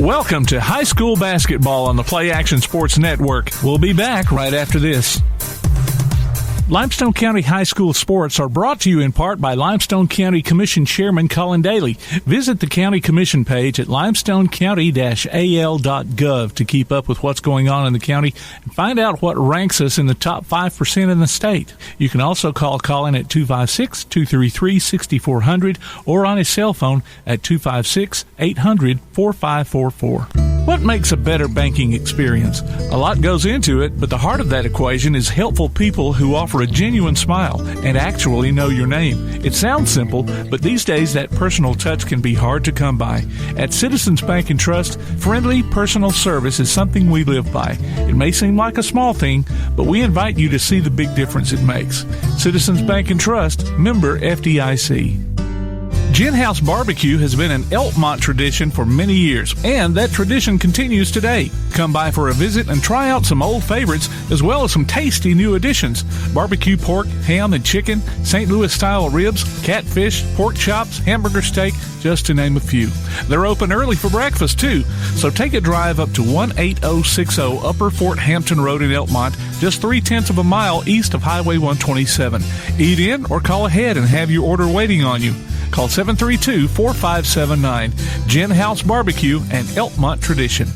Welcome to high school basketball on the Play Action Sports Network. We'll be back right after this. Limestone County High School sports are brought to you in part by Limestone County Commission Chairman Colin Daly. Visit the County Commission page at limestonecounty-al.gov to keep up with what's going on in the county and find out what ranks us in the top 5% in the state. You can also call Colin at 256-233-6400 or on his cell phone at 256-800-4544. What makes a better banking experience? A lot goes into it, but the heart of that equation is helpful people who offer a genuine smile and actually know your name. It sounds simple, but these days that personal touch can be hard to come by. At Citizens Bank and Trust, friendly personal service is something we live by. It may seem like a small thing, but we invite you to see the big difference it makes. Citizens Bank and Trust, member FDIC. Gin House Barbecue has been an Elkmont tradition for many years, and that tradition continues today. Come by for a visit and try out some old favorites, as well as some tasty new additions. Barbecue pork, ham and chicken, St. Louis-style ribs, catfish, pork chops, hamburger steak, just to name a few. They're open early for breakfast, too, so take a drive up to 18060 Upper Fort Hampton Road in Elkmont, just 0.3 of a mile east of Highway 127. Eat in or call ahead and have your order waiting on you. Call 732-4579. Gin House Barbecue and Elkmont tradition.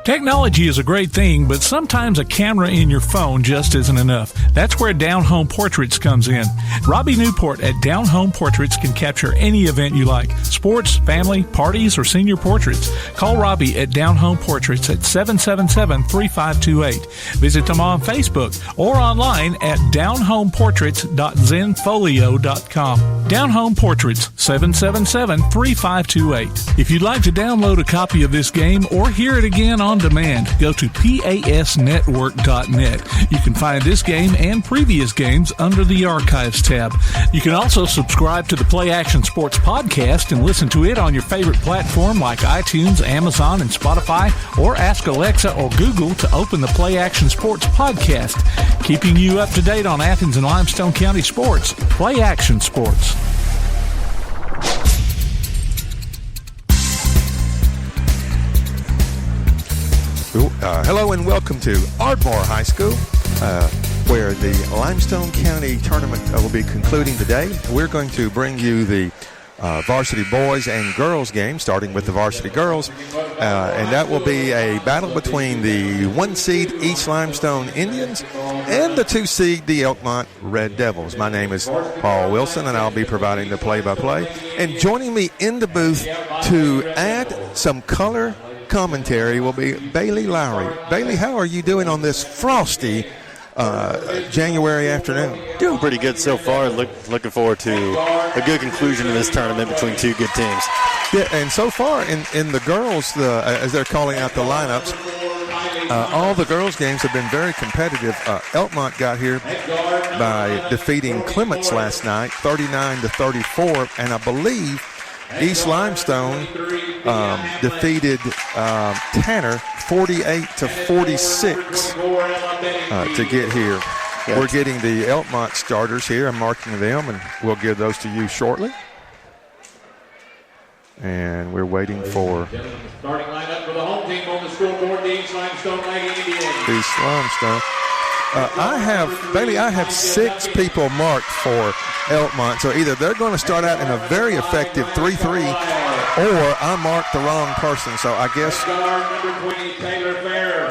Technology is a great thing, but sometimes a camera in your phone just isn't enough. That's where Down Home Portraits comes in. Robbie Newport at Down Home Portraits can capture any event you like. Sports, family, parties, or senior portraits. Call Robbie at Down Home Portraits at 777-3528. Visit them on Facebook or online at downhomeportraits.zenfolio.com. Down Home Portraits, 777-3528. If you'd like to download a copy of this game or hear it again on demand, go to pasnetwork.net. You can find this game and previous games under the Archives tab. You can also subscribe to the Play Action Sports podcast and listen to it on your favorite platform like iTunes, Amazon, and Spotify, or ask Alexa or Google to open the Play Action Sports podcast. Keeping you up to date on Athens and Limestone County sports, Play Action Sports. Hello and welcome to Ardmore High School, where the Limestone County tournament will be concluding today. We're going to bring you the varsity boys and girls game, starting with the varsity girls, and that will be a battle between the 1 seed East Limestone Indians and the 2 seed the Elkmont Red Devils. My name is Paul Wilson, and I'll be providing the play-by-play. And joining me in the booth to add some color commentary will be Bailey Lowry. Bailey, how are you doing on this frosty January afternoon? Doing pretty good so far. Looking forward to a good conclusion of this tournament between two good teams. Yeah, and so far in the girls, as they're calling out the lineups, all the girls' games have been very competitive. Elkmont got here by defeating Clements last night, 39-34, and I believe East Limestone defeated Tanner 48-46 to get here. We're getting the Elkmont starters here. I'm marking them, and we'll give those to you shortly. And we're waiting for starting lineup for the home team on the scoreboard, the East Limestone Lady Indians. East Limestone. I have 6 people marked for Elkmont, so either they're going to start out in a very effective 3-3, or I marked the wrong person, so I guess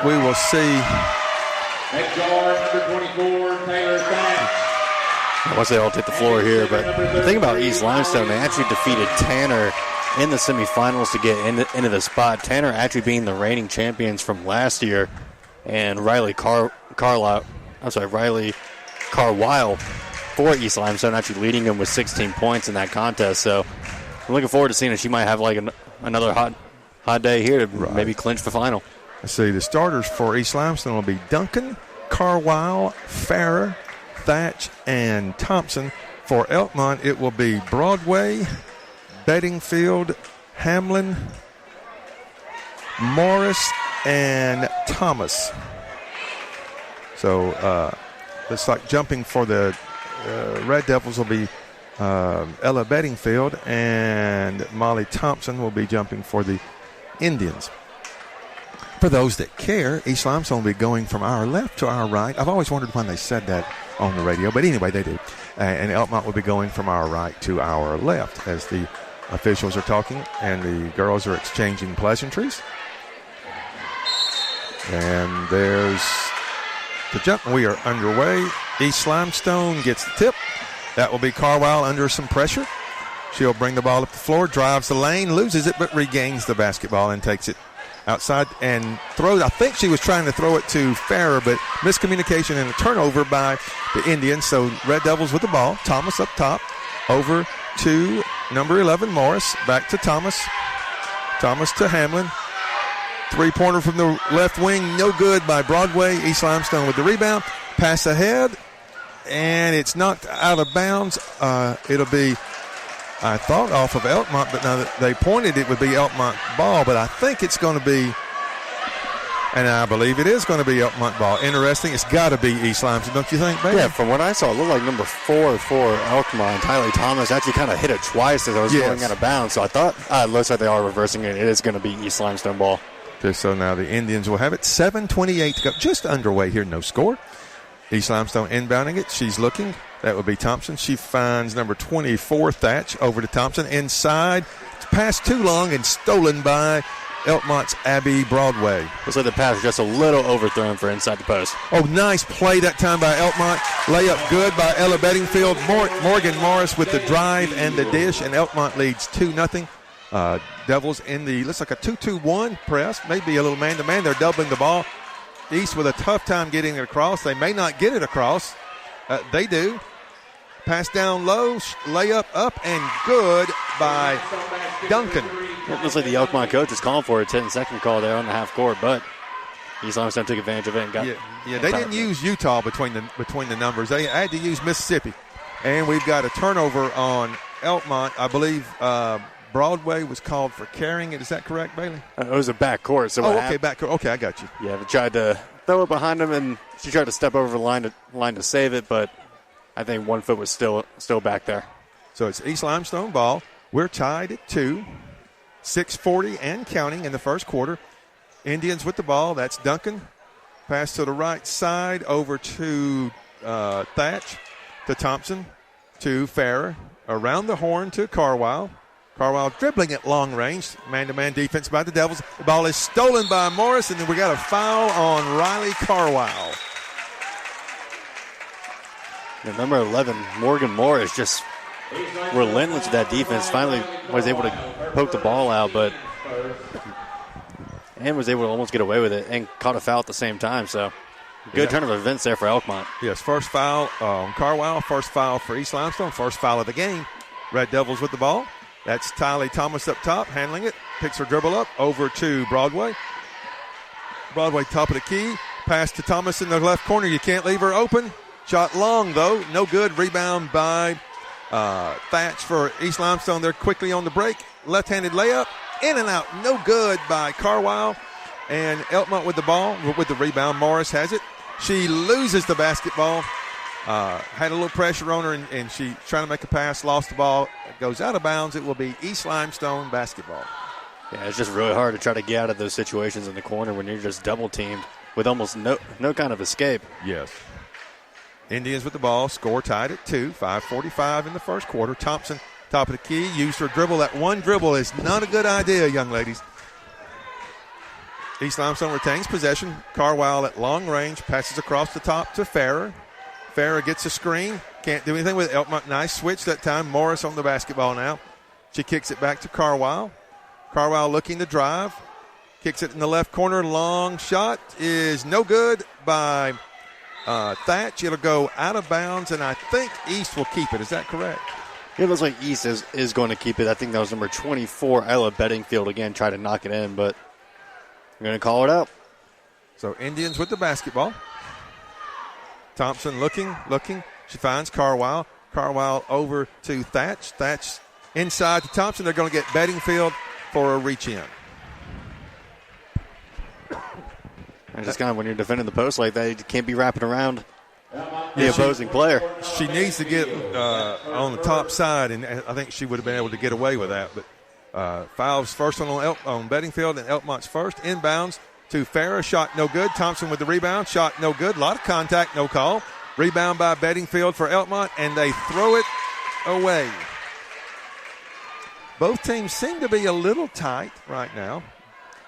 we will see. At guard, number 24, Taylor Thanks. Once they all take the floor here, but the thing about East Limestone, they actually defeated Tanner in the semifinals to get into the spot. Tanner actually being the reigning champions from last year, and Riley Carlisle for East Limestone actually leading them with 16 points in that contest. So I'm looking forward to seeing if she might have like another hot day here to maybe clinch the final. Let's see, the starters for East Limestone will be Duncan, Carlisle, Farrer, Thatch, and Thompson. For Elkmont, it will be Broadway, Bedingfield, Hamlin, Morris, and Thomas. So looks like jumping for the Red Devils will be Ella Bedingfield, and Molly Thompson will be jumping for the Indians. For those that care, East Limestone will be going from our left to our right. I've always wondered when they said that on the radio, but anyway, they do. And Elkmont will be going from our right to our left as the officials are talking and the girls are exchanging pleasantries. And there's the jump. We are underway. East Limestone gets the tip. That will be Carwile under some pressure. She'll bring the ball up the floor, drives the lane, loses it, but regains the basketball and takes it outside and throws. I think she was trying to throw it to Farrer, but miscommunication and a turnover by the Indians. So Red Devils with the ball. Thomas up top, over to number 11, Morris. Back to Thomas. Thomas to Hamlin. Three-pointer from the left wing, no good by Broadway. East Limestone with the rebound. Pass ahead, and it's knocked out of bounds. It'll be, I thought, off of Elkmont, but now that they pointed it would be Elkmont ball, but I think it's going to be, and I believe it is going to be Elkmont ball. Interesting. It's got to be East Limestone, don't you think, baby? Yeah, from what I saw, it looked like number 4 for Elkmont. Tylee Thomas actually kind of hit it twice as I was going out of bounds, so I thought it looks like they are reversing it. It is going to be East Limestone ball. Okay, so now the Indians will have it. 7:28 to go. Just underway here, no score. East Limestone inbounding it. She's looking. That would be Thompson. She finds number 24, Thatch, over to Thompson. Inside. Pass too long and stolen by Elkmont's Abby Broadway. Looks like the pass was just a little overthrown for inside the post. Oh, nice play that time by Elkmont. Layup good by Ella Bedingfield. Morgan Morris with the drive and the dish, and Elkmont leads 2-0. Devils in the, looks like a 2-2-1 press, maybe a little man-to-man. They're doubling the ball. East with a tough time getting it across. They may not get it across. They do. Pass down low, layup up, and good by Duncan. It looks like the Elkmont coach is calling for a 10-second call there on the half court, but East Limestone took advantage of it and got. Yeah, they didn't use Utah between the numbers. They had to use Mississippi, and we've got a turnover on Elkmont. I believe Broadway was called for carrying it. Is that correct, Bailey? It was a back court. So back court. Okay, I got you. Yeah, they tried to throw it behind him, and she tried to step over the line to save it, but I think 1 foot was still back there. So it's East Limestone ball. We're tied at 2. 6:40 and counting in the first quarter. Indians with the ball. That's Duncan. Pass to the right side over to Thatch, to Thompson, to Farrer. Around the horn to Carwile. Carwile dribbling at long range. Man-to-man defense by the Devils. The ball is stolen by Morris, and then we got a foul on Riley Carwile. And number 11, Morgan Morris, just relentless with that defense. Finally was able to poke the ball out, and was able to almost get away with it and caught a foul at the same time. So good turn of events there for Elkmont. Yes, first foul on Carwile, first foul for East Limestone, first foul of the game. Red Devils with the ball. That's Tylee Thomas up top, handling it. Picks her dribble up over to Broadway. Broadway top of the key. Pass to Thomas in the left corner. You can't leave her open. Shot long, though. No good. Rebound by Thatch for East Limestone. They're quickly on the break. Left-handed layup. In and out. No good by Carwile. And Elkmont with the ball, with the rebound. Morris has it. She loses the basketball. Had a little pressure on her, and she trying to make a pass, lost the ball. It goes out of bounds. It will be East Limestone basketball. Yeah, it's just really hard to try to get out of those situations in the corner when you're just double-teamed with almost no kind of escape. Yes. Indians with the ball, score tied at 2, 5:45 in the first quarter. Thompson, top of the key, used her dribble. That one dribble is not a good idea, young ladies. East Limestone retains possession. Carwile at long range, passes across the top to Farrer. Farrer gets a screen, can't do anything with it. Elkmont, nice switch that time. Morris on the basketball now. She kicks it back to Carwile. Carwile looking to drive. Kicks it in the left corner. Long shot is no good by Thatch. It'll go out of bounds, and I think East will keep it. Is that correct? It looks like East is going to keep it. I think that was number 24, Ella Bedingfield, again, try to knock it in, but I'm going to call it out. So Indians with the basketball. Thompson looking. She finds Carwile. Carwile over to Thatch. Thatch inside to Thompson. They're going to get Bedingfield for a reach-in. And just kind of when you're defending the post like that, you can't be wrapping around the opposing player. She needs to get on the top side, and I think she would have been able to get away with that. But fouls first on Bedingfield, and Elkmont's first. Inbounds to Farrah. Shot no good. Thompson with the rebound. Shot no good. A lot of contact, no call. Rebound by Bedingfield for Elkmont, and they throw it away. Both teams seem to be a little tight right now.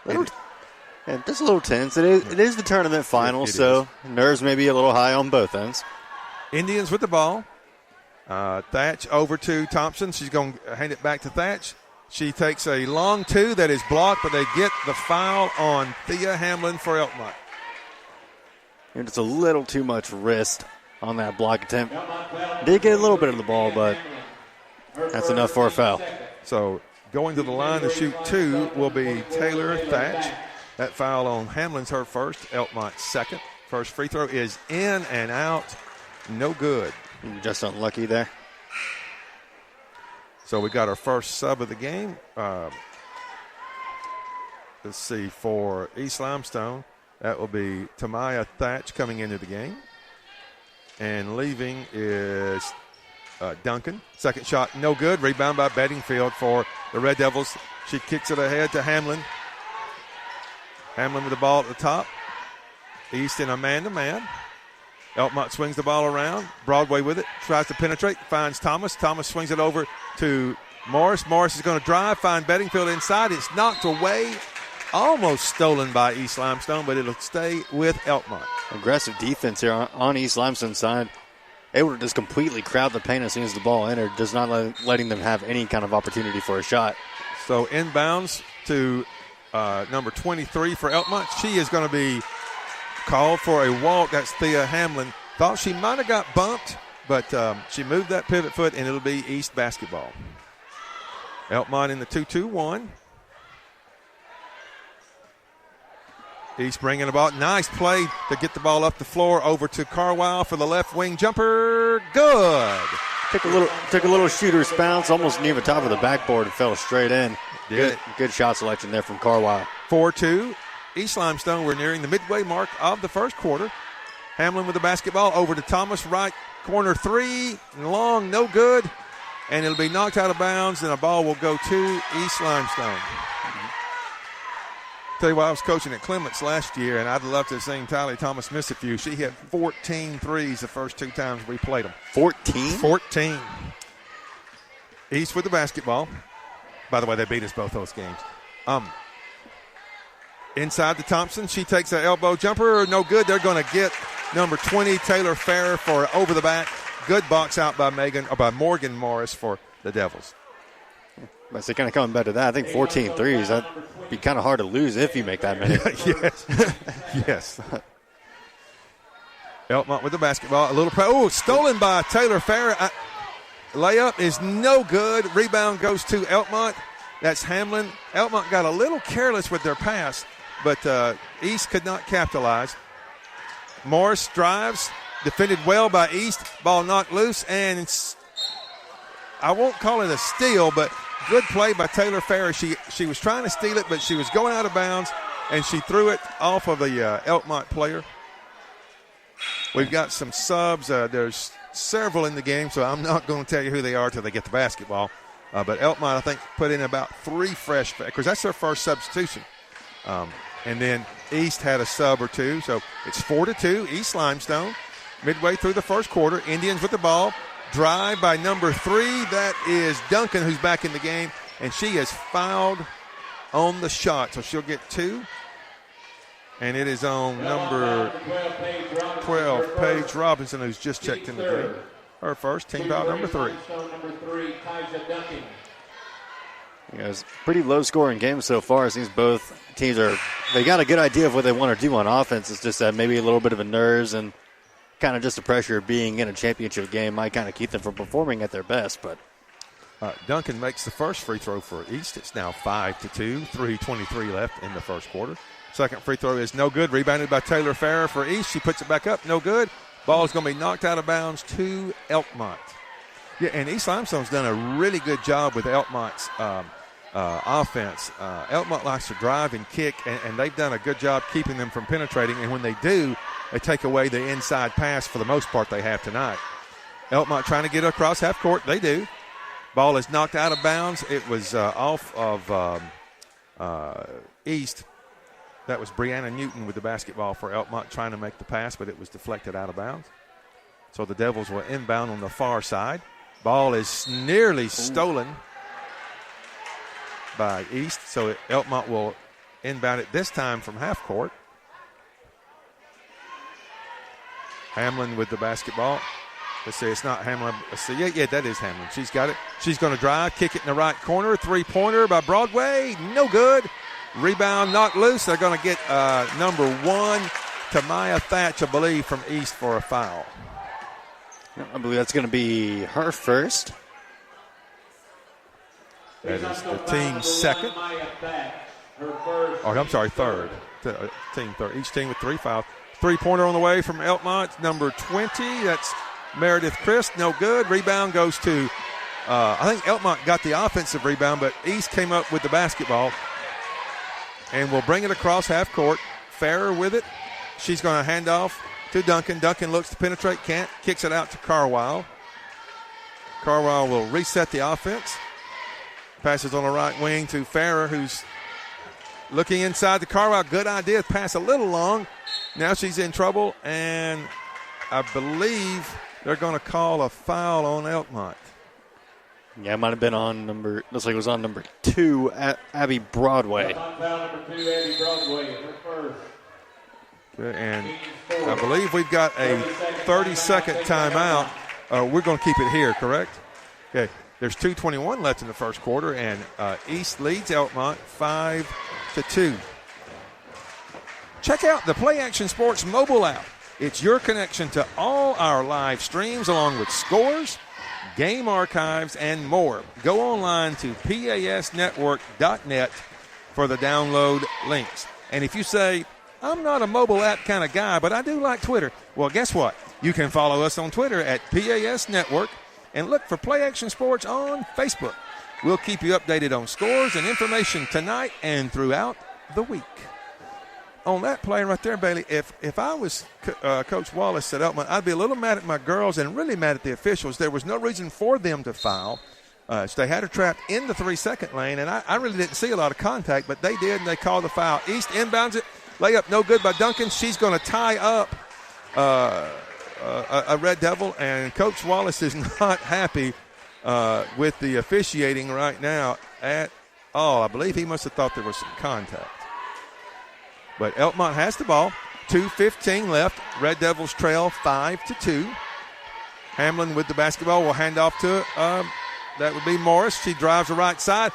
And just a little tense. It is the tournament final, so nerves may be a little high on both ends. Indians with the ball. Thatch over to Thompson. She's going to hand it back to Thatch. She takes a long two that is blocked, but they get the foul on Thea Hamlin for Elkmont. And it's a little too much wrist on that block attempt. Did get a little bit of the ball, but that's enough for a foul. So going to the line to shoot two will be Taylor Thatch. That foul on Hamlin's her first, Elkmont's second. First free throw is in and out. No good. Just unlucky there. So we got our first sub of the game. Let's see, for East Limestone, that will be Tamaya Thatch coming into the game. And leaving is Duncan. Second shot, no good. Rebound by Bedingfield for the Red Devils. She kicks it ahead to Hamlin. Hamlin with the ball at the top. East in a man-to-man. Elkmont swings the ball around. Broadway with it. Tries to penetrate. Finds Thomas. Thomas swings it over to Morris. Morris is going to drive. Find Bedingfield inside. It's knocked away. Almost stolen by East Limestone, but it'll stay with Elkmont. Aggressive defense here on East Limestone's side. Able to just completely crowd the paint as soon as the ball entered. Just not letting them have any kind of opportunity for a shot. So inbounds to number 23 for Elkmont. She is going to be called for a walk. That's Thea Hamlin. Thought she might have got bumped, but she moved that pivot foot, and it'll be East basketball. Elkmont in the 2-2-1. East bringing the ball. Nice play to get the ball up the floor over to Carwile for the left wing jumper. Good. Took a little shooter's bounce, almost near the top of the backboard and fell straight in. Good shot selection there from Carwile. 4-2. East Limestone, we're nearing the midway mark of the first quarter. Hamlin with the basketball over to Thomas, right corner three, long, no good, and it'll be knocked out of bounds, and a ball will go to East Limestone. Tell you what, I was coaching at Clements last year, and I'd love to have seen Tylee Thomas miss a few. She hit 14 threes the first two times we played them. 14? 14. East with the basketball. By the way, they beat us both those games. Inside to Thompson. She takes an elbow jumper. No good. They're going to get number 20, Taylor Farrah, for over the back. Good box out by Morgan Morris for the Devils. But so kind of coming back to that, I think 14 threes, that'd be kind of hard to lose if you make that many. Yes. Yes. Elkmont with the basketball. Stolen by Taylor Farrah. Layup is no good. Rebound goes to Elkmont. That's Hamlin. Elkmont got a little careless with their pass, but East could not capitalize. Morris drives, defended well by East. Ball knocked loose, and I won't call it a steal, but good play by Taylor Farrah. She was trying to steal it, but she was going out of bounds, and she threw it off of the Elkmont player. We've got some subs. There's several in the game, so I'm not going to tell you who they are till they get the basketball. But Elkmont, I think, put in about three fresh, because that's their first substitution. And then East had a sub or two, so it's 4-2, East Limestone. Midway through the first quarter, Indians with the ball. Drive by number 3. That is Duncan, who's back in the game, and she is fouled on the shot, so she'll get 2. And it is on number 12, Paige Robinson, who's just checked in the game. Her first, team foul number 3. It's a pretty low-scoring game so far. It seems both teams they got a good idea of what they want to do on offense. It's just that maybe a little bit of a nerves and kind of just the pressure of being in a championship game might kind of keep them from performing at their best. But Duncan makes the first free throw for East. It's now 5-2, 3:23 left in the first quarter. Second free throw is no good. Rebounded by Taylor Farrah for East. She puts it back up. No good. Ball is going to be knocked out of bounds to Elkmont. Yeah, and East Limestone's done a really good job with Elkmont's offense. Elkmont likes to drive and kick, and they've done a good job keeping them from penetrating. And when they do, they take away the inside pass for the most part they have tonight. Elkmont trying to get across half court. They do. Ball is knocked out of bounds. It was off of East. That was Brianna Newton with the basketball for Elkmont trying to make the pass, but it was deflected out of bounds. So the Devils will inbound on the far side. Ball is nearly stolen by East, so Elkmont will inbound it this time from half court. Hamlin with the basketball. Let's see, it's not Hamlin. Let's see, yeah, that is Hamlin. She's got it. She's going to drive, kick it in the right corner. Three-pointer by Broadway, no good. Rebound knocked loose. They're going to get number 1, Tamaya Thatch, I believe, from East for a foul. I believe that's going to be her first. That is the team's second. I'm sorry, third. Team third. Each team with 3 fouls. Three-pointer on the way from Elkmont, number 20. That's Meredith Christ, no good. Rebound goes to, I think Elkmont got the offensive rebound, but East came up with the basketball. And will bring it across half court. Farrer with it. She's going to hand off to Duncan. Duncan looks to penetrate, can't. Kicks it out to Carwile. Carwile will reset the offense. Passes on the right wing to Farrer, who's looking inside to Carwile. Good idea. Pass a little long. Now she's in trouble, and I believe they're going to call a foul on Elkmont. Yeah, it might have been on looks like it was on number 2, Abby Broadway. Okay, and I believe we've got a 30-second timeout. We're going to keep it here, correct? Okay, there's 2:21 left in the first quarter, and East leads Elkmont 5-2. Check out the Play Action Sports mobile app. It's your connection to all our live streams along with scores, game archives, and more. Go online to pasnetwork.net for the download links. And if you say, I'm not a mobile app kind of guy, but I do like Twitter, well, guess what? You can follow us on Twitter at PAS Network and look for Play Action Sports on Facebook. We'll keep you updated on scores and information tonight and throughout the week. On that play right there, Bailey, if I was Coach Wallace at Elkmont, I'd be a little mad at my girls and really mad at the officials. There was no reason for them to foul. So they had her trapped in the 3-second lane, and I really didn't see a lot of contact, but they did, and they called the foul. East inbounds it. Layup no good by Duncan. She's going to tie up a Red Devil, and Coach Wallace is not happy with the officiating right now at all. I believe he must have thought there was some contact. But Elkmont has the ball. 2:15 left. Red Devils trail 5-2. Hamlin with the basketball will hand off to that would be Morris. She drives the right side.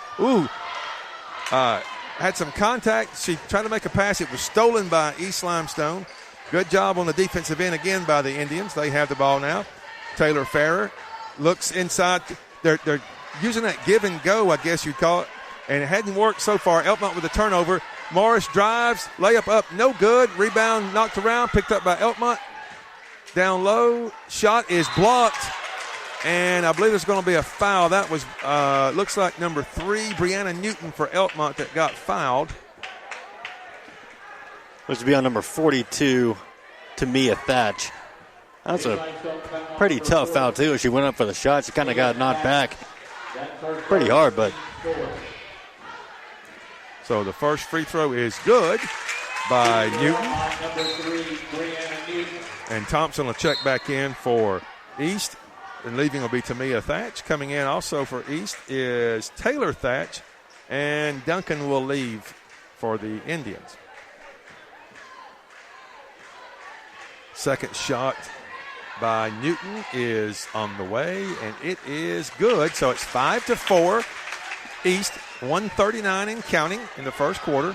Had some contact. She tried to make a pass. It was stolen by East Limestone. Good job on the defensive end again by the Indians. They have the ball now. Taylor Farrer looks inside. They're using that give and go, I guess you'd call it, and it hadn't worked so far. Elkmont with a turnover. Morris drives, layup up, no good. Rebound knocked around, picked up by Elkmont. Down low, shot is blocked, and I believe there's going to be a foul. That was, looks like number 3, Brianna Newton for Elkmont that got fouled. Looks to be on number 42, Tamia Thatch. That's a pretty tough foul, too. She went up for the shot. She kind of got knocked back pretty hard, but... So the first free throw is good by Newton. And Thompson will check back in for East. And leaving will be Tamia Thatch. Coming in also for East is Taylor Thatch. And Duncan will leave for the Indians. Second shot by Newton is on the way, and it is good. So it's 5-4. East, 139 and counting in the first quarter.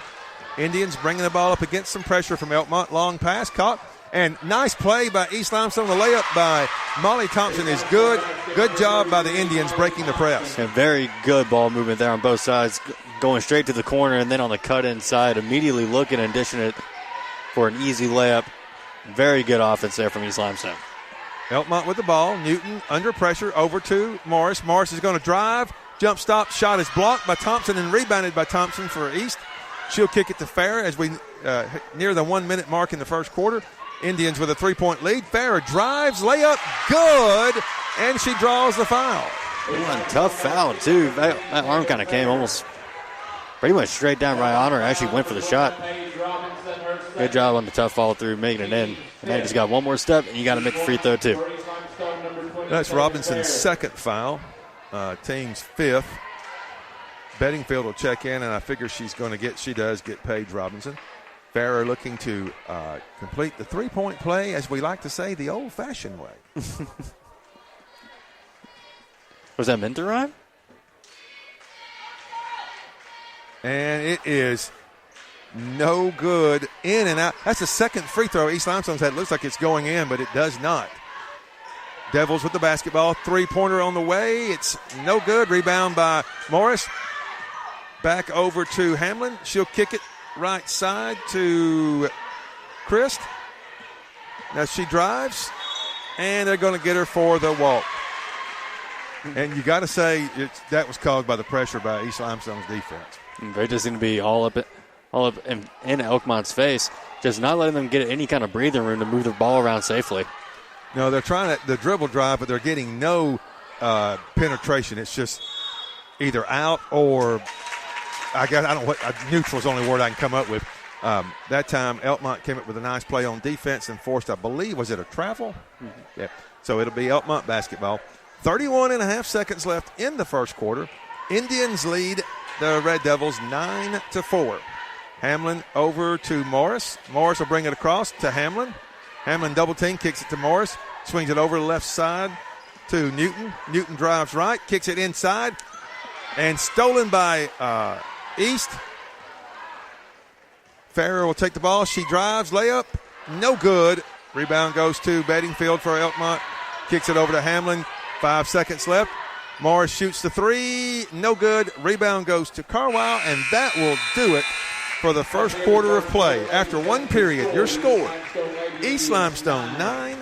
Indians bringing the ball up against some pressure from Elkmont. Long pass caught. And nice play by East Limestone. The layup by Molly Thompson is good. Good job by the Indians breaking the press. And very good ball movement there on both sides. Going straight to the corner and then on the cut inside. Immediately looking and dishing it for an easy layup. Very good offense there from East Limestone. Elkmont with the ball. Newton under pressure over to Morris. Morris is going to drive. Jump stop. Shot is blocked by Thompson and rebounded by Thompson for East. She'll kick it to Farrer as we near the 1 minute mark in the first quarter. Indians with a 3-point lead. Farrer drives, layup, good, and she draws the foul. One tough foul, too. That arm kind of came almost pretty much straight down right on her. Actually went for the shot. Good job on the tough follow through, making it in. And then just got one more step, and you got to make the free throw too. That's Robinson's second foul, team's fifth. Bedingfield will check in, and I figure she does get Paige Robinson. Farrer looking to complete the three-point play, as we like to say, the old-fashioned way. Was that meant to rhyme? And it is no good. In and out. That's the second free throw East Limestone's had. It looks like it's going in, but it does not. Devils with the basketball. Three-pointer on the way. It's no good. Rebound by Morris. Back over to Hamlin. She'll kick it right side to Christ. Now she drives, and they're going to get her for the walk. And you got to say that was caused by the pressure by East Limestone's defense. They just seem to be all up in Elkmont's face, just not letting them get any kind of breathing room to move the ball around safely. No, they're trying the dribble drive, but they're getting no penetration. It's just either out or neutral is the only word I can come up with. That time, Elkmont came up with a nice play on defense and forced, I believe, was it a travel? Mm-hmm. Yeah. So it'll be Elkmont basketball. 31 and a half seconds left in the first quarter. Indians lead the Red Devils 9-4. Hamlin over to Morris. Morris will bring it across to Hamlin. Hamlin double team, kicks it to Morris. Swings it over the left side to Newton. Newton drives right, kicks it inside. And stolen by East. Farrer will take the ball. She drives, layup, no good. Rebound goes to Bedingfield for Elkmont. Kicks it over to Hamlin. 5 seconds left. Morris shoots the three, no good. Rebound goes to Carwile, and that will do it for the first quarter of play. After one period, your score, East Limestone 9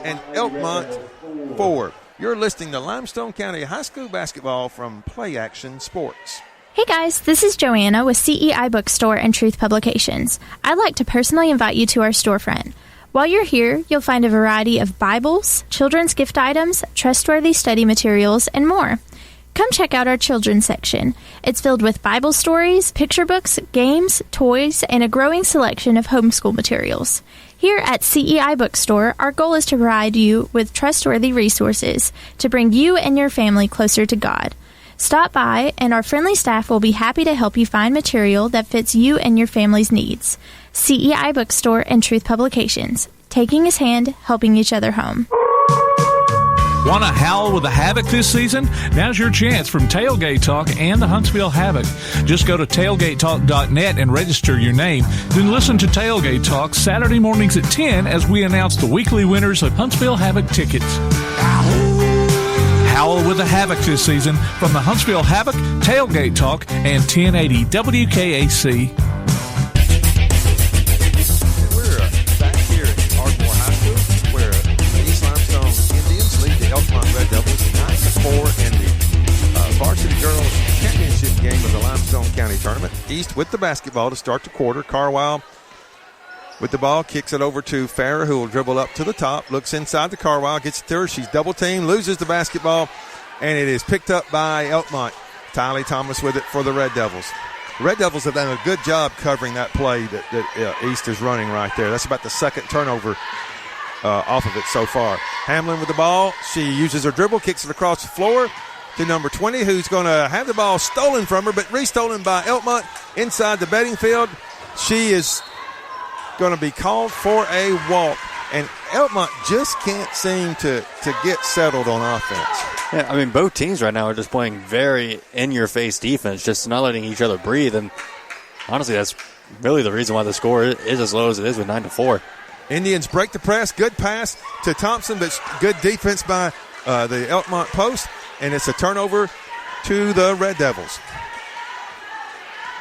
and Elkmont 4. You're listening to Limestone County High School basketball from Play Action Sports. Hey guys, this is Joanna with CEI Bookstore and Truth Publications. I'd like to personally invite you to our storefront. While you're here, you'll find a variety of Bibles, children's gift items, trustworthy study materials, and more. Come check out our children's section. It's filled with Bible stories, picture books, games, toys, and a growing selection of homeschool materials. Here at CEI Bookstore, our goal is to provide you with trustworthy resources to bring you and your family closer to God. Stop by, and our friendly staff will be happy to help you find material that fits you and your family's needs. CEI Bookstore and Truth Publications. Taking his hand, helping each other home. Want to howl with the Havoc this season? Now's your chance from Tailgate Talk and the Huntsville Havoc. Just go to tailgatetalk.net and register your name. Then listen to Tailgate Talk Saturday mornings at 10 as we announce the weekly winners of Huntsville Havoc tickets. Howl with the Havoc this season from the Huntsville Havoc, Tailgate Talk, and 1080 WKAC. We're back here at Ardmore High School, where the East Limestone Indians lead the Elkmont Red Devils 9-4 in the Varsity Girls Championship game of the Limestone County Tournament. East with the basketball to start the quarter. Carwile with the ball, kicks it over to Farrer, who will dribble up to the top, looks inside to Carwile, gets it to her. She's double-teamed, loses the basketball, and it is picked up by Elkmont. Tylee Thomas with it for the Red Devils. The Red Devils have done a good job covering that play that East is running right there. That's about the second turnover off of it so far. Hamlin with the ball. She uses her dribble, kicks it across the floor to number 20, who's going to have the ball stolen from her, but restolen by Elkmont inside the Bedingfield. She is going to be called for a walk, and Elkmont just can't seem to get settled on offense. Yeah, I mean, both teams right now are just playing very in-your-face defense, just not letting each other breathe, and honestly, that's really the reason why the score is as low as it is with 9-4. Indians break the press, good pass to Thompson, but good defense by the Elkmont post, and it's a turnover to the Red Devils.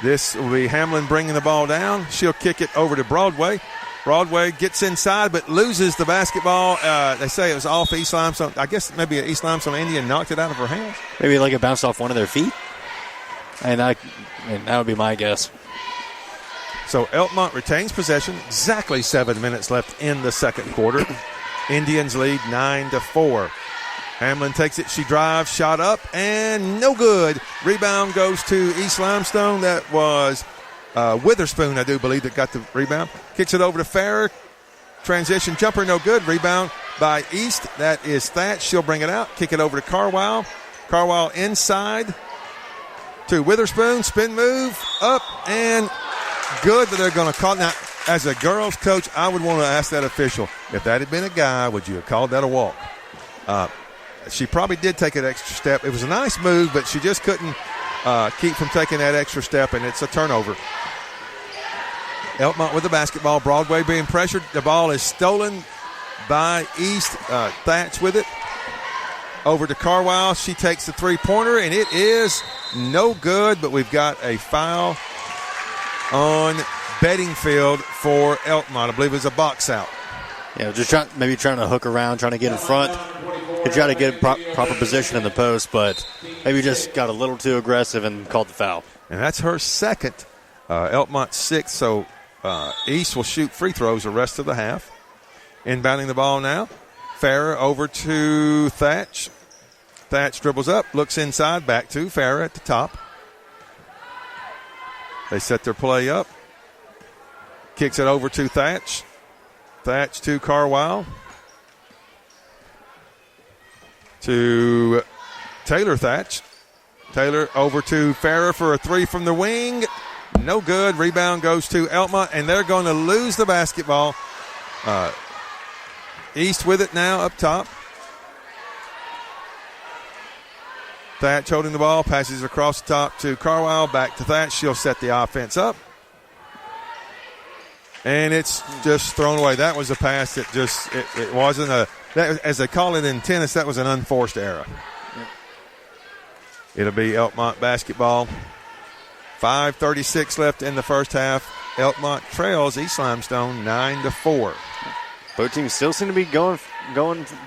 This will be Hamlin bringing the ball down. She'll kick it over to Broadway. Broadway gets inside but loses the basketball. They say it was off East Limestone. I guess maybe an East Limestone Indian knocked it out of her hands. Maybe like it bounced off one of their feet. And that would be my guess. So Elkmont retains possession. Exactly 7 minutes left in the second quarter. Indians lead 9-4. Hamlin takes it. She drives, shot up, and no good. Rebound goes to East Limestone. That was Witherspoon, I do believe, that got the rebound. Kicks it over to Farrer. Transition jumper, no good. Rebound by East. That is Thatch. She'll bring it out. Kick it over to Carwile. Carwile inside to Witherspoon. Spin move, up, and good, but they're going to call it. Now, as a girls' coach, I would want to ask that official, if that had been a guy, would you have called that a walk? She probably did take an extra step. It was a nice move, but she just couldn't keep from taking that extra step, and it's a turnover. Elkmont with the basketball. Broadway being pressured. The ball is stolen by East. Thatch with it. Over to Carwile. She takes the three-pointer, and it is no good, but we've got a foul on Bedingfield for Elkmont. I believe it was a box out. Yeah, just trying to hook around, trying to get in front. He tried to get proper position in the post, but maybe just got a little too aggressive and called the foul. And that's her second. Elkmont sixth, so East will shoot free throws the rest of the half. Inbounding the ball now. Farrer over to Thatch. Thatch dribbles up, looks inside, back to Farrer at the top. They set their play up. Kicks it over to Thatch. Thatch to Carwile. To Taylor Thatch. Taylor over to Farrer for a three from the wing. No good. Rebound goes to Elkmont, and they're going to lose the basketball. East with it now up top. Thatch holding the ball, passes across the top to Carwile, back to Thatch. She'll set the offense up. And it's just thrown away. That was a pass that just, it wasn't a, that, as they call it in tennis, that was an unforced error. Yep. It'll be Elkmont basketball. 5:36 left in the first half. Elkmont trails East Limestone 9-4. Both teams still seem to be going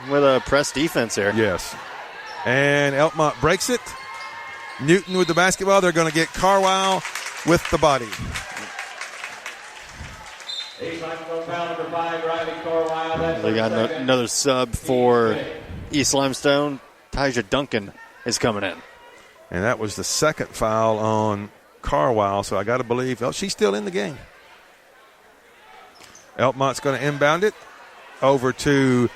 with a press defense here. Yes. And Elkmont breaks it. Newton with the basketball. They're going to get Carwile with the body. East Limestone foul number 5, Riley Carwile. They got another sub for East Limestone. Tyja Duncan is coming in. And that was the second foul on Carwile, so I got to believe, she's still in the game. Elkmont's going to inbound it over to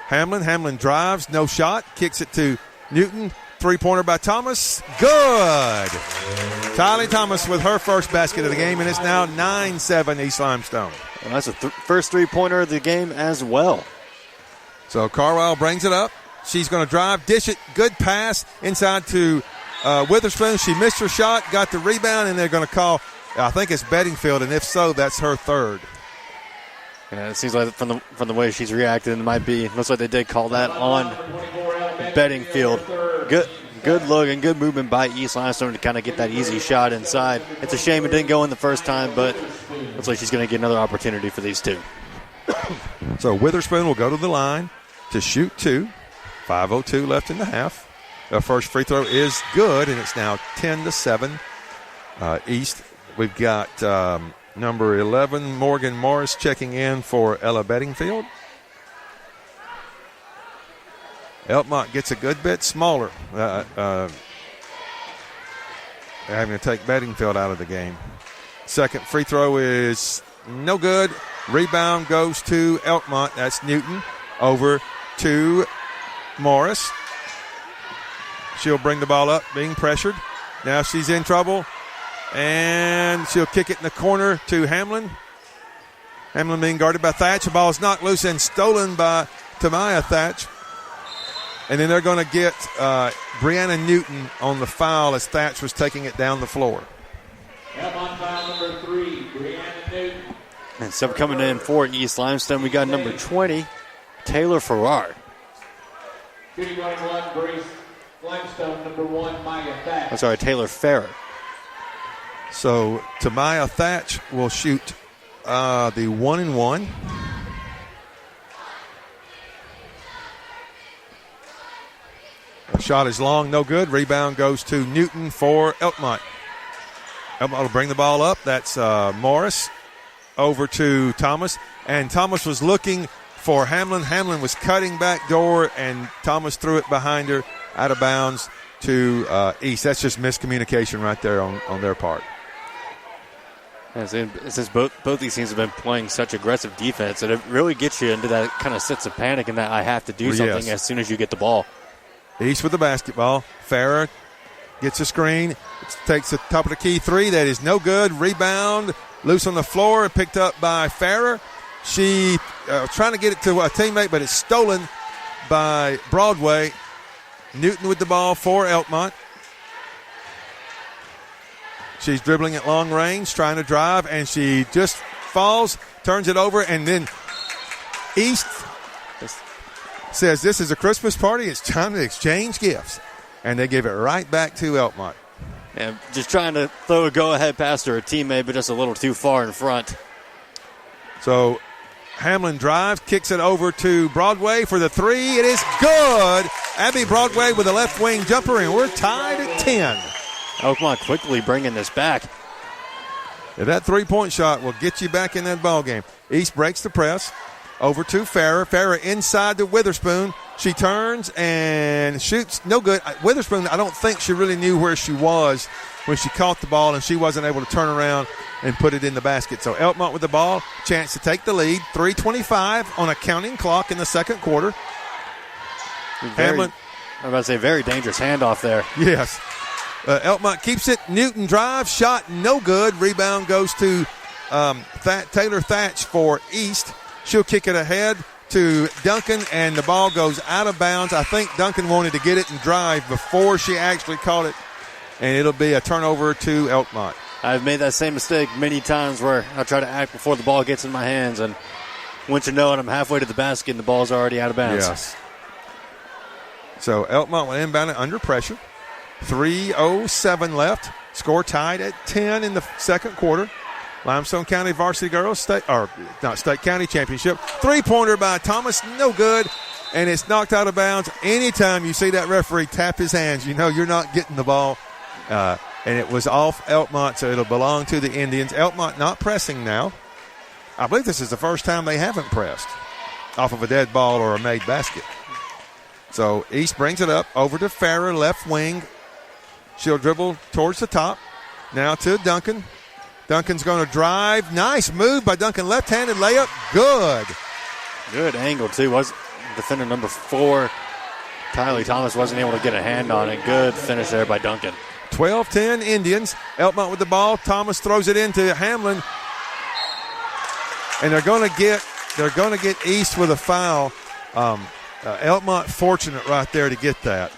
Hamlin. Hamlin drives, no shot, kicks it to Newton. Three-pointer by Thomas. Good. Tylee Thomas with her first basket of the game, and it's now 9-7 East Limestone. Well, that's the first three-pointer of the game as well. So Carwile brings it up. She's going to drive, dish it. Good pass inside to Witherspoon. She missed her shot, got the rebound, and they're going to call, I think it's Bedingfield, and if so, that's her third. Yeah, it seems like from the way she's reacted, it might be. Looks like they did call that on Bedingfield. Good look and good movement by East Limestone to kind of get that easy shot inside. It's a shame it didn't go in the first time, but looks like she's going to get another opportunity for these two. So Witherspoon will go to the line to shoot two. 5:02 left in the half. The first free throw is good, and it's now 10-7 East. We've got number 11, Morgan Morris, checking in for Ella Bedingfield. Elkmont gets a good bit smaller. They're having to take Bedingfield out of the game. Second free throw is no good. Rebound goes to Elkmont. That's Newton. Over to Morris. She'll bring the ball up, being pressured. Now she's in trouble. And she'll kick it in the corner to Hamlin. Hamlin being guarded by Thatch. The ball is knocked loose and stolen by Tamaya Thatch. And then they're going to get Brianna Newton on the foul as Thatch was taking it down the floor. On foul number 3, Brianna Newton. And sub coming in for East Limestone, we got number 20, Taylor Farrar. Shooting running 1, Grace Limestone, number 1, Maya Thatch. I'm sorry, Taylor Farrar. So Tamaya Thatch will shoot the 1-and-1. The shot is long, no good. Rebound goes to Newton for Elkmont. Elkmont will bring the ball up. That's Morris over to Thomas. And Thomas was looking for Hamlin. Hamlin was cutting back door, and Thomas threw it behind her out of bounds to East. That's just miscommunication right there on their part. Since both these teams have been playing such aggressive defense, and it really gets you into that kind of sense of panic and that I have to do something as soon as you get the ball. East with the basketball. Farah gets a screen, takes the top of the key three. That is no good. Rebound, loose on the floor, picked up by Farah. She trying to get it to a teammate, but it's stolen by Broadway. Newton with the ball for Elkmont. She's dribbling at long range, trying to drive, and she just falls, turns it over, and then East says this is a Christmas party. It's time to exchange gifts. And they give it right back to Elkmont. And just trying to throw a go-ahead pass to her teammate, but just a little too far in front. So Hamlin drives, kicks it over to Broadway for the three. It is good. Abby Broadway with a left wing jumper, and we're tied at 10. Elkmont quickly bringing this back. Yeah, that three-point shot will get you back in that ball game. East breaks the press. Over to Farah. Farah inside to Witherspoon. She turns and shoots. No good. Witherspoon, I don't think she really knew where she was when she caught the ball, and she wasn't able to turn around and put it in the basket. So Elkmont with the ball, chance to take the lead. 3:25 on a counting clock in the second quarter. Hamlin. I'm about to say very dangerous handoff there. Yes. Elkmont keeps it. Newton drives. Shot no good. Rebound goes to Taylor Thatch for East. She'll kick it ahead to Duncan, and the ball goes out of bounds. I think Duncan wanted to get it and drive before she actually caught it, and it'll be a turnover to Elkmont. I've made that same mistake many times where I try to act before the ball gets in my hands, and once you know it, I'm halfway to the basket and the ball's already out of bounds. Yes. So Elkmont will inbound it under pressure. 3:07 left. Score tied at 10 in the second quarter. Limestone County Varsity Girls State County Championship. Three-pointer by Thomas, no good, and it's knocked out of bounds. Anytime you see that referee tap his hands, you know you're not getting the ball. And it was off Elkmont, so it'll belong to the Indians. Elkmont not pressing now. I believe this is the first time they haven't pressed off of a dead ball or a made basket. So East brings it up over to Farah, left wing. She'll dribble towards the top. Now to Duncan. Duncan's going to drive. Nice move by Duncan. Left-handed layup. Good. Good angle, too. Was defender number 4, Kylie Thomas, wasn't able to get a hand on it. Good finish there by Duncan. 12-10 Indians. Elkmont with the ball. Thomas throws it into Hamlin. And they're going to get East with a foul. Elkmont fortunate right there to get that.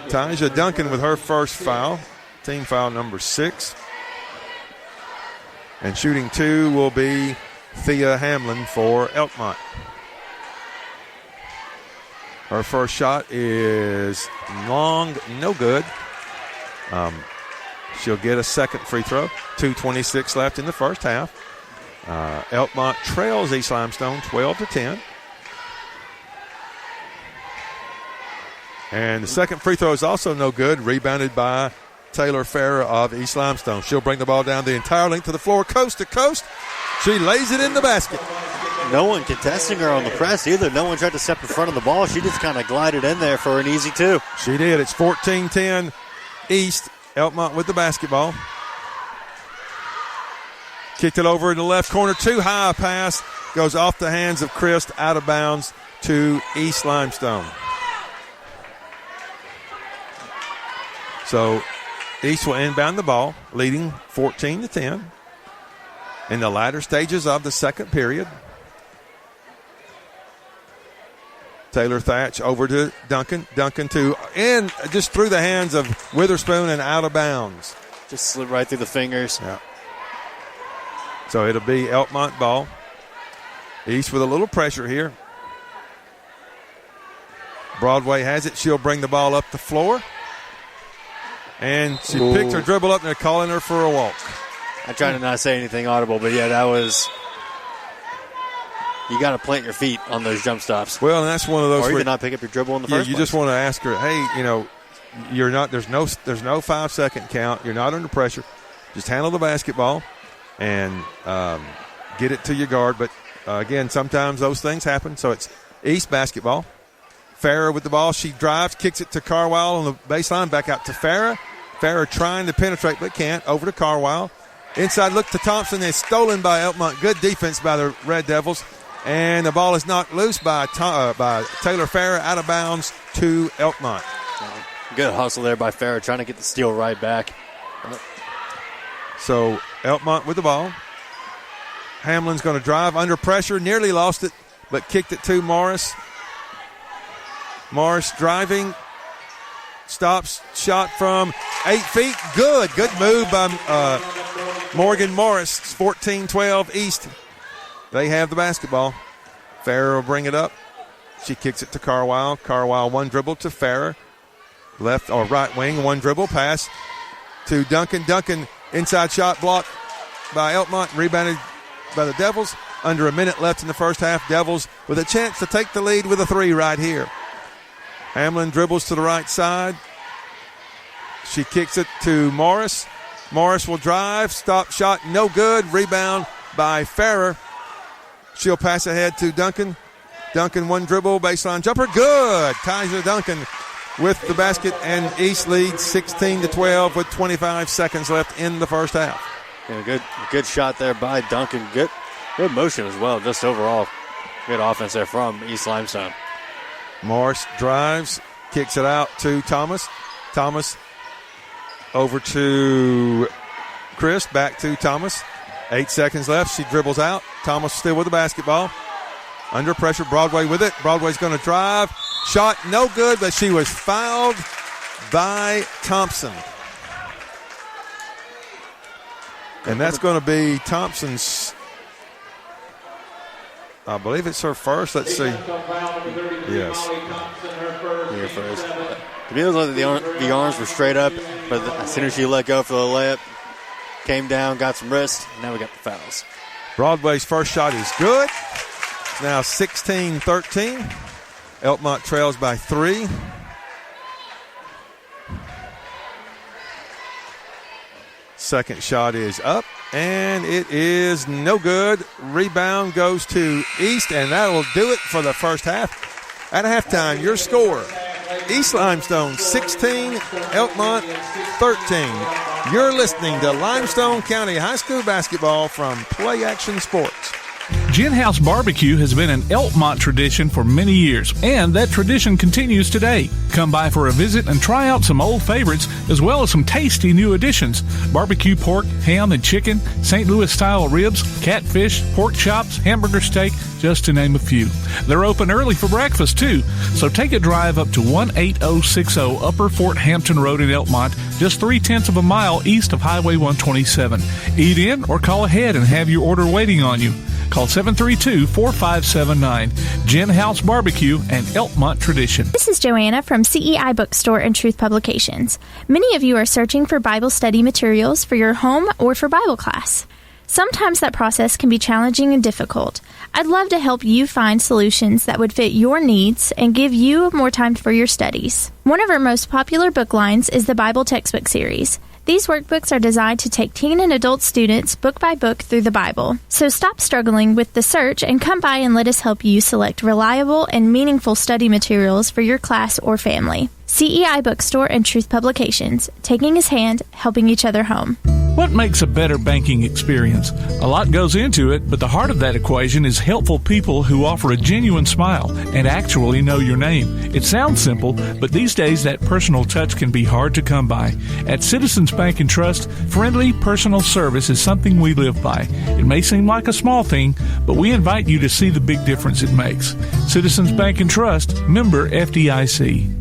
Tyja Duncan with her first foul, team foul number 6. And shooting 2 will be Thea Hamlin for Elkmont. Her first shot is long, no good. She'll get a second free throw. 2:26 left in the first half. Elkmont trails East Limestone 12-10. And the second free throw is also no good, rebounded by Taylor Farah of East Limestone. She'll bring the ball down the entire length of the floor, coast to coast. She lays it in the basket. No one contesting her on the press either. No one tried to step in front of the ball. She just kind of glided in there for an easy 2. She did. It's 14-10 East. Elkmont with the basketball. Kicked it over in the left corner. Too high a pass. Goes off the hands of Christ, out of bounds to East Limestone. So East will inbound the ball, leading 14-10 in the latter stages of the second period. Taylor Thatch over to Duncan. Duncan just through the hands of Witherspoon and out of bounds. Just slid right through the fingers. Yeah. So it'll be Elkmont ball. East with a little pressure here. Broadway has it. She'll bring the ball up the floor. And she picked her dribble up, and they're calling her for a walk. I try to not say anything audible, but yeah, that was... You got to plant your feet on those jump stops. Well, and that's one of those. Or even not pick up your dribble in the first place. You just want to ask her, hey, you're not. There's no 5-second count. You're not under pressure. Just handle the basketball and get it to your guard. But, again, sometimes those things happen. So it's East basketball. Farrah with the ball. She drives, kicks it to Carwile on the baseline, back out to Farrah. Farrah trying to penetrate but can't. Over to Carwile. Inside look to Thompson. It's stolen by Elkmont. Good defense by the Red Devils. And the ball is knocked loose by Taylor Farrah, out of bounds to Elkmont. Good hustle there by Farrah, trying to get the steal right back. So Elkmont with the ball. Hamlin's going to drive under pressure. Nearly lost it, but kicked it to Morris. Morris driving. Stops. Shot from 8 feet. Good move by Morgan Morris. 14-12 East. They have the basketball. Farrah will bring it up. She kicks it to Carwile. Carwile one dribble to Farrah. Left or right wing, one dribble. Pass to Duncan. Duncan inside shot blocked by Elkmont. Rebounded by the Devils. Under a minute left in the first half. Devils with a chance to take the lead with a 3 right here. Hamlin dribbles to the right side. She kicks it to Morris. Morris will drive. Stop shot. No good. Rebound by Farrah. She'll pass ahead to Duncan. Duncan one dribble. Baseline jumper. Good. Kaiser Duncan with the basket, and East leads 16-12 with 25 seconds left in the first half. Yeah, good shot there by Duncan. Good motion as well. Just overall, good offense there from East Limestone. Morris drives, kicks it out to Thomas. Thomas over to Chris, back to Thomas. 8 seconds left. She dribbles out. Thomas still with the basketball. Under pressure, Broadway with it. Broadway's going to drive. Shot no good, but she was fouled by Thompson. And that's going to be Thompson's, I believe it's her first. Let's see. Yes. Here first. To me, it was like the arms were straight up, but as soon as she let go for the layup, came down, got some wrist, and now we got the fouls. Broadway's first shot is good. It's now 16-13. Elkmont trails by 3. Second shot is up, and it is no good. Rebound goes to East, and that will do it for the first half. At halftime, your score, East Limestone 16, Elkmont 13. You're listening to Limestone County High School basketball from Play Action Sports. Gin House Barbecue has been an Elkmont tradition for many years, and that tradition continues today. Come by for a visit and try out some old favorites, as well as some tasty new additions. Barbecue pork, ham and chicken, St. Louis-style ribs, catfish, pork chops, hamburger steak, just to name a few. They're open early for breakfast, too, so take a drive up to 18060 Upper Fort Hampton Road in Elkmont, just 0.3 of a mile east of Highway 127. Eat in or call ahead and have your order waiting on you. Call 732-4579. Gin House Barbecue and Elkmont tradition. This is Joanna from CEI Bookstore and Truth Publications. Many of you are searching for Bible study materials for your home or for Bible class. Sometimes that process can be challenging and difficult. I'd love to help you find solutions that would fit your needs and give you more time for your studies. One of our most popular book lines is the Bible Textbook Series. These workbooks are designed to take teen and adult students book by book through the Bible. So stop struggling with the search and come by and let us help you select reliable and meaningful study materials for your class or family. CEI Bookstore and Truth Publications, taking his hand, helping each other home. What makes a better banking experience? A lot goes into it, but the heart of that equation is helpful people who offer a genuine smile and actually know your name. It sounds simple, but these days that personal touch can be hard to come by. At Citizens Bank and Trust, friendly personal service is something we live by. It may seem like a small thing, but we invite you to see the big difference it makes. Citizens Bank and Trust, member FDIC.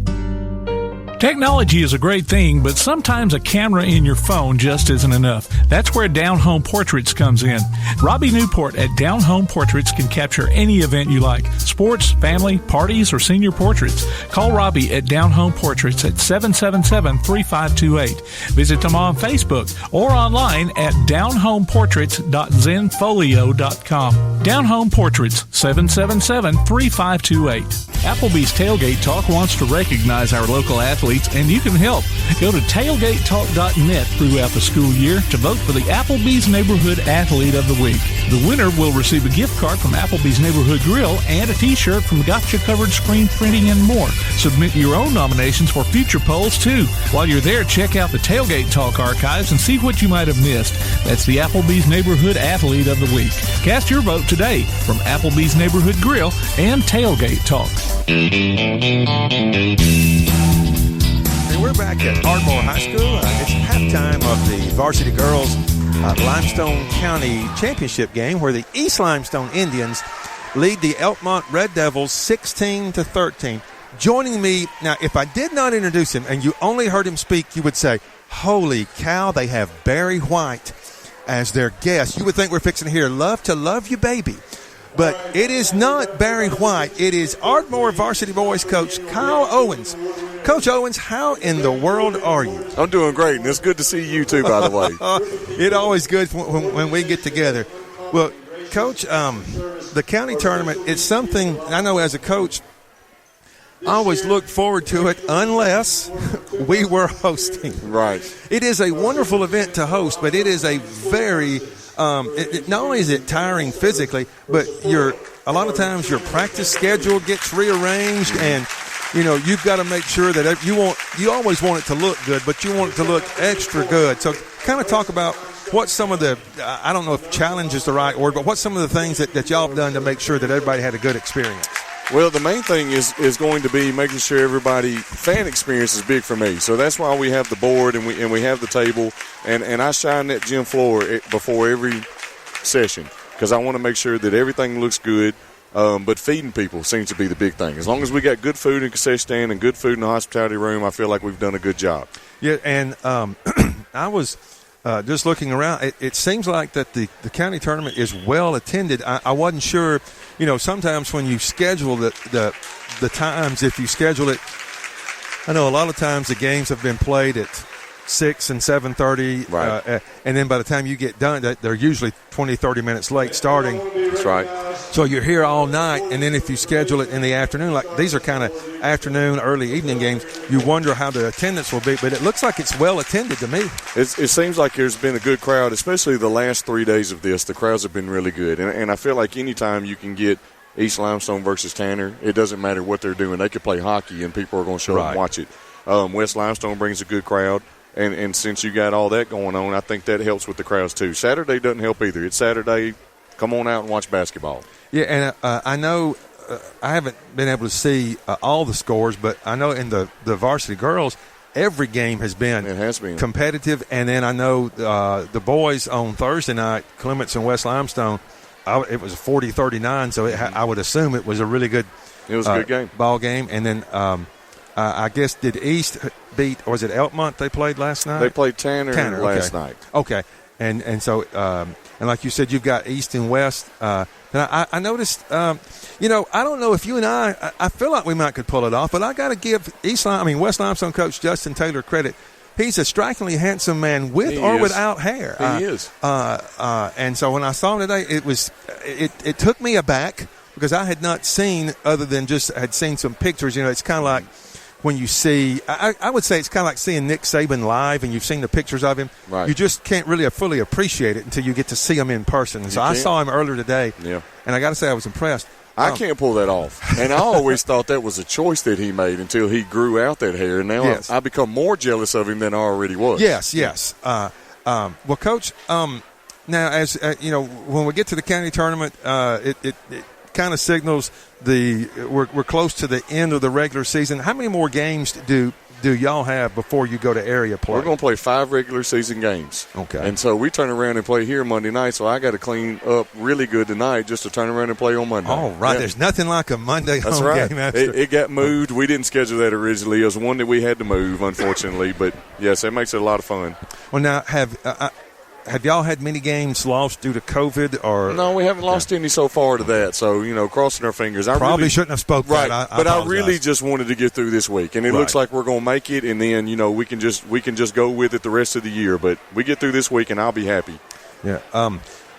Technology is a great thing, but sometimes a camera in your phone just isn't enough. That's where Down Home Portraits comes in. Robbie Newport at Down Home Portraits can capture any event you like. Sports, family, parties, or senior portraits. Call Robbie at Down Home Portraits at 777-3528. Visit them on Facebook or online at downhomeportraits.zenfolio.com. Down Home Portraits, 777-3528. Applebee's Tailgate Talk wants to recognize our local athletes athletes, and you can help. Go to tailgatetalk.net throughout the school year to vote for the Applebee's Neighborhood Athlete of the Week. The winner will receive a gift card from Applebee's Neighborhood Grill and a t-shirt from Gotcha Covered Screen Printing and more. Submit your own nominations for future polls, too. While you're there, check out the Tailgate Talk archives and see what you might have missed. That's the Applebee's Neighborhood Athlete of the Week. Cast your vote today from Applebee's Neighborhood Grill and Tailgate Talk. And we're back at Ardmore High School. It's halftime of the varsity girls Limestone County Championship game, where the East Limestone Indians lead the Elkmont Red Devils 16-13. Joining me now, if I did not introduce him and you only heard him speak, you would say, holy cow, they have Barry White as their guest. You would think we're fixing to hear Love to Love You Baby. But it is not Barry White. It is Ardmore varsity boys coach Kyle Owens. Coach Owens, how in the world are you? I'm doing great, and it's good to see you too, by the way. It's always good when we get together. Well, Coach, the county tournament, it's something I know as a coach, I always look forward to it unless we were hosting. Right. It is a wonderful event to host, but it is a very not only is it tiring physically, but a lot of times your practice schedule gets rearranged, and you've got to make sure that you always want it to look good, but you want it to look extra good. So kind of talk about what some of the, I don't know if challenge is the right word, but what's some of the things that y'all have done to make sure that everybody had a good experience? Well, the main thing is going to be making sure everybody, fan experience is big for me. So that's why we have the board and we have the table, and I shine that gym floor before every session because I want to make sure that everything looks good. But feeding people seems to be the big thing. As long as we got good food in the concession stand and good food in the hospitality room, I feel like we've done a good job. Yeah, and I was just looking around. It seems like that the county tournament is well attended. I wasn't sure. Sometimes when you schedule the times, if you schedule it, I know a lot of times the games have been played at 6 and 7:30, right. And then by the time you get done, they're usually 20, 30 minutes late starting. That's right. So you're here all night, and then if you schedule it in the afternoon, like these are kind of afternoon, early evening games, you wonder how the attendance will be, but it looks like it's well attended to me. It seems like there's been a good crowd, especially the last 3 days of this. The crowds have been really good, and I feel like anytime you can get East Limestone versus Tanner, it doesn't matter what they're doing. They could play hockey, and people are going to show up and watch it. West Limestone brings a good crowd. And since you got all that going on, I think that helps with the crowds too. Saturday doesn't help either. It's Saturday. Come on out and watch basketball. Yeah, and I know I haven't been able to see all the scores, but I know in the varsity girls, every game has been competitive. And then I know the boys on Thursday night, Clements and West Limestone, it was 40-39, so I would assume it was a really good It was a good game. Ball game. And then I guess did East beat, or was it Elkmont they played last night? They played Tanner last night. Okay. And so, and like you said, you've got East and West. And I noticed, I don't know if you and I feel like we might could pull it off, but I got to give West Limestone coach Justin Taylor credit. He's a strikingly handsome man with or without hair. He is. And so when I saw him today, it took me aback because I had not seen, other than just had seen some pictures. It's kind of like when you see, I would say it's kind of like seeing Nick Saban live and you've seen the pictures of him. Right. You just can't really fully appreciate it until you get to see him in person. So I saw him earlier today, and I got to say I was impressed. I can't pull that off. And I always thought that was a choice that he made until he grew out that hair. And now I become more jealous of him than I already was. Yes. Well, Coach, now, as when we get to the county tournament, it kind of signals we're close to the end of the regular season. How many more games do y'all have before you go to area play? We're going to play 5 regular season games. Okay. And so we turn around and play here Monday night, so I got to clean up really good tonight just to turn around and play on Monday. All right. Yeah. There's nothing like a Monday home game. It got moved. We didn't schedule that originally. It was one that we had to move, unfortunately. But, yes, it makes it a lot of fun. Well, now, have y'all had many games lost due to COVID? Or no, we haven't lost any so far to that. So, crossing our fingers. I probably shouldn't have spoke right, that. But I really just wanted to get through this week, and it looks like we're going to make it. And then we can just go with it the rest of the year. But we get through this week, and I'll be happy. Yeah.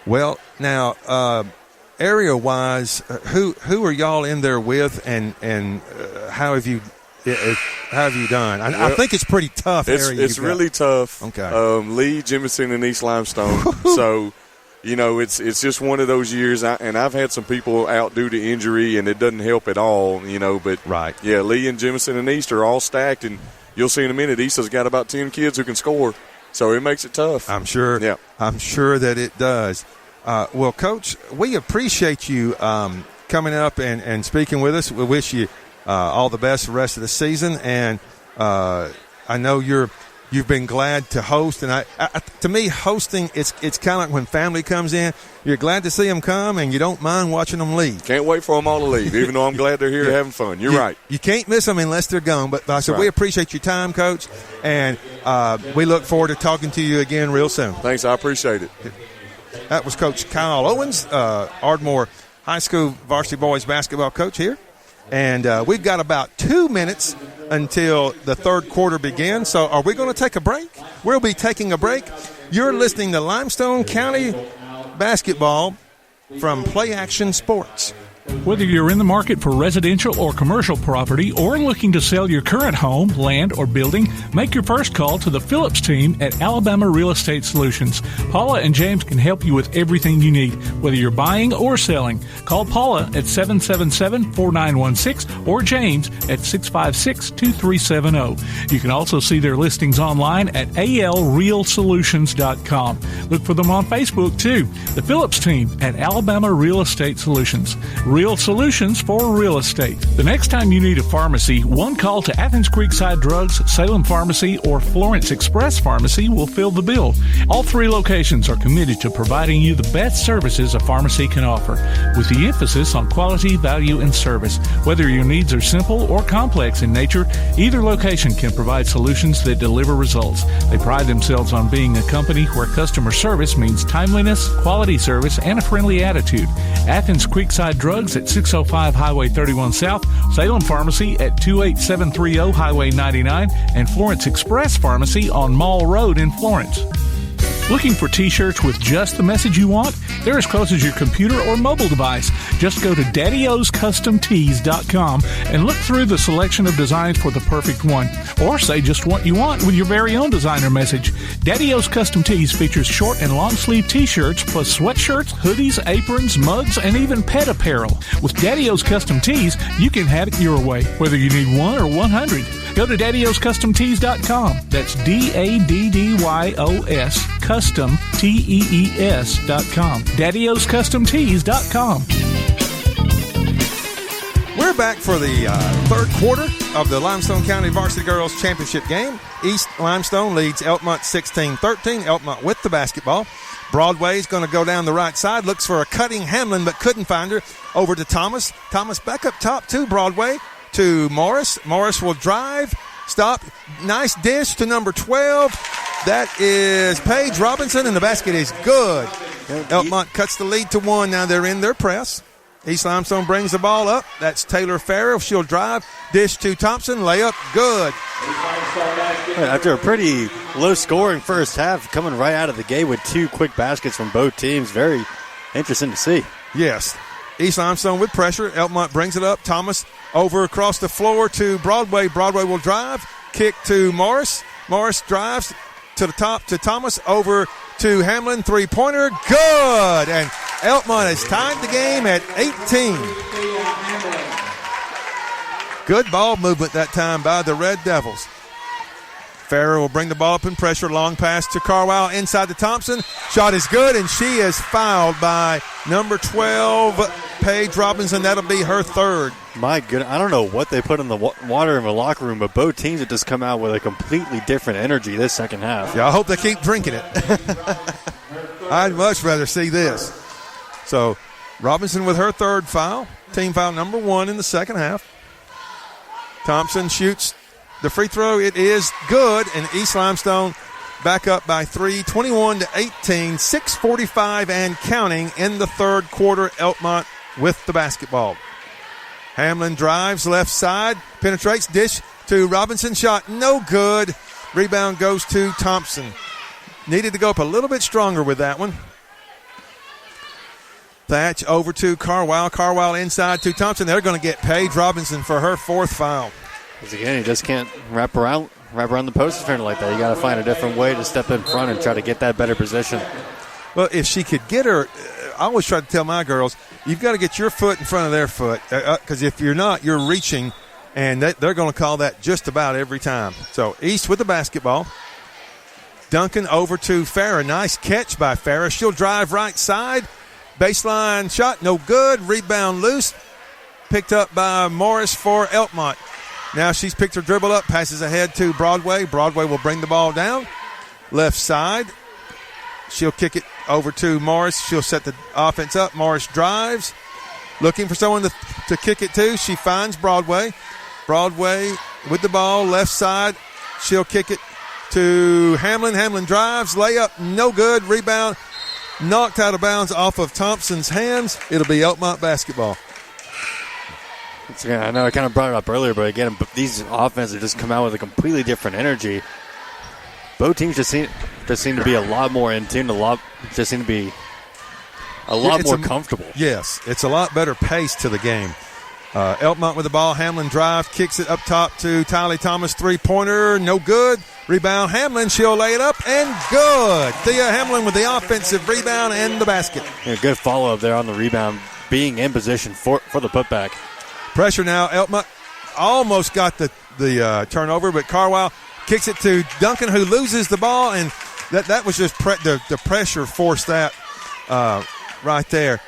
Well, now area wise, who are y'all in there with, and how have you How have you done? I think it's pretty tough area. It's really tough. Okay. Lee, Jemison, and East Limestone. So, it's just one of those years. And I've had some people out due to injury, and it doesn't help at all, But, right. Yeah, Lee and Jemison and East are all stacked, and you'll see in a minute East has got about 10 kids who can score. So it makes it tough. I'm sure. Yeah. I'm sure that it does. Well, Coach, we appreciate you coming up and speaking with us. We wish you all the best the rest of the season. And I know you've been glad to host. And to me, hosting, it's kind of like when family comes in. You're glad to see them come, and you don't mind watching them leave. Can't wait for them all to leave, even though I'm glad they're here having fun. You're right. You can't miss them unless they're gone. But I said, we appreciate your time, Coach, and we look forward to talking to you again real soon. Thanks. I appreciate it. That was Coach Kyle Owens, Ardmore High School varsity boys basketball coach here. And we've got about 2 minutes until the third quarter begins. So are we going to take a break? We'll be taking a break. You're listening to Limestone County Basketball from Play Action Sports. Whether you're in the market for residential or commercial property or looking to sell your current home, land, or building, make your first call to the Phillips team at Alabama Real Estate Solutions. Paula and James can help you with everything you need, whether you're buying or selling. Call Paula at 777-4916 or James at 656-2370. You can also see their listings online at alrealsolutions.com. Look for them on Facebook, too. The Phillips team at Alabama Real Estate Solutions. Real solutions for real estate. The next time you need a pharmacy, one call to Athens Creekside Drugs, Salem Pharmacy, or Florence Express Pharmacy will fill the bill. All three locations are committed to providing you the best services a pharmacy can offer, with the emphasis on quality, value, and service. Whether your needs are simple or complex in nature, either location can provide solutions that deliver results. They pride themselves on being a company where customer service means timeliness, quality service, and a friendly attitude. Athens Creekside Drugs at 605 Highway 31 South, Salem Pharmacy at 28730 Highway 99, and Florence Express Pharmacy on Mall Road in Florence. Looking for t-shirts with just the message you want? They're as close as your computer or mobile device. Just go to daddyoscustomtees.com and look through the selection of designs for the perfect one. Or say just what you want with your very own designer message. Daddy O's Custom Tees features short and long sleeve t-shirts plus sweatshirts, hoodies, aprons, mugs, and even pet apparel. With Daddy O's Custom Tees, you can have it your way, whether you need 1 or 100. Go to daddyoscustomtees.com. That's DADDYOS Custom TEES.com. daddyoscustomtees.com. We're back for the third quarter of the Limestone County Varsity Girls Championship game. East Limestone leads Elkmont 16-13. Elkmont with the basketball. Broadway's going to go down the right side. Looks for a cutting Hamlin, but couldn't find her. Over to Thomas. Thomas back up top to Broadway. To Morris. Morris will drive. Stop. Nice dish to number 12. That is Paige Robinson, and the basket is good. Elkmont cuts the lead to 1. Now they're in their press. East Limestone brings the ball up. That's Taylor Farrell. She'll drive. Dish to Thompson. Layup. Good. After a pretty low-scoring first half, coming right out of the gate with 2 quick baskets from both teams. Very interesting to see. Yes. East Limestone with pressure. Elkmont brings it up. Thomas over across the floor to Broadway. Broadway will drive. Kick to Morris. Morris drives to the top to Thomas. Over to Hamlin. Three-pointer. Good. And Elkmont has tied the game at 18. Good ball movement that time by the Red Devils. Farrer will bring the ball up in pressure. Long pass to Carwile inside to Thompson. Shot is good, and she is fouled by number 12, Paige Robinson. That'll be her third. My goodness, I don't know what they put in the water in the locker room, but both teams have just come out with a completely different energy this second half. Yeah, I hope they keep drinking it. I'd much rather see this. So Robinson with her third foul. Team foul number 1 in the second half. Thompson shoots the free throw. It is good, and East Limestone back up by 3, 21-18, 6:45 and counting in the third quarter. Elkmont with the basketball. Hamlin drives left side, penetrates, dish to Robinson. Shot no good. Rebound goes to Thompson. Needed to go up a little bit stronger with that one. Thatch over to Carwile. Carwile inside to Thompson. They're going to get Paige Robinson for her fourth foul. Because again, he just can't wrap around the post defender like that. You got to find a different way to step in front and try to get that better position. Well, if she could get her, I always try to tell my girls, you've got to get your foot in front of their foot, because if you're not, you're reaching, and they're going to call that just about every time. So East with the basketball. Duncan over to Farah. Nice catch by Farah. She'll drive right side. Baseline shot, no good. Rebound loose. Picked up by Morris for Elkmont. Now she's picked her dribble up, passes ahead to Broadway. Broadway will bring the ball down. Left side. She'll kick it over to Morris. She'll set the offense up. Morris drives. Looking for someone to kick it to. She finds Broadway. Broadway with the ball, left side. She'll kick it to Hamlin. Hamlin drives. Layup, no good. Rebound knocked out of bounds off of Thompson's hands. It'll be Elkmont basketball. I know I kind of brought it up earlier, but again, these offenses just come out with a completely different energy. Both teams just seem to be a lot more in tune, more comfortable. Yes, it's a lot better pace to the game. Elkmont with the ball. Hamlin drives, kicks it up top to Tylee Thomas. Three-pointer, no good. Rebound, Hamlin. She'll lay it up, and good. Thea Hamlin with the offensive rebound and the basket. Yeah, good follow-up there on the rebound, being in position for the putback. Pressure now. Elkmont almost got the turnover, but Carwile kicks it to Duncan, who loses the ball, and that was just the pressure forced that right there.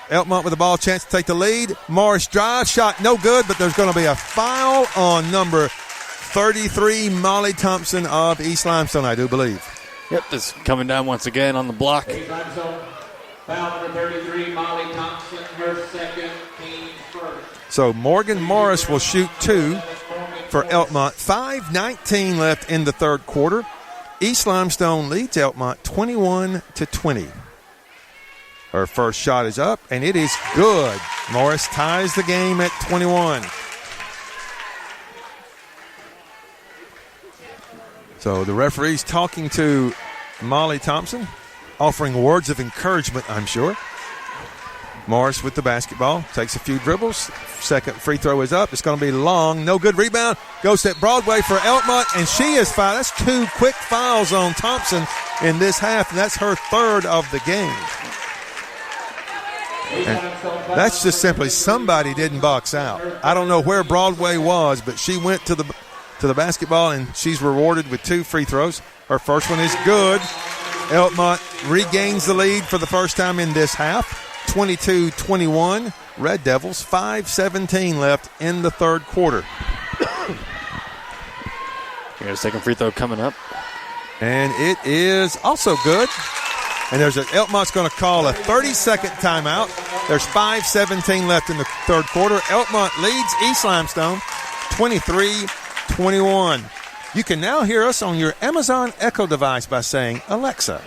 Elkmont with the ball, chance to take the lead. Morris drives, shot no good, but there's going to be a foul on number 33, Molly Thompson of East Limestone, I do believe. Yep, this coming down once again on the block. East Limestone, foul number 33, Molly Thompson, her second, team first. So Morgan Morris will shoot two for Elkmont. 5:19 left in the third quarter. East Limestone leads Elkmont 21-20. Her first shot is up, and it is good. Morris ties the game at 21. So the referee's talking to Molly Thompson, offering words of encouragement, I'm sure. Morris with the basketball, takes a few dribbles. Second free throw is up. It's going to be long. No good rebound. Goes to Broadway for Elkmont, and she is fouled. That's two quick fouls on Thompson in this half, and that's her third of the game. And that's just simply somebody didn't box out. I don't know where Broadway was, but she went to the basketball, and she's rewarded with two free throws. Her first one is good. Elkmont regains the lead for the first time in this half. 22-21. Red Devils, 5:17 left in the third quarter. Here's a second free throw coming up. And it is also good. And Elkmont's going to call a 30-second timeout. There's 5:17 left in the third quarter. Elkmont leads East Limestone 23-21. You can now hear us on your Amazon Echo device by saying, Alexa,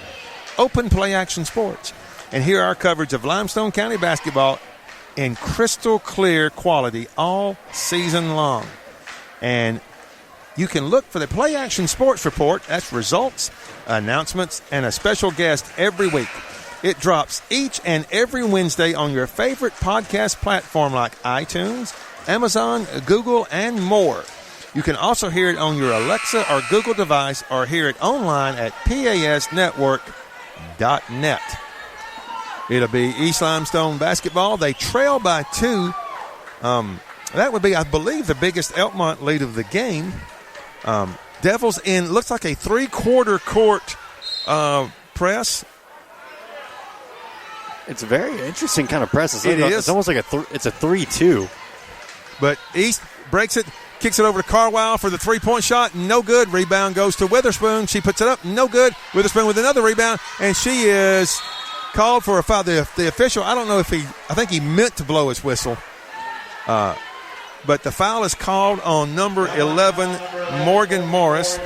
open Play Action Sports, and hear our coverage of Limestone County basketball in crystal clear quality all season long. And you can look for the Play Action Sports Report. That's results, announcements, and a special guest every week. It drops each and every Wednesday on your favorite podcast platform like iTunes, Amazon, Google, and more. You can also hear it on your Alexa or Google device, or hear it online at pasnetwork.net. It'll be East Limestone basketball. They trail by 2. That would be, I believe, the biggest Elkmont lead of the game. Devils in, looks like a three-quarter court press. It's a very interesting kind of press. It is. It's almost like it's a 3-2. But East breaks it, kicks it over to Carwile for the three-point shot. No good. Rebound goes to Witherspoon. She puts it up. No good. Witherspoon with another rebound, and she is called for a foul. The official, I don't know if I think he meant to blow his whistle. But the foul is called on number 11, Morgan Morris.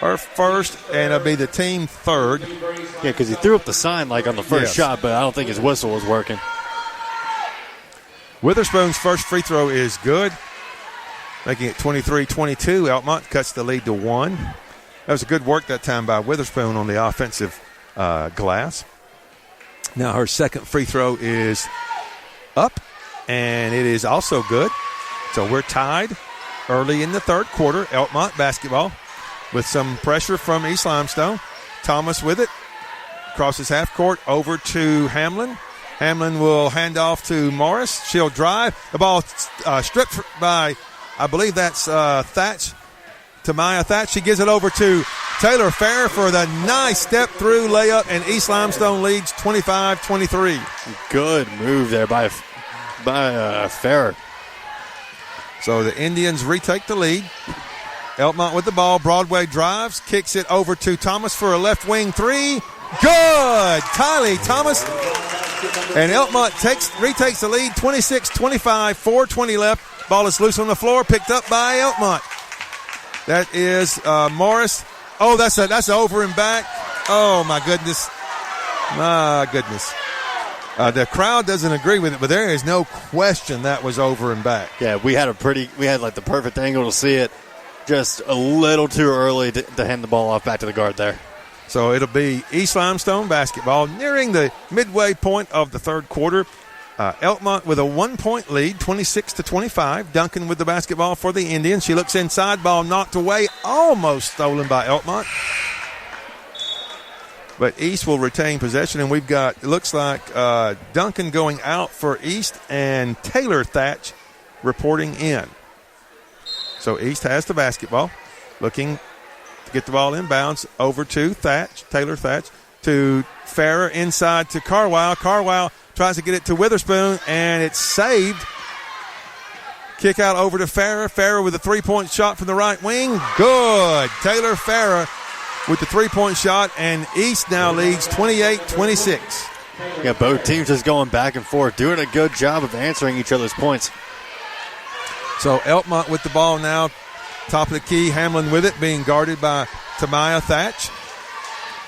Her first, and it'll be the team third. Yeah, because he threw up the sign like on the first shot, but I don't think his whistle was working. Witherspoon's first free throw is good, making it 23-22. Elkmont cuts the lead to 1. That was a good work that time by Witherspoon on the offensive glass. Now her second free throw is up, and it is also good. So we're tied early in the third quarter. Elkmont basketball with some pressure from East Limestone. Thomas with it. Crosses half court over to Hamlin. Hamlin will hand off to Morris. She'll drive. The ball stripped by, I believe that's Thatch. Tamaya Thatch. She gives it over to Taylor Farrer for the nice step-through layup, and East Limestone leads 25-23. Good move there by Farrer. So the Indians retake the lead. Elkmont with the ball. Broadway drives, kicks it over to Thomas for a left wing three. Good! Kylie Thomas. And Elkmont retakes the lead, 26-25, 4:20 left. Ball is loose on the floor, picked up by Elkmont. That is Morris. Oh, that's a over and back. Oh, my goodness. My goodness. The crowd doesn't agree with it, but there is no question that was over and back. Yeah, we had like the perfect angle to see it. Just a little too early to hand the ball off back to the guard there. So it'll be East Limestone basketball nearing the midway point of the third quarter. Elkmont with a 1-point lead, 26-25. Duncan with the basketball for the Indians. She looks inside, ball knocked away, almost stolen by Elkmont. But East will retain possession, and we've got, it looks like Duncan going out for East and Taylor Thatch reporting in. So East has the basketball, looking to get the ball inbounds over to Thatch, Taylor Thatch, to Farrer inside to Carwile. Carwile tries to get it to Witherspoon, and it's saved. Kick out over to Farrer. Farrer with a three-point shot from the right wing. Good. Taylor Farrer with the three-point shot, and East now leads 28-26. Yeah, both teams just going back and forth, doing a good job of answering each other's points. So Elkmont with the ball now, top of the key. Hamlin with it, being guarded by Tamaya Thatch.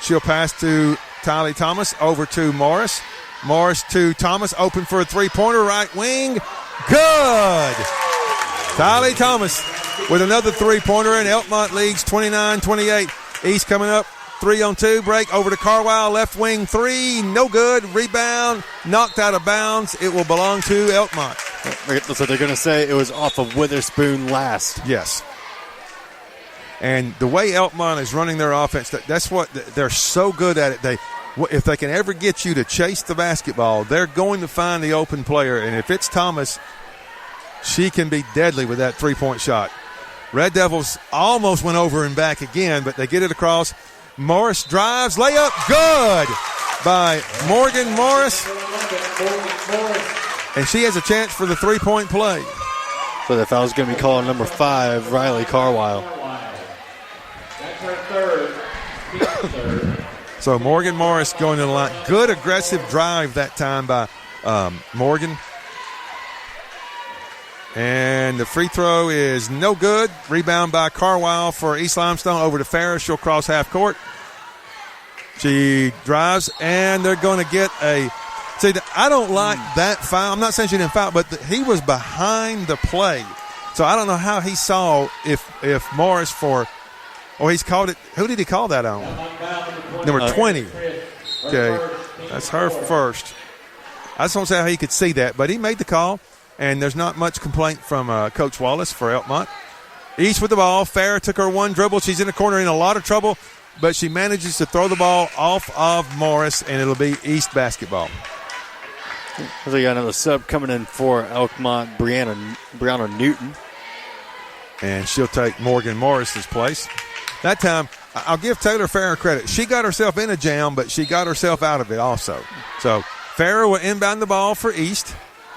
She'll pass to Tylee Thomas, over to Morris. Morris to Thomas, open for a three-pointer, right wing. Good! Tylee Thomas with another three-pointer, and Elkmont leads 29-28. East coming up, 3-on-2 break, over to Carwile, left wing three, no good. Rebound, knocked out of bounds. It will belong to Elkmont. So they're going to say it was off of Witherspoon last. Yes. And the way Elkmont is running their offense, that's what they're so good at it. If they can ever get you to chase the basketball, they're going to find the open player. And if it's Thomas, she can be deadly with that three-point shot. Red Devils almost went over and back again, but they get it across. Morris drives, layup, good by Morgan Morris. And she has a chance for the three-point play. So the foul's going to be called number 5, Riley Carwile. That's her third. So Morgan Morris going to the line. Good aggressive drive that time by Morgan. And the free throw is no good. Rebound by Carwile for East Limestone, over to Farris. She'll cross half court. She drives, and they're going to get a – see, I don't like that foul. I'm not saying she didn't foul, but he was behind the play. So I don't know how he saw if Morris for – he's called it – who did he call that on? Number 20. Okay, that's her first. I just don't see how he could see that, but he made the call. And there's not much complaint from Coach Wallace for Elkmont. East with the ball. Farrer took her one dribble. She's in the corner in a lot of trouble, but she manages to throw the ball off of Morris, and it'll be East basketball. So you got another sub coming in for Elkmont, Brianna Newton. And she'll take Morgan Morris's place. That time, I'll give Taylor Farrer credit. She got herself in a jam, but she got herself out of it also. So Farrer will inbound the ball for East.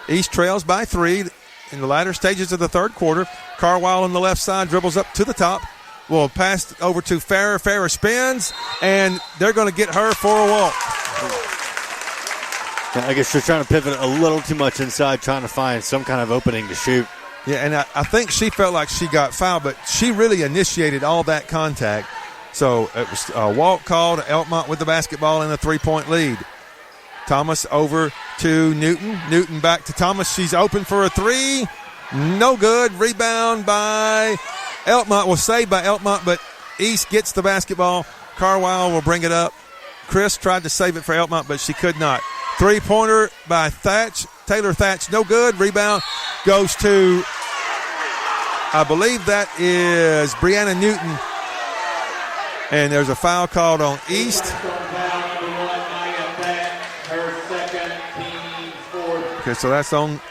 East trails by 3 in the latter stages of the third quarter. Carwile on the left side dribbles up to the top. Will pass over to Farrer. Farrer spins, and they're going to get her for a walk. I guess she's trying to pivot a little too much inside, trying to find some kind of opening to shoot. Yeah, and I think she felt like she got fouled, but she really initiated all that contact. So it was a walk called. Elkmont with the basketball in a 3-point lead. Thomas over to Newton. Newton back to Thomas. She's open for a three. No good. Rebound by Elkmont. Was saved by Elkmont, but East gets the basketball. Carwile will bring it up. Chris tried to save it for Elkmont, but she could not. Three-pointer by Thatch. Taylor Thatch, no good. Rebound goes to I believe that is Brianna Newton. And there's a foul called on East. Okay, so that's on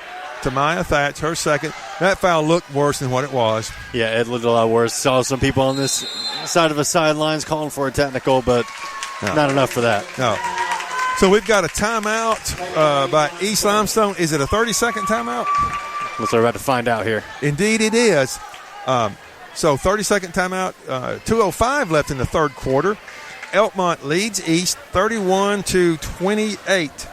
Tamaya Thatch, her second. That foul looked worse than what it was. Yeah, it looked a lot worse. Saw some people on this side of the sidelines calling for a technical, but not enough for that. No. So we've got a timeout by East Limestone. Is it a 30-second timeout? We're about to find out here. Indeed it is. So 30-second timeout, 2:05 left in the third quarter. Elkmont leads East 31-28.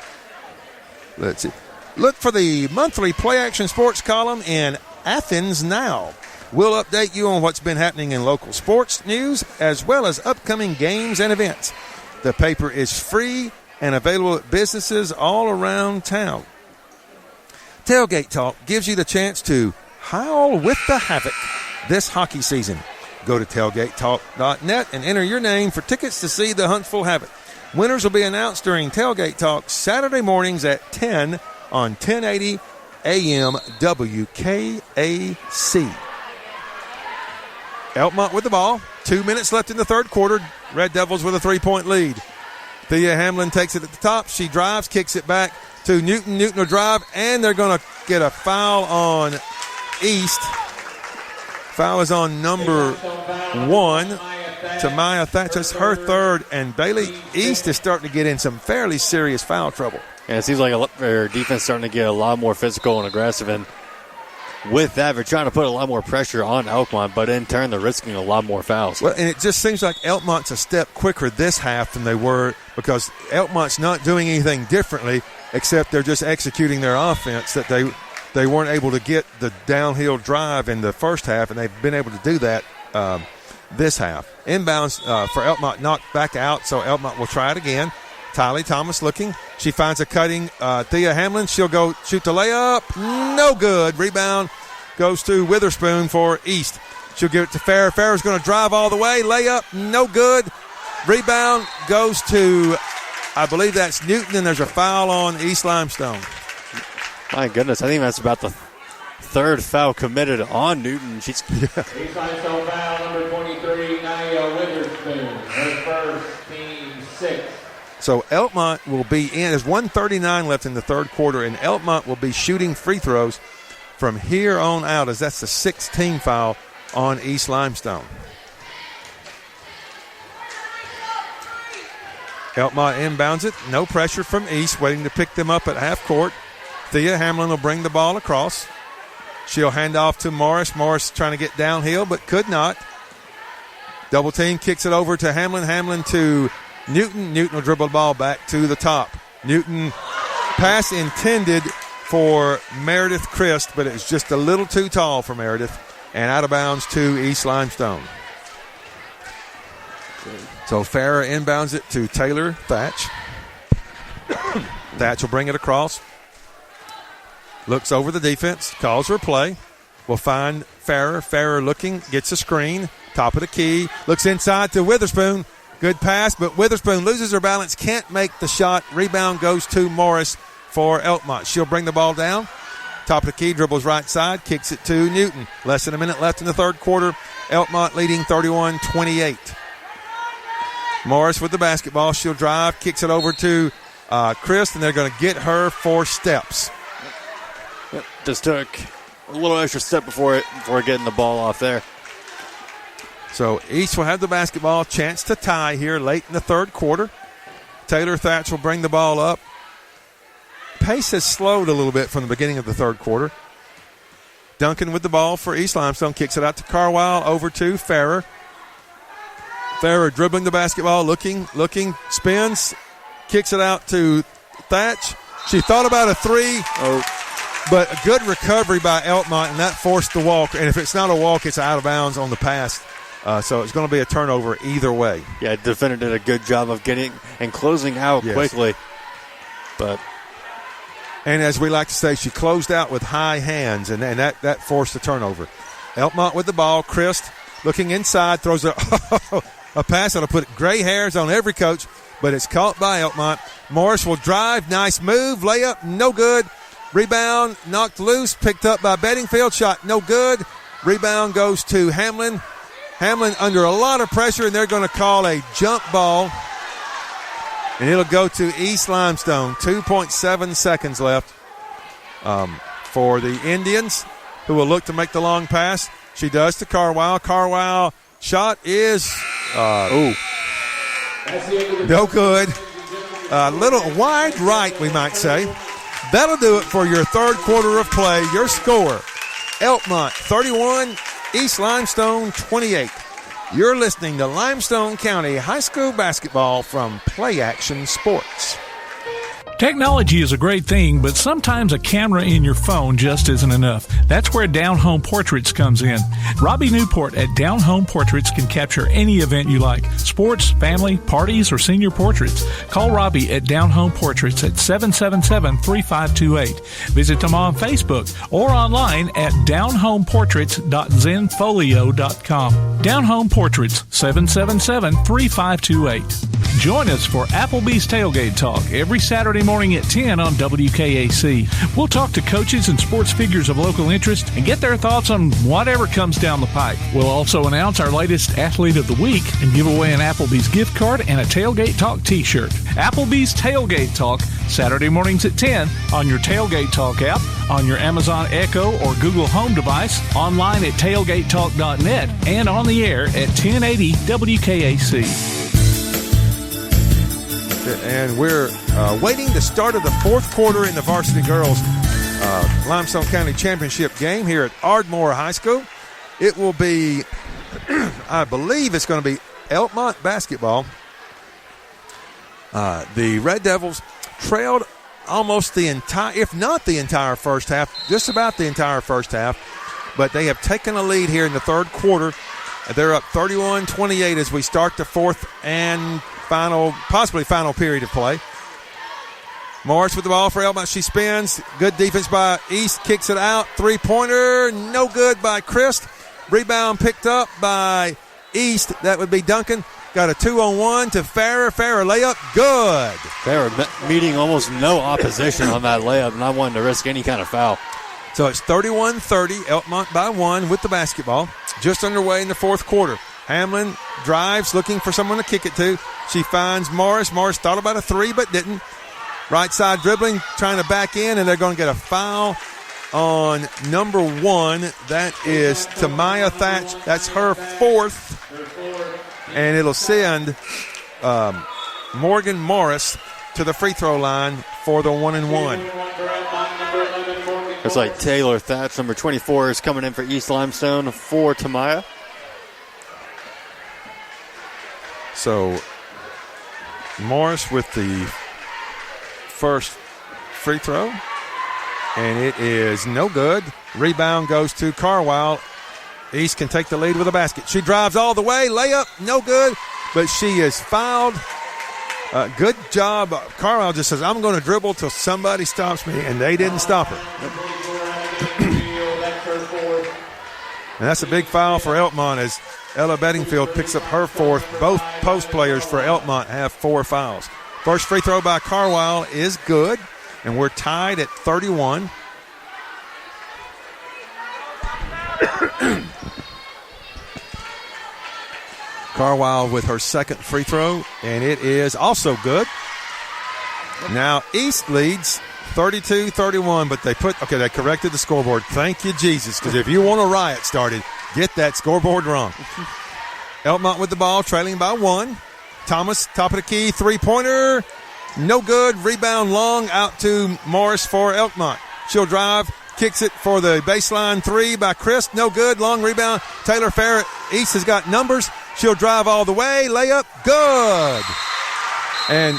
Let's see. Look for the monthly Play Action Sports column in Athens Now. We'll update you on what's been happening in local sports news as well as upcoming games and events. The paper is free and available at businesses all around town. Tailgate Talk gives you the chance to howl with the Havoc this hockey season. Go to tailgatetalk.net and enter your name for tickets to see the Huntsville Havoc. Winners will be announced during Tailgate Talk Saturday mornings at 10 on 1080 AM WKAC. Elkmont with the ball. 2 minutes left in the third quarter. Red Devils with a 3-point lead. Thea Hamlin takes it at the top. She drives, kicks it back to Newton. Newton will drive, and they're going to get a foul on East. Foul is on number 1, Tamaya Thatch. That's her third, and Bailey East is starting to get in some fairly serious foul trouble. And it seems like their defense starting to get a lot more physical and aggressive, and with that, they're trying to put a lot more pressure on Elkmont, but in turn, they're risking a lot more fouls. Well, and it just seems like Elkmont's a step quicker this half than they were because Elkmont's not doing anything differently except they're just executing their offense that they weren't able to get the downhill drive in the first half, and they've been able to do that this half. Inbounds for Elkmont knocked back out, so Elkmont will try it again. Tylee Thomas looking. She finds a cutting Thea Hamlin. She'll go shoot the layup. No good. Rebound goes to Witherspoon for East. She'll give it to Farrer. Farrer's going to drive all the way. Layup, no good. Rebound goes to, I believe that's Newton, and there's a foul on East Limestone. My goodness, I think that's about the third foul committed on Newton. East Limestone foul, number 23, Nia Witherspoon. Her first, team 6. So Elkmont will be in. There's 1:39 left in the third quarter, and Elkmont will be shooting free throws from here on out as that's the 16th foul on East Limestone. Elkmont inbounds it. No pressure from East, waiting to pick them up at half court. Thea Hamlin will bring the ball across. She'll hand off to Morris. Morris trying to get downhill, but could not. Double team kicks it over to Hamlin. Hamlin to Newton. Newton will dribble the ball back to the top. Newton pass intended for Meredith Christ, but it's just a little too tall for Meredith, and out of bounds to East Limestone. So Farrer inbounds it to Taylor Thatch. Thatch will bring it across. Looks over the defense, calls her play. Will find Farrer. Farrer looking, gets a screen. Top of the key. Looks inside to Witherspoon. Good pass, but Witherspoon loses her balance, can't make the shot. Rebound goes to Morris for Elkmont. She'll bring the ball down. Top of the key, dribbles right side, kicks it to Newton. Less than a minute left in the third quarter. Elkmont leading 31-28. Morris with the basketball. She'll drive, kicks it over to Chris, and they're going to get her 4 steps. Just took a little extra step before getting the ball off there. So East will have the basketball. Chance to tie here late in the third quarter. Taylor Thatch will bring the ball up. Pace has slowed a little bit from the beginning of the third quarter. Duncan with the ball for East Limestone. Kicks it out to Carwile, over to Farrer. Farrer dribbling the basketball, looking, spins, kicks it out to Thatch. She thought about a 3. But a good recovery by Elkmont, and that forced the walk. And if it's not a walk, it's out of bounds on the pass. So it's going to be a turnover either way. Yeah, the defender did a good job of getting and closing out quickly. And as we like to say, she closed out with high hands, and that forced the turnover. Elkmont with the ball. Christ looking inside, throws a pass that'll put gray hairs on every coach, but it's caught by Elkmont. Morris will drive. Nice move. Layup, no good. Rebound, knocked loose, picked up by Bedingfield. Shot, no good. Rebound goes to Hamlin. Hamlin under a lot of pressure, and they're going to call a jump ball. And it'll go to East Limestone. 2.7 seconds left for the Indians, who will look to make the long pass. She does to Carwile. Carwile shot is no good. A little wide right, we might say. That'll do it for your third quarter of play. Your score, Elkmont 31, East Limestone 28. You're listening to Limestone County High School basketball from Play Action Sports. Technology is a great thing, but sometimes a camera in your phone just isn't enough. That's where Down Home Portraits comes in. Robbie Newport at Down Home Portraits can capture any event you like. Sports, family, parties, or senior portraits. Call Robbie at Down Home Portraits at 777-3528. Visit them on Facebook or online at downhomeportraits.zenfolio.com. Down Home Portraits, 777-3528. Join us for Applebee's Tailgate Talk every Saturday morning at 10 on WKAC. We'll talk to coaches and sports figures of local interest and get their thoughts on whatever comes down the pike. We'll also announce our latest Athlete of the Week and give away an Applebee's gift card and a Tailgate Talk t-shirt. Applebee's Tailgate Talk, Saturday mornings at 10 on your Tailgate Talk app, on your Amazon Echo or Google Home device, online at tailgatetalk.net, and on the air at 1080 WKAC. And we're waiting the start of the fourth quarter in the varsity girls Limestone County Championship game here at Ardmore High School. It will be, I believe it's going to be Elkmont basketball. The Red Devils trailed almost the entire, if not the entire first half, just about the entire first half. But they have taken a lead here in the third quarter. They're up 31-28 as we start the fourth and possibly final period of play. Morris with the ball for Elkmont. She spins. Good defense by East. Kicks it out. Three-pointer. No good by Christ. Rebound picked up by East. That would be Duncan. Got a 2-on-1 to Farrer. Farrer layup. Good. Farrer meeting almost no opposition on that layup, and I wanted to risk any kind of foul. So it's 31-30. Elkmont by one with the basketball. Just underway in the fourth quarter. Hamlin drives, looking for someone to kick it to. She finds Morris. Morris thought about a three, but didn't. Right side dribbling, trying to back in, and they're going to get a foul on number one. That is Tamaya Thatch. That's her fourth. And it'll send Morgan Morris to the free throw line for the 1-and-1. Looks like Taylor Thatch, number 24, is coming in for East Limestone for Tamaya. So Morris with the first free throw, and it is no good. Rebound goes to Carwile. East can take the lead with a basket. She drives all the way. Layup, no good, but she is fouled. Good job. Carwile just says, I'm going to dribble till somebody stops me, and they didn't stop her. And that's a big foul for Elkmont as Ella Bedingfield picks up her fourth. Both post players for Elkmont have 4 fouls. First free throw by Carwile is good, and we're tied at 31. Carwile with her second free throw, and it is also good. Now East leads 32-31, but they corrected the scoreboard. Thank you, Jesus, because if you want a riot started, get that scoreboard wrong. Elkmont with the ball, trailing by 1. Thomas, top of the key, three-pointer. No good. Rebound long out to Morris for Elkmont. She'll drive, kicks it for the baseline three by Chris. No good. Long rebound. Taylor Farrett. East has got numbers. She'll drive all the way. Layup. Good. And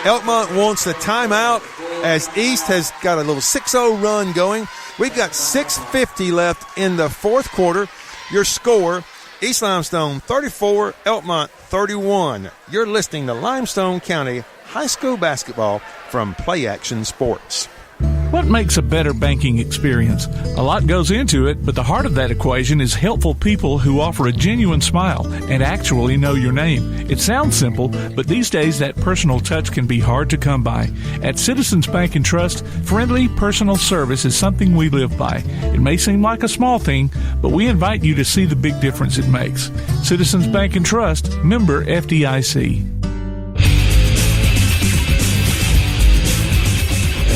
Elkmont wants a timeout as East has got a little 6-0 run going. We've got 6:50 left in the fourth quarter. Your score, East Limestone 34, Elkmont 31. You're listening to Limestone County High School basketball from Play Action Sports. What makes a better banking experience? A lot goes into it, but the heart of that equation is helpful people who offer a genuine smile and actually know your name. It sounds simple, but these days that personal touch can be hard to come by. At Citizens Bank and Trust, friendly personal service is something we live by. It may seem like a small thing, but we invite you to see the big difference it makes. Citizens Bank and Trust, member FDIC.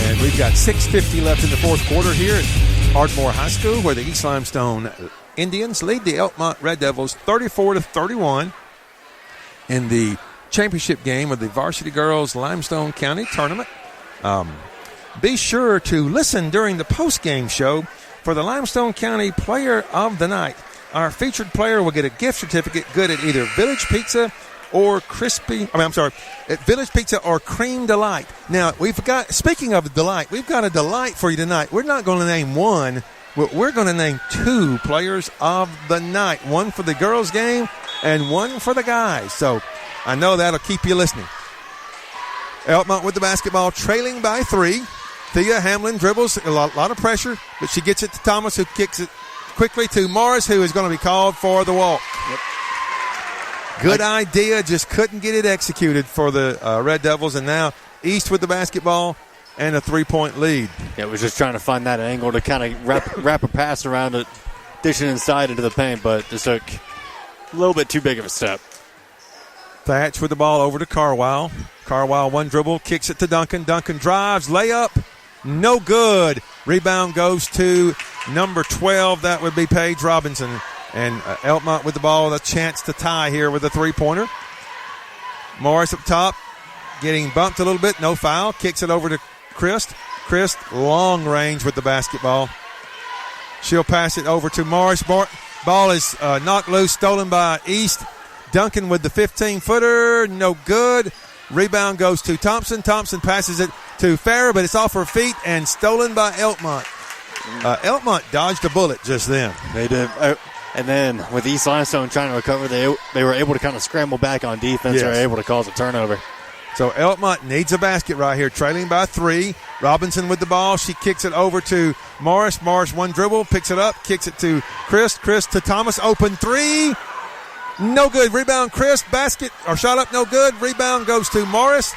And we've got 6:50 left in the fourth quarter here at Ardmore High School, where the East Limestone Indians lead the Elkmont Red Devils 34-31 in the championship game of the Varsity Girls Limestone County Tournament. Be sure to listen during the post-game show for the Limestone County Player of the Night. Our featured player will get a gift certificate good at either Village Pizza or at Village Pizza or Cream Delight. Now, speaking of delight, we've got a delight for you tonight. We're not going to name one, but we're going to name two players of the night. One for the girls' game and one for the guys. So I know that'll keep you listening. Elkmont with the basketball, trailing by 3. Thea Hamlin dribbles, a lot of pressure, but she gets it to Thomas, who kicks it quickly to Morris, who is going to be called for the walk. Yep. Good idea, just couldn't get it executed for the Red Devils, and now East with the basketball and a 3-point lead. Yeah, was just trying to find that angle to kind of wrap a pass around it, dish it inside into the paint, but just took a little bit too big of a step. Thatch with the ball over to Carwile. Carwile, one dribble, kicks it to Duncan. Duncan drives, layup, no good. Rebound goes to number 12. That would be Paige Robinson. And Elkmont with the ball, a chance to tie here with a 3-pointer. Morris up top, getting bumped a little bit, no foul. Kicks it over to Christ. Christ, long range with the basketball. She'll pass it over to Morris. Ball is knocked loose, stolen by East. Duncan with the 15-footer, no good. Rebound goes to Thompson. Thompson passes it to Farrah, but it's off her feet and stolen by Elkmont. Elkmont dodged a bullet just then. They did. And then with East Limestone trying to recover, they were able to kind of scramble back on defense. Yes. They were able to cause a turnover. So Elkmont needs a basket right here, trailing by 3. Robinson with the ball. She kicks it over to Morris. Morris, one dribble, picks it up, kicks it to Chris. Chris to Thomas, open 3. No good. Rebound, Chris. Basket or shot up, no good. Rebound goes to Morris.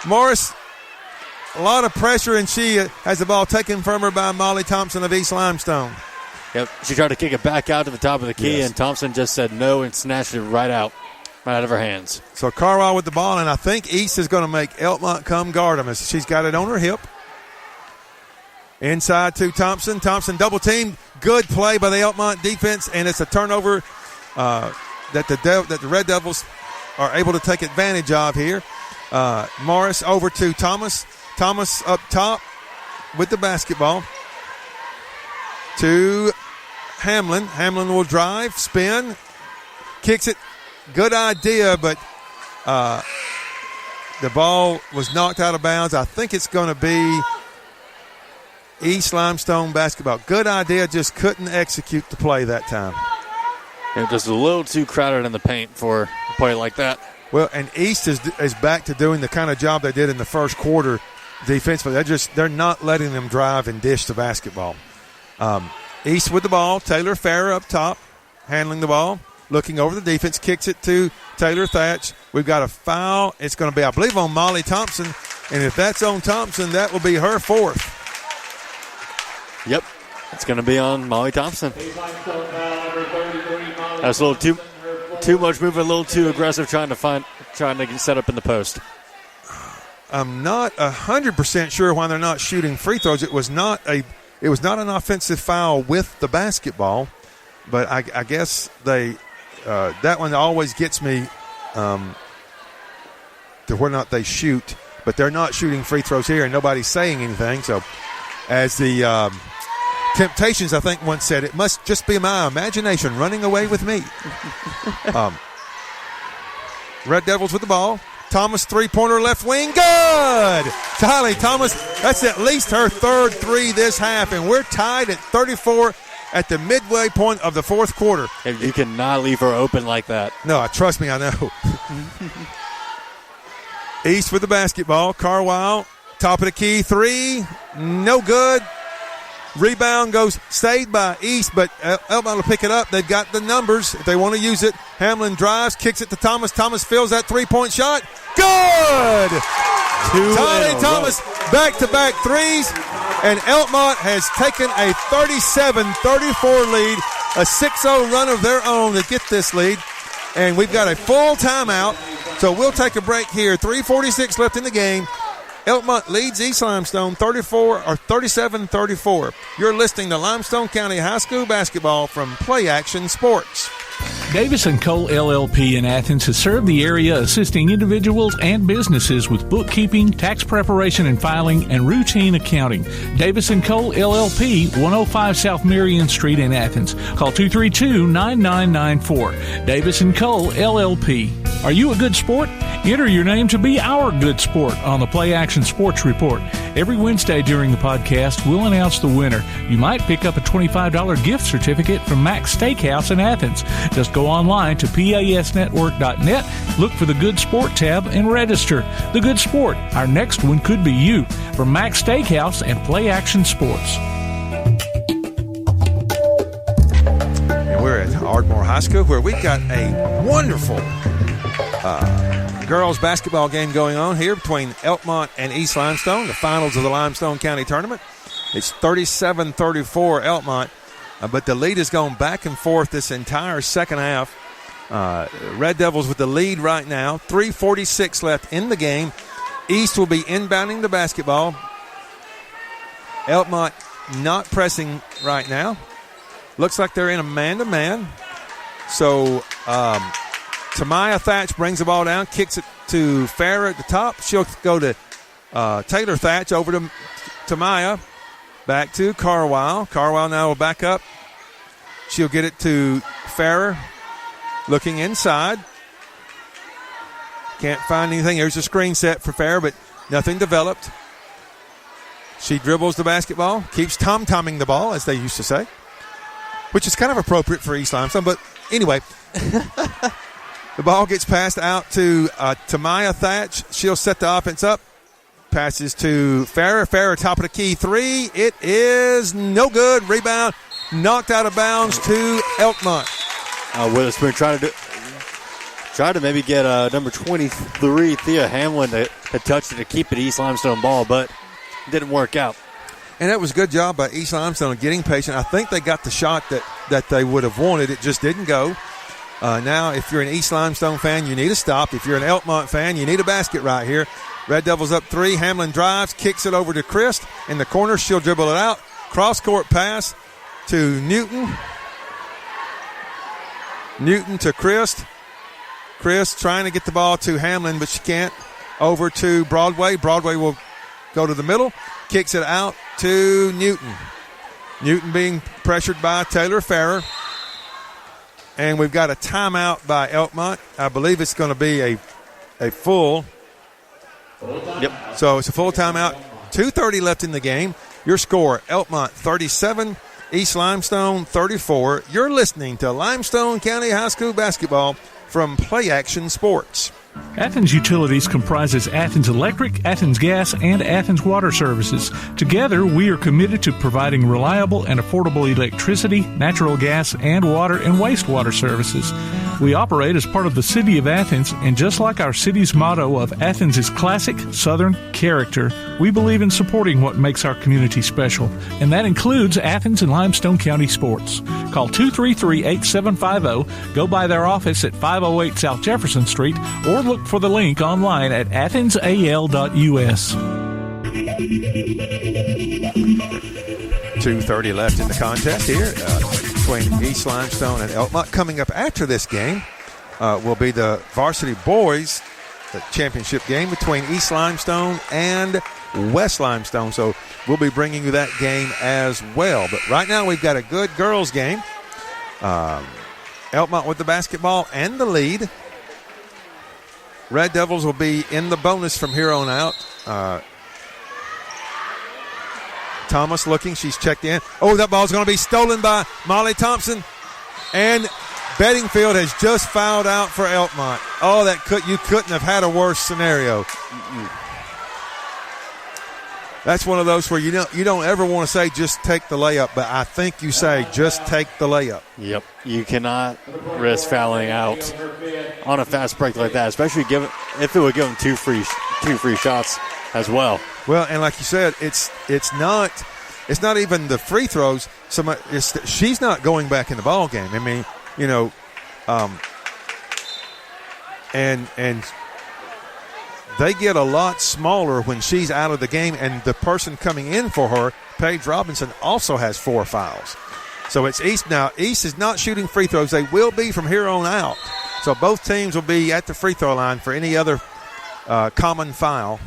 Morris, a lot of pressure, and she has the ball taken from her by Molly Thompson of East Limestone. Yep, she tried to kick it back out to the top of the key, and Thompson just said no and snatched it right out of her hands. So Carwile with the ball, and I think East is going to make Elkmont come guard him. She's got it on her hip. Inside to Thompson. Thompson double teamed. Good play by the Elkmont defense, and it's a turnover that the Red Devils are able to take advantage of here. Morris over to Thomas. Thomas up top with the basketball to Hamlin. Hamlin will drive, spin, kicks it. Good idea, but the ball was knocked out of bounds. I think it's going to be East Limestone basketball. Good idea, just couldn't execute the play that time. And just a little too crowded in the paint for a play like that. Well, and East is back to doing the kind of job they did in the first quarter defensively. They're not letting them drive and dish the basketball. East with the ball. Taylor Farrah up top, handling the ball, looking over the defense, kicks it to Taylor Thatch. We've got a foul. It's going to be, I believe, on Molly Thompson. And if that's on Thompson, that will be her 4th. Yep. It's going to be on Molly Thompson. That's a little too much movement, a little too aggressive trying to get set up in the post. I'm not 100% sure why they're not shooting free throws. It was not an offensive foul with the basketball, but I guess that one always gets me to whether or not they shoot, but they're not shooting free throws here, and nobody's saying anything. So as the Temptations, I think, once said, it must just be my imagination running away with me. Red Devils with the ball. Thomas, three-pointer left wing. Good! Tylee Thomas, that's at least her 3rd 3 this half, and we're tied at 34 at the midway point of the 4th quarter. You cannot leave her open like that. No, trust me, I know. East with the basketball. Carwile top of the key, 3, no good. Rebound goes saved by East, but Elkmont will pick it up. They've got the numbers if they want to use it. Hamlin drives, kicks it to Thomas. Thomas fills that three-point shot. Good! Tiny Thomas, back-to-back threes, and Elkmont has taken a 37-34 lead, a 6-0 run of their own to get this lead, and we've got a full timeout, so we'll take a break here. 3:46 left in the game. Elkmont leads East Limestone 37-34. You're listening to Limestone County High School basketball from Play Action Sports. Davis & Cole LLP in Athens has served the area assisting individuals and businesses with bookkeeping, tax preparation and filing, and routine accounting. Davis & Cole LLP, 105 South Marion Street in Athens. Call 232-9994. Davis & Cole LLP. Are you a good sport? Enter your name to be our good sport on the Play Action Sports Report. Every Wednesday during the podcast, we'll announce the winner. You might pick up a $25 gift certificate from Max Steakhouse in Athens. Just go online to pasnetwork.net, look for the Good Sport tab, and register. The Good Sport. Our next one could be you. From Max Steakhouse and Play Action Sports. And we're at Ardmore High School, where we've got a wonderful girls basketball game going on here between Elkmont and East Limestone, the finals of the Limestone County Tournament. It's 37-34 Elkmont, but the lead has gone back and forth this entire second half. Red Devils with the lead right now. 3:46 left in the game. East will be inbounding the basketball. Elkmont not pressing right now. Looks like they're in a man-to-man. So Tamaya Thatch brings the ball down, kicks it to Farrah at the top. She'll go to Taylor Thatch, over to Tamaya. Back to Carwile. Carwile now will back up. She'll get it to Farrah, looking inside. Can't find anything. There's a screen set for Farrah, but nothing developed. She dribbles the basketball, keeps tom-tomming the ball, as they used to say, which is kind of appropriate for East Limestone. But anyway, the ball gets passed out to Tamaya Thatch. She'll set the offense up. Passes to Farrah. Farrah, top of the key, 3. It is no good. Rebound knocked out of bounds to Elkmont. Witherspoon trying to maybe get number 23, Thea Hamlin, to touch it to keep it East Limestone ball, but it didn't work out. And that was a good job by East Limestone getting patient. I think they got the shot that they would have wanted. It just didn't go. Now, if you're an East Limestone fan, you need a stop. If you're an Elkmont fan, you need a basket right here. Red Devils up 3. Hamlin drives, kicks it over to Christ. In the corner, she'll dribble it out. Cross-court pass to Newton. Newton to Christ. Christ trying to get the ball to Hamlin, but she can't. Over to Broadway. Broadway will go to the middle. Kicks it out to Newton. Newton being pressured by Taylor Farrah. And we've got a timeout by Elkmont. I believe it's going to be a full. Yep. So it's a full timeout. 2:30 left in the game. Your score, Elkmont 37, East Limestone 34. You're listening to Limestone County High School basketball from Play Action Sports. Athens Utilities comprises Athens Electric, Athens Gas, and Athens Water Services. Together, we are committed to providing reliable and affordable electricity, natural gas, and water and wastewater services. We operate as part of the City of Athens, and just like our city's motto of Athens is classic Southern character, we believe in supporting what makes our community special, and that includes Athens and Limestone County sports. Call 233-8750, go by their office at 508 South Jefferson Street, or look for the link online at athensal.us. 2:30 left in the contest here between East Limestone and Elkmont. Coming up after this game will be the varsity boys championship game between East Limestone and West Limestone. So we'll be bringing you that game as well. But right now we've got a good girls game. Elkmont with the basketball and the lead. Red Devils will be in the bonus from here on out. Thomas looking. She's checked in. Oh, that ball's going to be stolen by Molly Thompson. And Bedingfield has just fouled out for Elkmont. Oh, you couldn't have had a worse scenario. That's one of those where you don't ever want to say just take the layup, but I think you say just take the layup. Yep. You cannot risk fouling out on a fast break like that, especially if it would give them two free shots as well. Well, and like you said, it's not even the free throws. She's not going back in the ball game. I mean, and they get a lot smaller when she's out of the game, and the person coming in for her, Paige Robinson, also has 4 fouls. So it's East now. East is not shooting free throws. They will be from here on out. So both teams will be at the free throw line for any other common foul.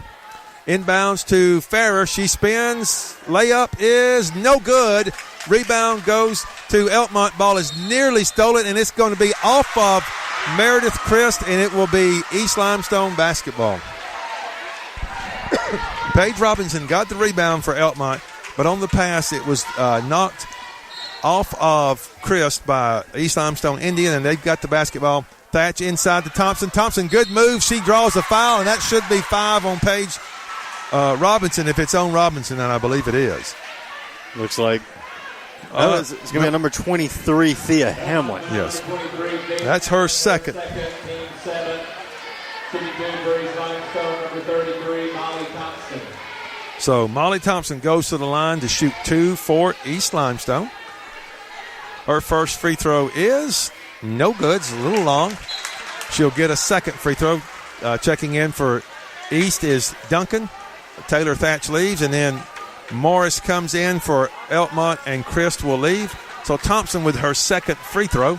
Inbounds to Farrer. She spins. Layup is no good. Rebound goes to Elkmont. Ball is nearly stolen, and it's going to be off of Meredith Christ, and it will be East Limestone basketball. Paige Robinson got the rebound for Elkmont, but on the pass it was knocked off of Christ by East Limestone Indian, and they've got the basketball. Thatch inside to Thompson. Thompson, good move. She draws a foul, and that should be 5 on Paige Robinson if it's on Robinson, and I believe it is. Looks like it's going to be number 23, Thea Hamlin. Yes. That's her second. So Molly Thompson goes to the line to shoot 2 for East Limestone. Her first free throw is no good. It's a little long. She'll get a second free throw. Checking in for East is Duncan. Taylor Thatch leaves, and then Morris comes in for Elkmont, and Christ will leave. So Thompson with her second free throw,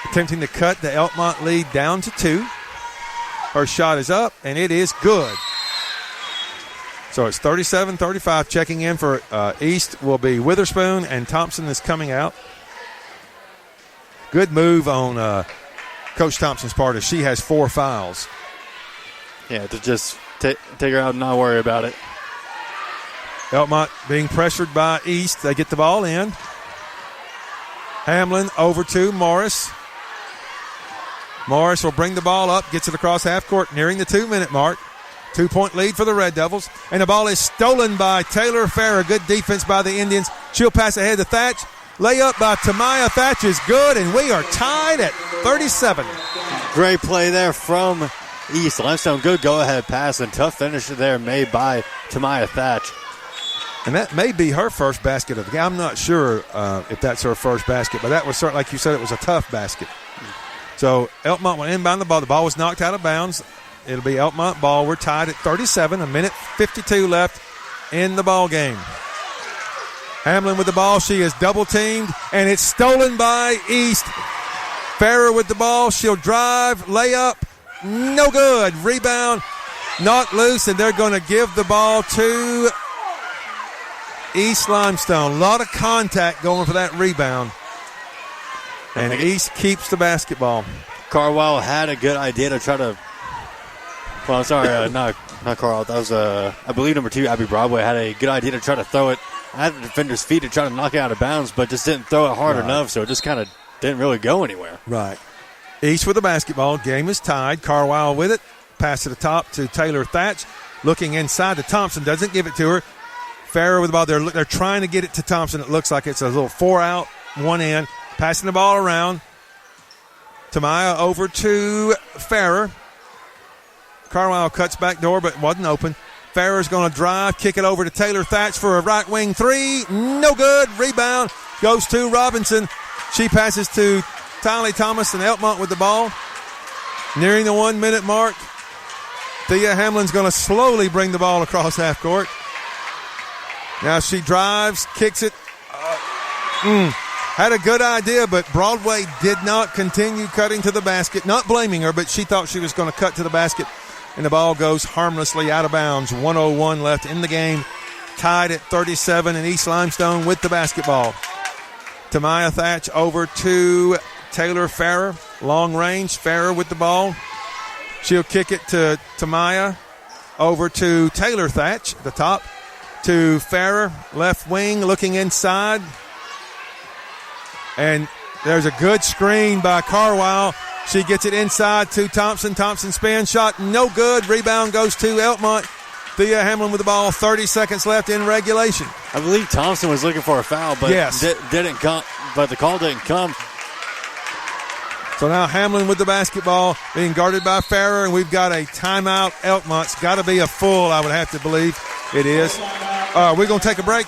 attempting to cut the Elkmont lead down to 2. Her shot is up, and it is good. So it's 37-35. Checking in for East will be Witherspoon, and Thompson is coming out. Good move on Coach Thompson's part as she has 4 fouls. Yeah, to just take her out and not worry about it. Elkmont being pressured by East. They get the ball in. Hamlin over to Morris. Morris will bring the ball up, gets it across half court, nearing the 2-minute mark. 2-point lead for the Red Devils. And the ball is stolen by Taylor Farrer. Good defense by the Indians. She'll pass ahead to Thatch. Layup by Tamaya Thatch is good, and we are tied at 37. Great play there from East Limestone. Good go-ahead pass and tough finish there made by Tamaya Thatch. And that may be her first basket of the game. I'm not sure if that's her first basket, but that was certainly, like you said, it was a tough basket. So Elkmont will inbound the ball. The ball was knocked out of bounds. It'll be Elkmont ball. We're tied at 37, a minute 52 left in the ball game. Hamlin with the ball. She is double-teamed, and it's stolen by East. Farrer with the ball. She'll drive, layup, no good. Rebound, knocked loose, and they're going to give the ball to East Limestone. A lot of contact going for that rebound. And East keeps the basketball. Carwile had a good idea to try to – well, I'm sorry, not Carl. That was, I believe, number 2, Abby Broadway, had a good idea to try to throw it at the defender's feet to try to knock it out of bounds, but just didn't throw it hard enough, so it just kind of didn't really go anywhere. Right. East with the basketball. Game is tied. Carwile with it. Pass to the top to Taylor Thatch. Looking inside to Thompson. Doesn't give it to her. Farrer with the ball. They're trying to get it to Thompson. It looks like it's a little 4-out, 1 in. Passing the ball around. Tamaya over to Farrer. Carwile cuts back door, but wasn't open. Farrer's going to drive, kick it over to Taylor Thatch for a right wing 3. No good. Rebound goes to Robinson. She passes to Tylee Thomas, and Elkmont with the ball. Nearing the 1-minute mark. Thea Hamlin's going to slowly bring the ball across half court. Now she drives, kicks it. Had a good idea, but Broadway did not continue cutting to the basket. Not blaming her, but she thought she was going to cut to the basket, and the ball goes harmlessly out of bounds. 1:01 left in the game. Tied at 37, and East Limestone with the basketball. Tamaya Thatch over to Taylor Farrer. Long range, Farrer with the ball. She'll kick it to Tamaya. Over to Taylor Thatch, the top. To Farrer, left wing, looking inside. And there's a good screen by Carwile. She gets it inside to Thompson. Thompson spin shot, no good. Rebound goes to Elkmont. Thea Hamlin with the ball, 30 seconds left in regulation. I believe Thompson was looking for a foul, but didn't come. But the call didn't come. So now Hamlin with the basketball, being guarded by Farrer, and we've got a timeout. Elkmont's got to be a full, I would have to believe. It is. We're going to take a break.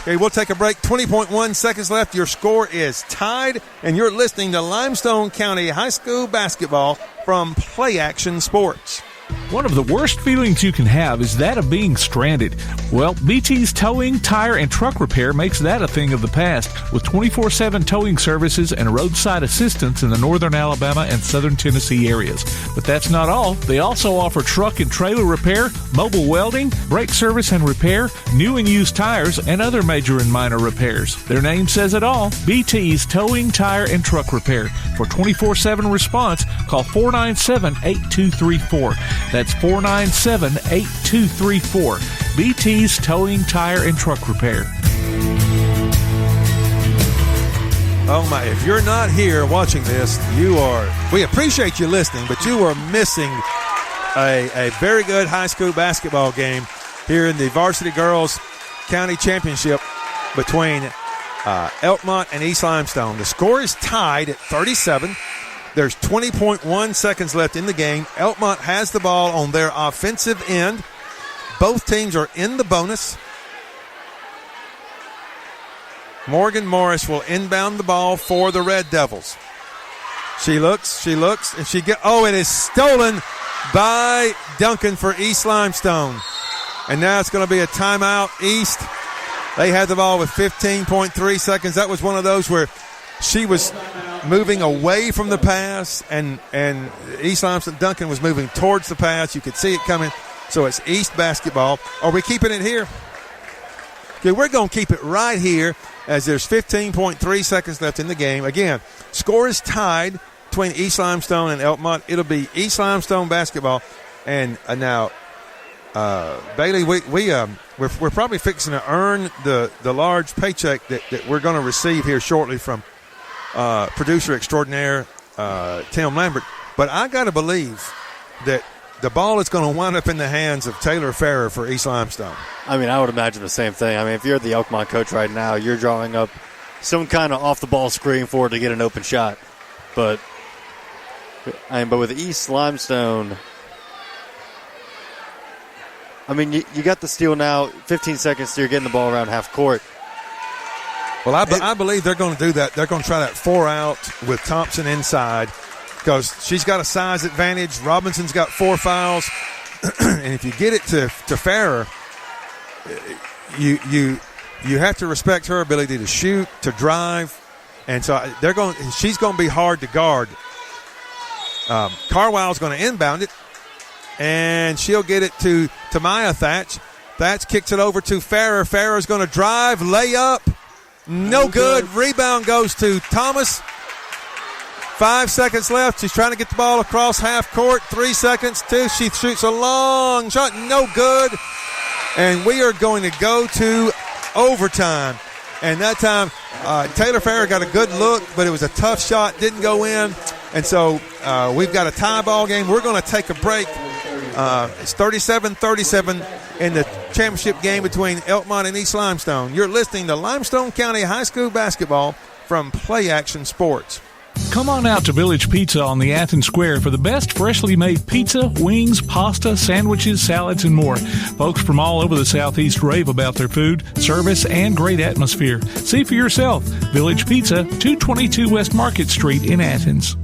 Okay, we'll take a break. 20.1 seconds left. Your score is tied, and you're listening to Limestone County High School basketball from Play Action Sports. One of the worst feelings you can have is that of being stranded. Well, BT's Towing, Tire, and Truck Repair makes that a thing of the past with 24/7 towing services and roadside assistance in the northern Alabama and southern Tennessee areas. But that's not all. They also offer truck and trailer repair, mobile welding, brake service and repair, new and used tires, and other major and minor repairs. Their name says it all. BT's Towing, Tire, and Truck Repair. For 24/7 response, call 497-8234. That's 497-8234. BT's Towing, Tire, and Truck Repair. Oh my, if you're not here watching this, we appreciate you listening, but you are missing a very good high school basketball game here in the Varsity Girls County Championship between Elkmont and East Limestone. The score is tied at 37. There's 20.1 seconds left in the game. Elkmont has the ball on their offensive end. Both teams are in the bonus. Morgan Morris will inbound the ball for the Red Devils. She looks, and it is stolen by Duncan for East Limestone. And now it's going to be a timeout. East, they had the ball with 15.3 seconds. That was one of those where she was moving away from the pass, and East Limestone Duncan was moving towards the pass. You could see it coming. So it's East basketball. Are we keeping it here? Okay, we're going to keep it right here as there's 15.3 seconds left in the game. Again, score is tied between East Limestone and Elkmont. It'll be East Limestone basketball. And now, Bailey, we're probably fixing to earn the large paycheck that we're going to receive here shortly from producer extraordinaire Tim Lambert. But I got to believe that the ball is going to wind up in the hands of Taylor Farrer for East Limestone. I mean, I would imagine the same thing. I mean, if you're the Elkmont coach right now, you're drawing up some kind of off-the-ball screen for it to get an open shot. But with East Limestone, I mean, you got the steal now, 15 seconds, so you're getting the ball around half court. Well, I believe they're going to do that. They're going to try that 4-out with Thompson inside because she's got a size advantage. Robinson's got 4 fouls. And if you get it to Farrer, you have to respect her ability to shoot, to drive. And so she's going to be hard to guard. Carwile's going to inbound it, and she'll get it to Maya Thatch. Thatch kicks it over to Farrer. Farrer's going to drive, layup. No good. Rebound goes to Thomas. 5 seconds left. She's trying to get the ball across half court. 3 seconds. 2. She shoots a long shot. No good. And we are going to go to overtime. And that time, Taylor Farrer got a good look, but it was a tough shot. Didn't go in. And so we've got a tie ball game. We're going to take a break. It's 37-37 in the championship game between Elkmont and East Limestone. You're listening to Limestone County High School basketball from Play Action Sports. Come on out to Village Pizza on the Athens Square for the best freshly made pizza, wings, pasta, sandwiches, salads, and more. Folks from all over the Southeast rave about their food, service, and great atmosphere. See for yourself. Village Pizza, 222 West Market Street in Athens.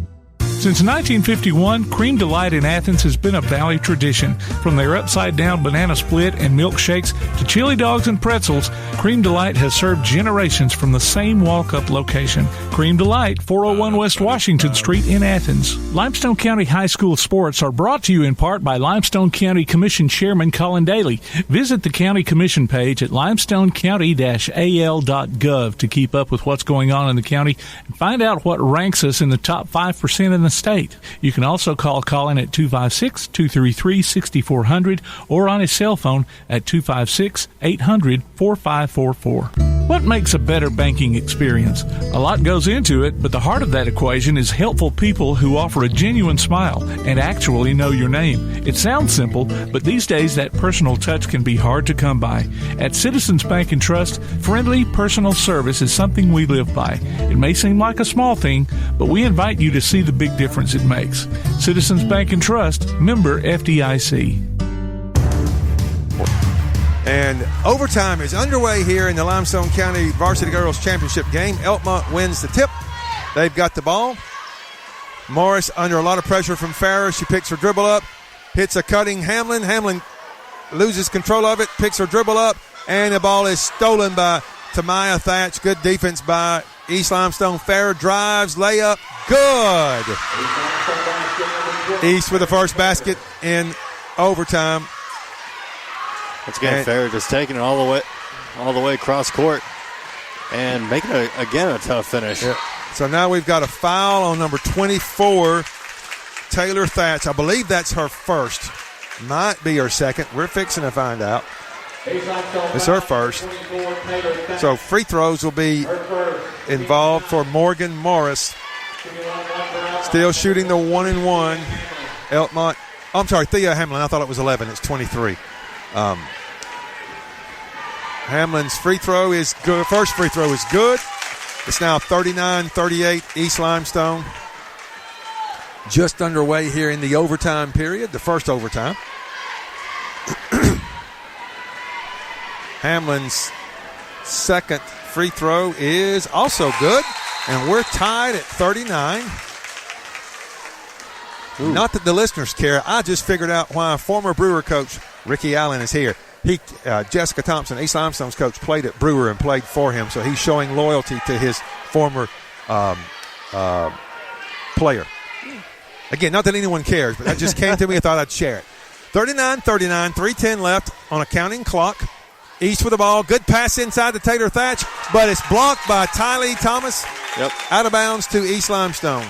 Since 1951, Cream Delight in Athens has been a Valley tradition. From their upside-down banana split and milkshakes to chili dogs and pretzels, Cream Delight has served generations from the same walk-up location. Cream Delight, 401 West Washington Street in Athens. Limestone County High School sports are brought to you in part by Limestone County Commission Chairman Colin Daly. Visit the County Commission page at limestonecounty-al.gov to keep up with what's going on in the county and find out what ranks us in the top 5% in the state. You can also call Colin at 256-233-6400 or on his cell phone at 256-800-4544. What makes a better banking experience? A lot goes into it, but the heart of that equation is helpful people who offer a genuine smile and actually know your name. It sounds simple, but these days that personal touch can be hard to come by. At Citizens Bank and Trust, friendly personal service is something we live by. It may seem like a small thing, but we invite you to see the big difference it makes. Citizens Bank and Trust, member FDIC. And overtime is underway here in the Limestone County Varsity Girls Championship game. Elkmont wins the tip. They've got the ball. Morris under a lot of pressure from Farrer. She picks her dribble up, hits a cutting Hamlin. Hamlin loses control of it, picks her dribble up, and the ball is stolen by Tamaya Thatch. Good defense by East Limestone. Farrer drives, layup, good. East with the first basket in overtime. Once again, Farrer just taking it all the way across court and making it, again, a tough finish. Yeah. So now we've got a foul on number 24, Taylor Thatch. I believe that's her first. Might be her second. We're fixing to find out. It's her first. So free throws will be involved for Morgan Morris. Still shooting the 1-and-1. Elkmont. Oh, I'm sorry, Thea Hamlin. I thought it was 11. It's 23. Hamlin's free throw is good. First free throw is good. It's now 39-38 East Limestone. Just underway here in the overtime period, the first overtime. Hamlin's second free throw is also good, and we're tied at 39. Ooh. Not that the listeners care. I just figured out why former Brewer coach Ricky Allen is here. Jessica Thompson, East Limestone's coach, played at Brewer and played for him, so he's showing loyalty to his former player. Again, not that anyone cares, but that just came to me. I thought I'd share it. 39-39, 3:10 left on a counting clock. East with the ball. Good pass inside to Taylor Thatch, but it's blocked by Tylee Thomas. Yep. Out of bounds to East Limestone.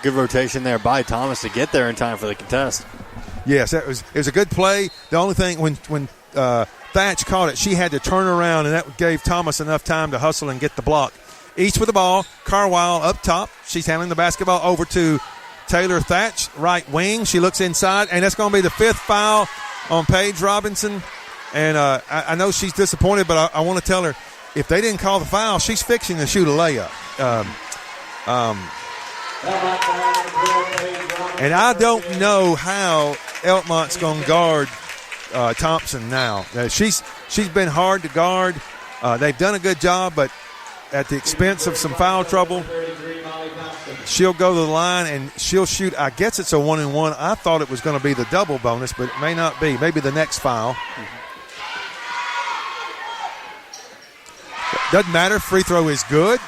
Good rotation there by Thomas to get there in time for the contest. Yes, it was a good play. The only thing, when Thatch caught it, she had to turn around, and that gave Thomas enough time to hustle and get the block. East with the ball. Carwile up top. She's handling the basketball over to Taylor Thatch, right wing. She looks inside, and that's going to be the fifth foul on Paige Robinson. And I know she's disappointed, but I want to tell her, if they didn't call the foul, she's fixing to shoot a layup. And I don't know how Elkmont's going to guard Thompson now. She's been hard to guard. They've done a good job, but at the expense of some foul trouble. She'll go to the line and she'll shoot. I guess it's a 1-and-1. I thought it was going to be the double bonus, but it may not be. Maybe the next foul. Doesn't matter. Free throw is good.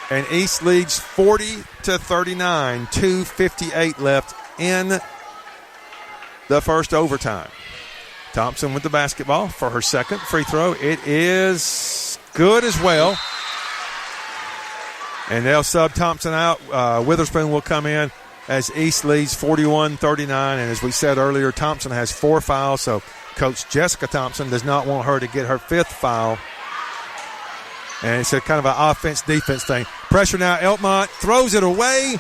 And East leads 40-39. 2:58 left in the first overtime. Thompson with the basketball for her second free throw. It is good as well. And they'll sub Thompson out. Witherspoon will come in as East leads 41-39. And as we said earlier, Thompson has 4 fouls, so Coach Jessica Thompson does not want her to get her 5th foul. And it's a kind of an offense-defense thing. Pressure now. Elkmont throws it away.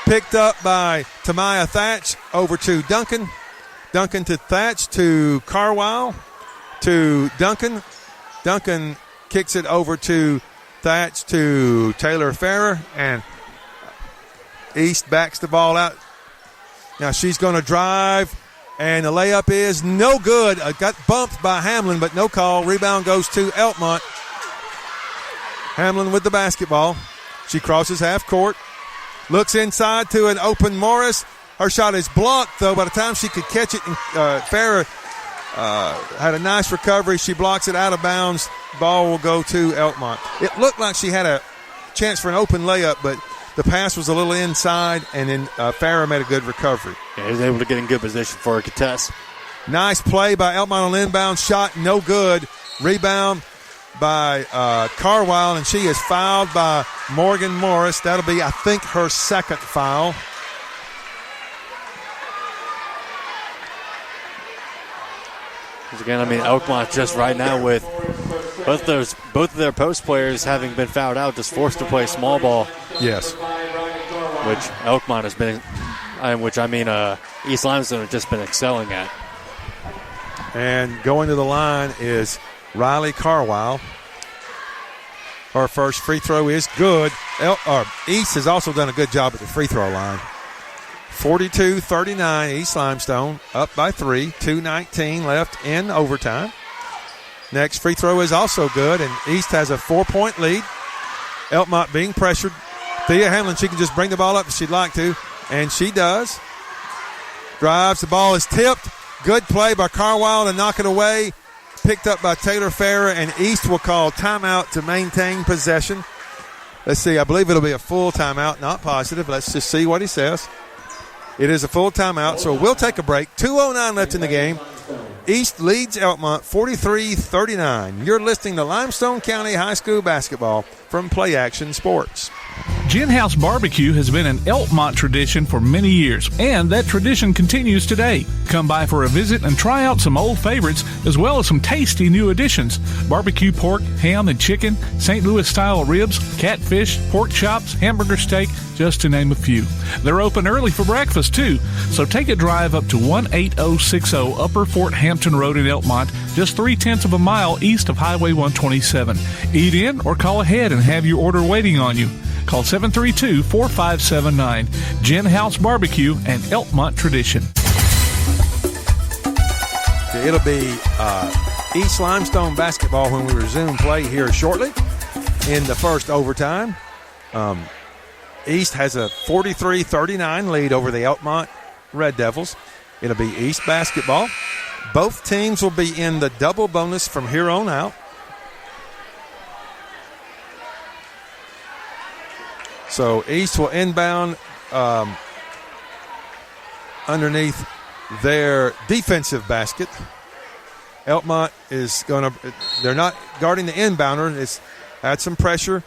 Picked up by Tamaya Thatch. Over to Duncan. Duncan to Thatch to Carwile. To Duncan. Duncan kicks it over to Thatch to Taylor Farrer. And East backs the ball out. Now she's going to drive. And the layup is no good. Got bumped by Hamlin, but no call. Rebound goes to Elkmont. Hamlin with the basketball. She crosses half court. Looks inside to an open Morris. Her shot is blocked, though. By the time she could catch it, Farrer had a nice recovery. She blocks it out of bounds. Ball will go to Elkmont. It looked like she had a chance for an open layup, but the pass was a little inside, and then Farrer made a good recovery. Yeah, he was able to get in good position for a contest. Nice play by Elkmont on inbound. Shot no good. Rebound by Carwile, and she is fouled by Morgan Morris. That'll be, I think, her second foul. Again, I mean, Elkmont just right now with Both of their post players having been fouled out, just forced to play small ball. Yes. Which Elkmont has been, East Limestone has just been excelling at. And going to the line is Riley Carwile. Her first free throw is good. East has also done a good job at the free throw line. 42-39, East Limestone up by 3. 2:19 left in overtime. Next free throw is also good, and East has a 4-point lead. Elkmont being pressured. Thea Hamlin, she can just bring the ball up if she'd like to, and she does. Drives, the ball is tipped. Good play by Carwile to knock it away. Picked up by Taylor Farrer, and East will call timeout to maintain possession. Let's see, I believe it'll be a full timeout, not positive. Let's just see what he says. It is a full timeout, so we'll take a break. 2:09 left in the game. East leads Elkmont 43-39. You're listening to Limestone County High School basketball from Play Action Sports. Gin House Barbecue has been an Elkmont tradition for many years, and that tradition continues today. Come by for a visit and try out some old favorites as well as some tasty new additions. Barbecue pork, ham and chicken, St. Louis-style ribs, catfish, pork chops, hamburger steak, just to name a few. They're open early for breakfast, too, so take a drive up to 18060 Upper Fort Hampton Road in Elkmont, just 0.3 of a mile east of Highway 127. Eat in or call ahead and have your order waiting on you. Call 732-4579. Gin House Barbecue and Elkmont tradition. It'll be East Limestone basketball when we resume play here shortly in the first overtime. East has a 43-39 lead over the Elkmont Red Devils. It'll be East basketball. Both teams will be in the double bonus from here on out. So East will inbound underneath their defensive basket. Elkmont is going to – they're not guarding the inbounder. It's add some pressure.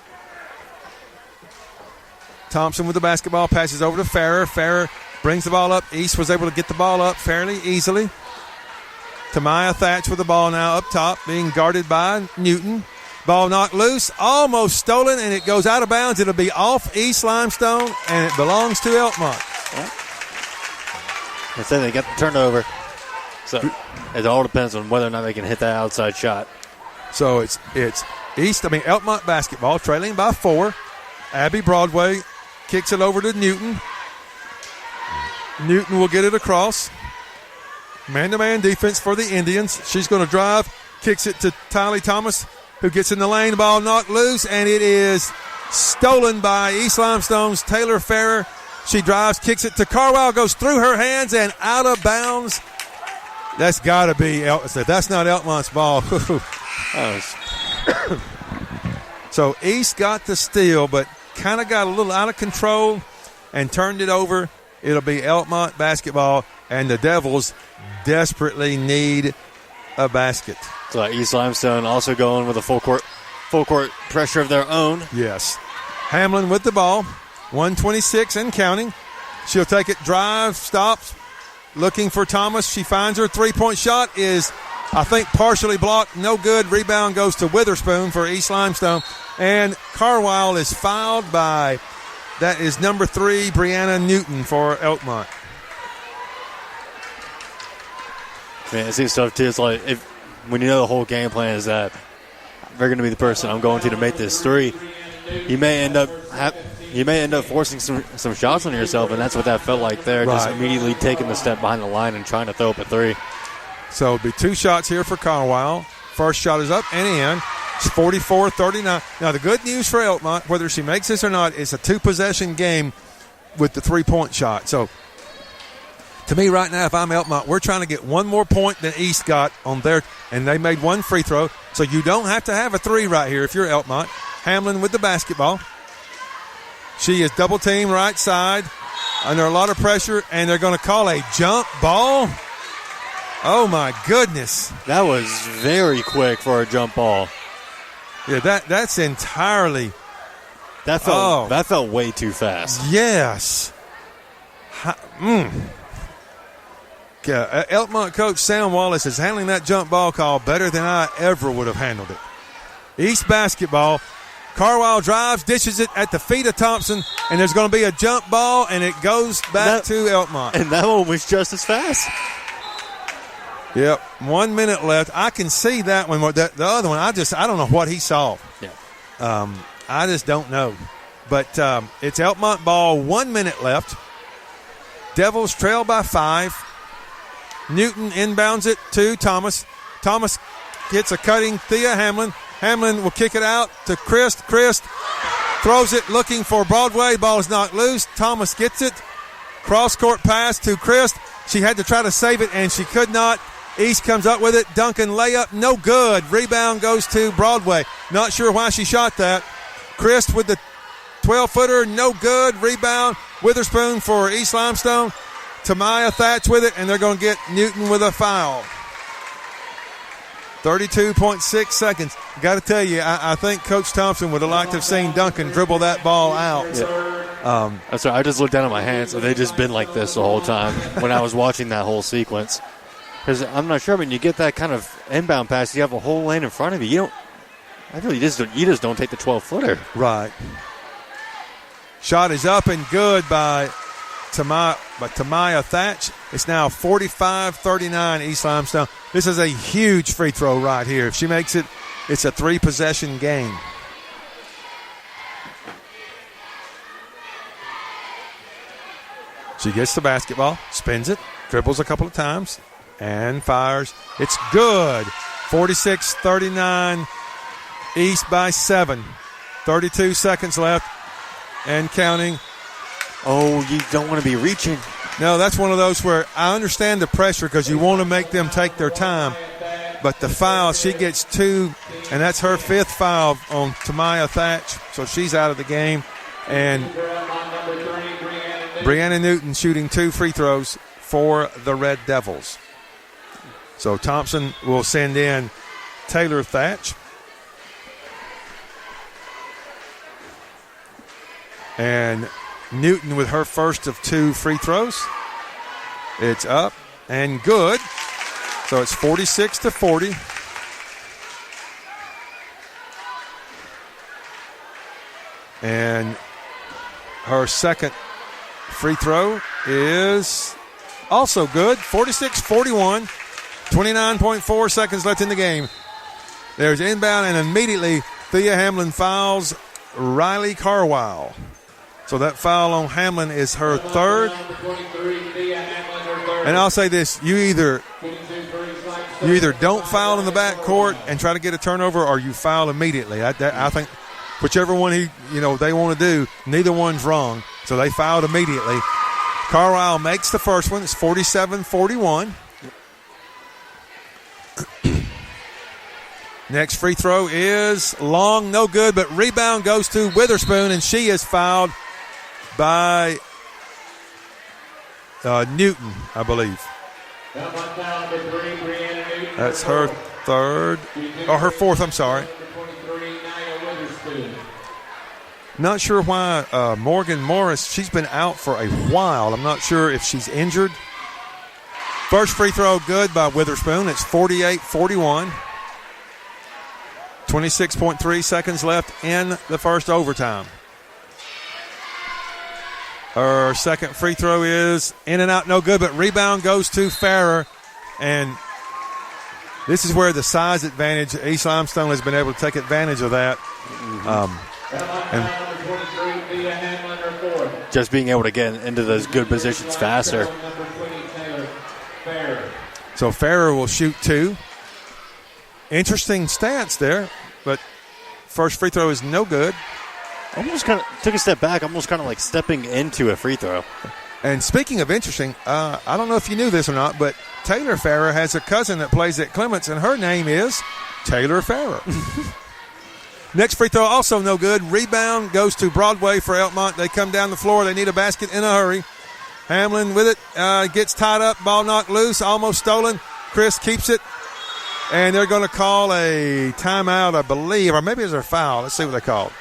Thompson with the basketball, passes over to Farrer. Farrer brings the ball up. East was able to get the ball up fairly easily. Tamaya Thatch with the ball now up top, being guarded by Newton. Ball knocked loose, almost stolen, and it goes out of bounds. It'll be off East Limestone, and it belongs to Elkmont. I said they got the turnover. So it all depends on whether or not they can hit that outside shot. So it's Elkmont basketball, trailing by 4. Abby Broadway kicks it over to Newton. Newton will get it across. Man-to-man defense for the Indians. She's going to drive, kicks it to Tylee Thomas, who gets in the lane. The ball knocked loose, and it is stolen by East Limestone's Taylor Farrer. She drives, kicks it to Carwile, goes through her hands and out of bounds. That's got to be that's not Elkmont's ball. So East got the steal, but kind of got a little out of control and turned it over. It'll be Elkmont basketball, and the Devils desperately need a basket. So East Limestone also going with a full court pressure of their own. Yes. Hamlin with the ball, 1:26 and counting. She'll take it, drive, stops, looking for Thomas. She finds her. 3-point shot is, I think, partially blocked. No good. Rebound goes to Witherspoon for East Limestone. And Carwile is fouled by, that is number 3, Brianna Newton for Elkmont. Man, it seems tough too. It's like when you know the whole game plan is that they're going to be the person I'm going to make this 3, you may end up forcing some shots on yourself, and that's what that felt like there. Right. Just immediately taking the step behind the line and trying to throw up a 3. So it'll be 2 shots here for Carwile. First shot is up and in. It's 44-39. Now the good news for Elkmont, whether she makes this or not, it's a 2-possession game with the 3-point shot. So to me right now, if I'm Elkmont, we're trying to get one more point than East got on their, and they made 1 free throw. So you don't have to have a 3 right here if you're Elkmont. Hamlin with the basketball. She is double team right side under a lot of pressure, and they're going to call a jump ball. Oh my goodness. That was very quick for a jump ball. Yeah, that's entirely. That felt way too fast. Yes. Elkmont coach Sam Wallace is handling that jump ball call better than I ever would have handled it. East basketball. Carwile drives, dishes it at the feet of Thompson, and there's going to be a jump ball, and it goes back to Elkmont. And that one was just as fast. Yep, 1 minute left. I can see that one. The other one, I don't know what he saw. Yeah. I just don't know. But it's Elkmont ball, 1 minute left. Devils trail by 5. Newton inbounds it to Thomas. Thomas gets a cutting Thea Hamlin. Hamlin will kick it out to Christ. Christ throws it looking for Broadway. Ball is knocked loose. Thomas gets it. Cross-court pass to Christ. She had to try to save it, and she could not. East comes up with it. Duncan layup, no good. Rebound goes to Broadway. Not sure why she shot that. Christ with the 12-footer, no good. Rebound, Witherspoon for East Limestone. Tamaya Thatch with it, and they're going to get Newton with a foul. 32.6 seconds. Got to tell you, I think Coach Thompson would have liked to have seen Duncan dribble that ball out. Yeah. That's right. I just looked down at my hands, so they've just been like this the whole time when I was watching that whole sequence. Because I'm not sure, when you get that kind of inbound pass, you have a whole lane in front of you. You just don't take the 12-footer. Right. Shot is up and good by Tamaya Thatch. It's now 45-39 East Limestone. This is a huge free throw right here. If she makes it, it's a 3-possession game. She gets the basketball, spins it, dribbles a couple of times, and fires. It's good. 46-39 East by 7. 32 seconds left and counting. Oh, you don't want to be reaching. No, that's one of those where I understand the pressure because you want to make them take their time. But the foul, she gets 2, and that's her 5th foul on Tamaya Thatch. So she's out of the game. And Brianna Newton shooting 2 free throws for the Red Devils. So Thompson will send in Taylor Thatch. And Newton with her first of 2 free throws. It's up and good. So it's 46-40. And her second free throw is also good. 46-41. 29.4 seconds left in the game. There's inbound, and immediately Thea Hamlin fouls Riley Carwile. So that foul on Hamlin is her 3rd. And I'll say this, you either don't foul in the backcourt and try to get a turnover, or you foul immediately. I think whichever one they want to do, neither one's wrong. So they fouled immediately. Carwile makes the first one. It's 47-41. Next free throw is long, no good, but rebound goes to Witherspoon, and she is fouled by Newton, I believe. That's her 3rd, or her 4th, I'm sorry. Not sure why Morgan Morris, she's been out for a while. I'm not sure if she's injured. First free throw good by Witherspoon. It's 48-41. 26.3 seconds left in the first overtime. Her second free throw is in and out, no good, but rebound goes to Farrer. And this is where the size advantage, East Limestone has been able to take advantage of that. And just being able to get into those good positions faster. So Farrer will shoot 2. Interesting stats there, but first free throw is no good. Almost kind of took a step back, almost kind of like stepping into a free throw. And speaking of interesting, I don't know if you knew this or not, but Taylor Farrer has a cousin that plays at Clements, and her name is Taylor Farrer. Next free throw also no good. Rebound goes to Broadway for Elkmont. They come down the floor. They need a basket in a hurry. Hamlin with it, gets tied up, ball knocked loose, almost stolen. Chris keeps it. And they're going to call a timeout, I believe, or maybe it's a foul. Let's see what they called.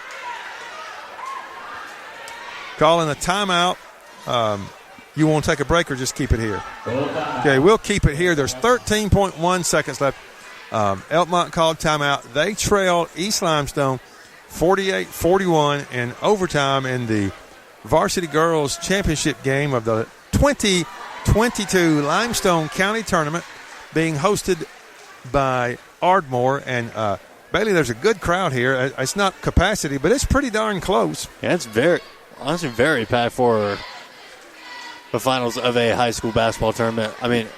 Calling a timeout. You want to take a break or just keep it here? Okay, we'll keep it here. There's 13.1 seconds left. Elkmont called timeout. They trailed East Limestone 48-41 in overtime in the Varsity Girls Championship game of the 2022 Limestone County Tournament being hosted by Ardmore. And Bailey, there's a good crowd here. It's not capacity, but it's pretty darn close. Yeah, it's honestly very packed for the finals of a high school basketball tournament. I mean,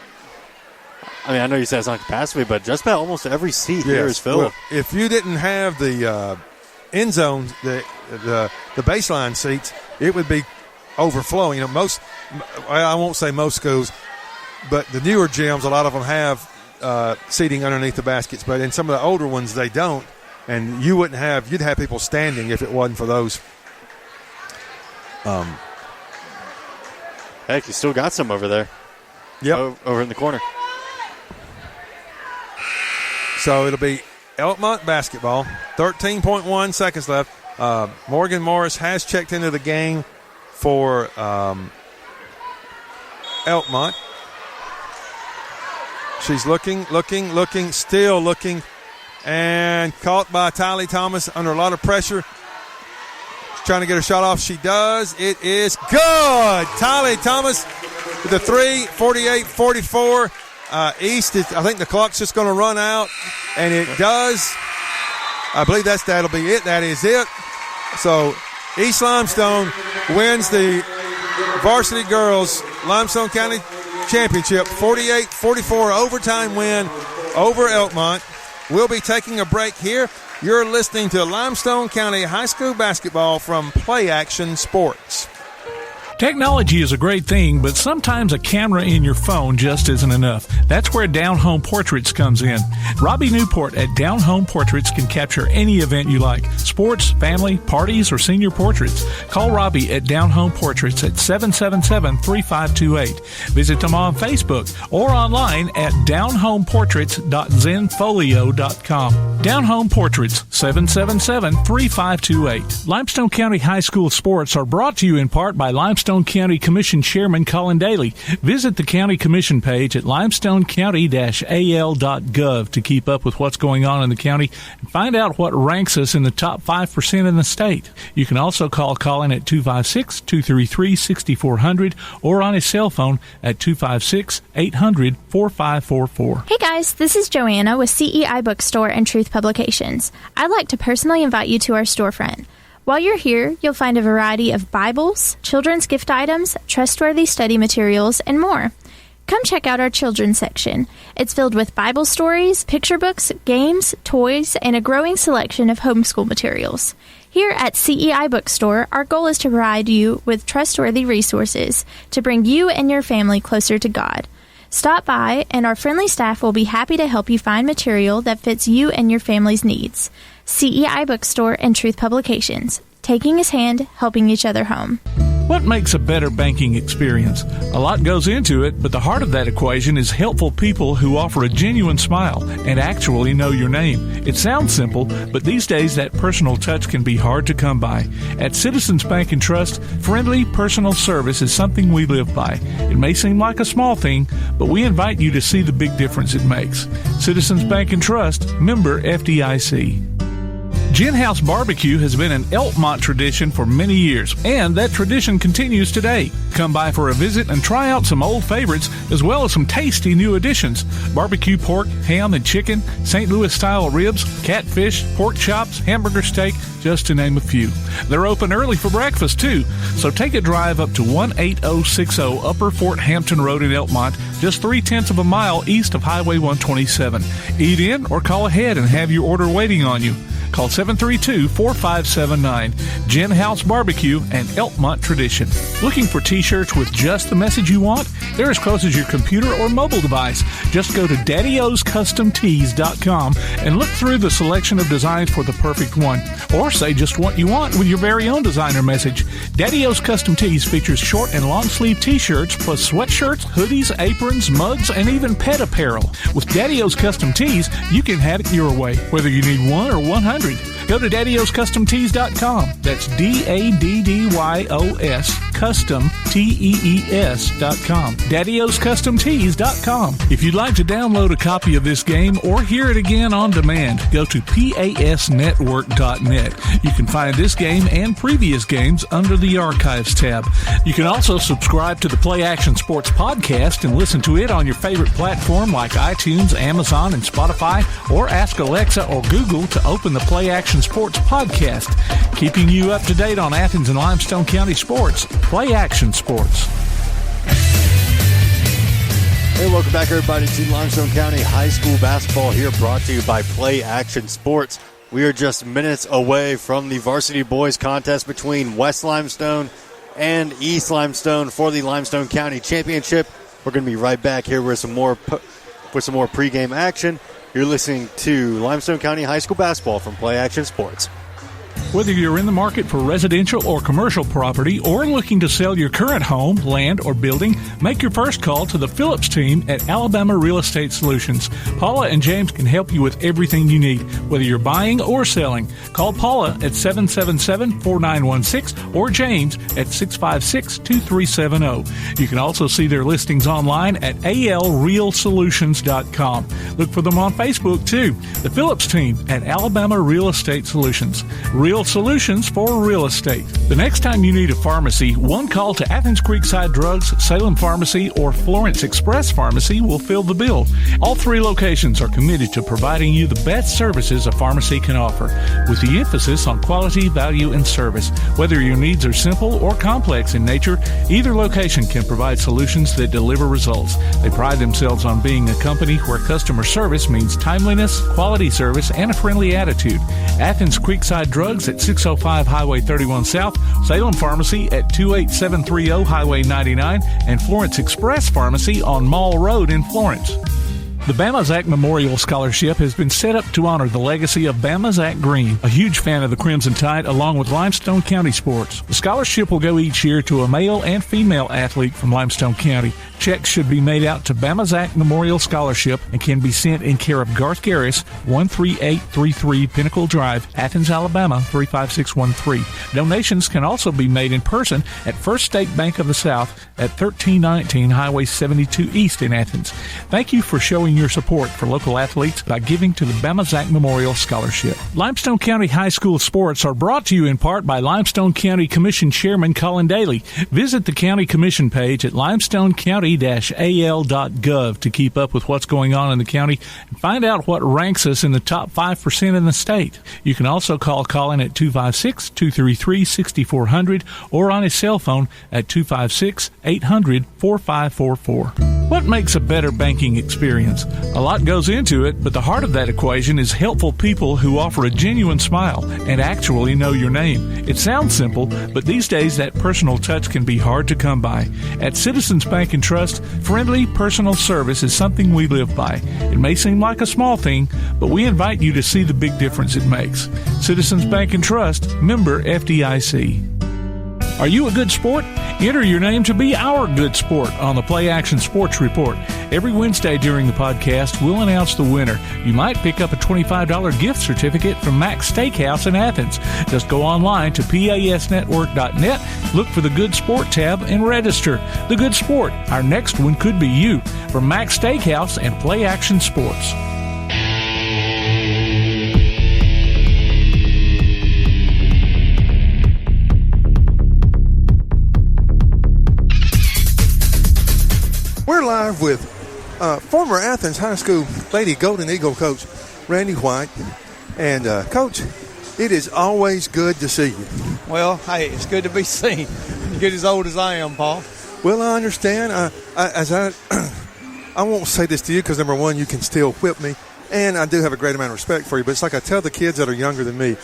I know you said it's not capacity, but just about almost every seat here is filled. Well, if you didn't have the end zone, the baseline seats, it would be overflowing. You know, I won't say most schools, but the newer gyms, a lot of them have seating underneath the baskets, but in some of the older ones they don't, and you'd have people standing if it wasn't for those. Heck, you still got some over there. Yep. Over in the corner. So it'll be Elkmont basketball. 13.1 seconds left. Morgan Morris has checked into the game for Elkmont. She's looking, still looking, and caught by Tylee Thomas under a lot of pressure. She's trying to get her shot off. She does. It is good. Tylee Thomas with the 3, 48-44. East, I think the clock's just going to run out, and it does. I believe that'll be it. That is it. So East Limestone wins the Varsity Girls Limestone County Championship, 48-44 overtime win over Elkmont. We'll be taking a break here. You're listening to Limestone County High School basketball from Play Action Sports. Technology is a great thing, but sometimes a camera in your phone just isn't enough. That's where Down Home Portraits comes in. Robbie Newport at Down Home Portraits can capture any event you like: sports, family, parties, or senior portraits. Call Robbie at Down Home Portraits at 777-3528. Visit them on Facebook or online at downhomeportraits.zenfolio.com. Down Home Portraits, 777-3528. Limestone County High School sports are brought to you in part by Limestone County Commission Chairman Colin Daly. Visit the County Commission page at limestonecounty-al.gov to keep up with what's going on in the county and find out what ranks us in the top 5% in the state. You can also call Colin at 256-233-6400 or on his cell phone at 256-800-4544. Hey guys, this is Joanna with CEI Bookstore and Truth Publications. I'd like to personally invite you to our storefront. While you're here, you'll find a variety of Bibles, children's gift items, trustworthy study materials, and more. Come check out our children's section. It's filled with Bible stories, picture books, games, toys, and a growing selection of homeschool materials. Here at CEI Bookstore, our goal is to provide you with trustworthy resources to bring you and your family closer to God. Stop by, and our friendly staff will be happy to help you find material that fits you and your family's needs. CEI Bookstore and Truth Publications. Taking his hand, helping each other home. What makes a better banking experience? A lot goes into it, but the heart of that equation is helpful people who offer a genuine smile and actually know your name. It sounds simple, but these days that personal touch can be hard to come by. At Citizens Bank and Trust, friendly personal service is something we live by. It may seem like a small thing, but we invite you to see the big difference it makes. Citizens Bank and Trust, member FDIC. Gin House Barbecue has been an Elkmont tradition for many years, and that tradition continues today. Come by for a visit and try out some old favorites, as well as some tasty new additions. Barbecue pork, ham, and chicken, St. Louis-style ribs, catfish, pork chops, hamburger steak, just to name a few. They're open early for breakfast, too, so take a drive up to 18060 Upper Fort Hampton Road in Elkmont, just 0.3 of a mile east of Highway 127. Eat in or call ahead and have your order waiting on you. Call 732-4579. Gin House Barbecue and Elkmont Tradition. Looking for t-shirts with just the message you want? They're as close as your computer or mobile device. Just go to daddyoscustomtees.com and look through the selection of designs for the perfect one. Or say just what you want with your very own designer message. Daddy O's Custom Tees features short and long sleeve t-shirts plus sweatshirts, hoodies, aprons, mugs, and even pet apparel. With Daddy O's Custom Tees, you can have it your way, whether you need one or 100. Go to daddyoscustomtees.com. That's DADDYOS Custom TEES.com. daddyoscustomtees.com. If you'd like to download a copy of this game or hear it again on demand, go to pasnetwork.net. You can find this game and previous games under the Archives tab. You can also subscribe to the Play Action Sports podcast and listen to it on your favorite platform like iTunes, Amazon, and Spotify, or ask Alexa or Google to open the Play Action Sports podcast, keeping you up to date on Athens and Limestone County sports. Play Action Sports. Hey, welcome back, everybody, to Limestone County High School basketball here, brought to you by Play Action Sports. We are just minutes away from the varsity boys contest between West Limestone and East Limestone for the Limestone County Championship. We're going to be right back here with some more pregame action. You're listening to Limestone County High School basketball from Play Action Sports. Whether you're in the market for residential or commercial property or looking to sell your current home, land, or building, make your first call to the Phillips team at Alabama Real Estate Solutions. Paula and James can help you with everything you need, whether you're buying or selling. Call Paula at 777-4916 or James at 656-2370. You can also see their listings online at alrealsolutions.com. Look for them on Facebook, too. The Phillips team at Alabama Real Estate Solutions. Real solutions for real estate. The next time you need a pharmacy, one call to Athens Creekside Drugs, Salem Pharmacy, or Florence Express Pharmacy will fill the bill. All three locations are committed to providing you the best services a pharmacy can offer, with the emphasis on quality, value, and service. Whether your needs are simple or complex in nature, either location can provide solutions that deliver results. They pride themselves on being a company where customer service means timeliness, quality service, and a friendly attitude. Athens Creekside Drugs at 605 Highway 31 South, Salem Pharmacy at 28730 Highway 99, and Florence Express Pharmacy on Mall Road in Florence. The Bama Zach Memorial Scholarship has been set up to honor the legacy of Bama Zach Green, a huge fan of the Crimson Tide, along with Limestone County sports. The scholarship will go each year to a male and female athlete from Limestone County. Checks should be made out to Bama Zach Memorial Scholarship and can be sent in care of Garth Garris, 13833 Pinnacle Drive, Athens, Alabama, 35613. Donations can also be made in person at First State Bank of the South at 1319 Highway 72 East in Athens. Thank you for showing your support for local athletes by giving to the Bama Zach Memorial Scholarship. Limestone County High School sports are brought to you in part by Limestone County Commission Chairman Colin Daly. Visit the County Commission page at limestonecounty-al.gov to keep up with what's going on in the county and find out what ranks us in the top 5% in the state. You can also call Colin at 256-233-6400 or on his cell phone at 256-800-4544. What makes a better banking experience? A lot goes into it, but the heart of that equation is helpful people who offer a genuine smile and actually know your name. It sounds simple, but these days that personal touch can be hard to come by. At Citizens Bank and Trust, friendly personal service is something we live by. It may seem like a small thing, but we invite you to see the big difference it makes. Citizens Bank and Trust, member FDIC. Are you a good sport? Enter your name to be our good sport on the Play Action Sports Report. Every Wednesday during the podcast, we'll announce the winner. You might pick up a $25 gift certificate from Max Steakhouse in Athens. Just go online to pasnetwork.net, look for the Good Sport tab, and register. The Good Sport. Our next one could be you. From Max Steakhouse and Play Action Sports. We're live with former Athens High School Lady Golden Eagle coach Randy White. And, Coach, it is always good to see you. Well, hey, it's good to be seen. You get as old as I am, Paul. Well, I understand. I won't say this to you because, number one, you can still whip me. And I do have a great amount of respect for you. But it's like I tell the kids that are younger than me,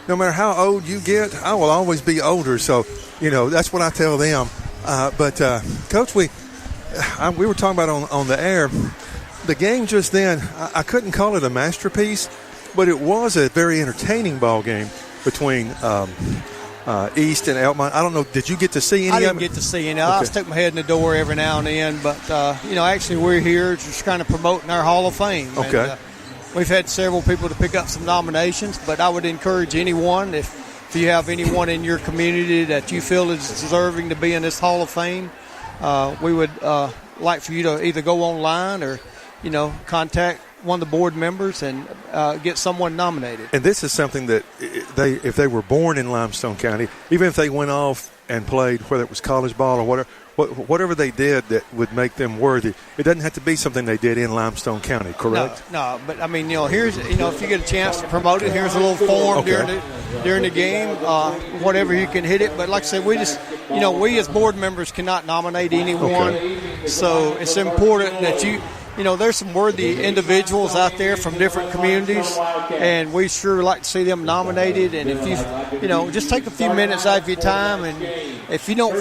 no matter how old you get, I will always be older. So, that's what I tell them. But Coach, we were talking about on the air, the game just then, I couldn't call it a masterpiece, but it was a very entertaining ball game between East and Elkmont. I don't know, did you get to see any of it? I didn't get to see any. Okay. I stuck my head in the door every now and then, but, actually we're here just kind of promoting our Hall of Fame. Okay. And, we've had several people to pick up some nominations, but I would encourage anyone, if you have anyone in your community that you feel is deserving to be in this Hall of Fame, we would like for you to either go online or, contact one of the board members and get someone nominated. And this is something that if they were born in Limestone County, even if they went off and played, whether it was college ball or whatever they did that would make them worthy, it doesn't have to be something they did in Limestone County, correct? No, but I mean, here's, if you get a chance to promote it, here's a little form during the game, whatever you can hit it. But like I said, we just, we as board members cannot nominate anyone, so it's important that there's some worthy individuals out there from different communities, and we sure like to see them nominated. And if you, just take a few minutes out of your time, and if you don't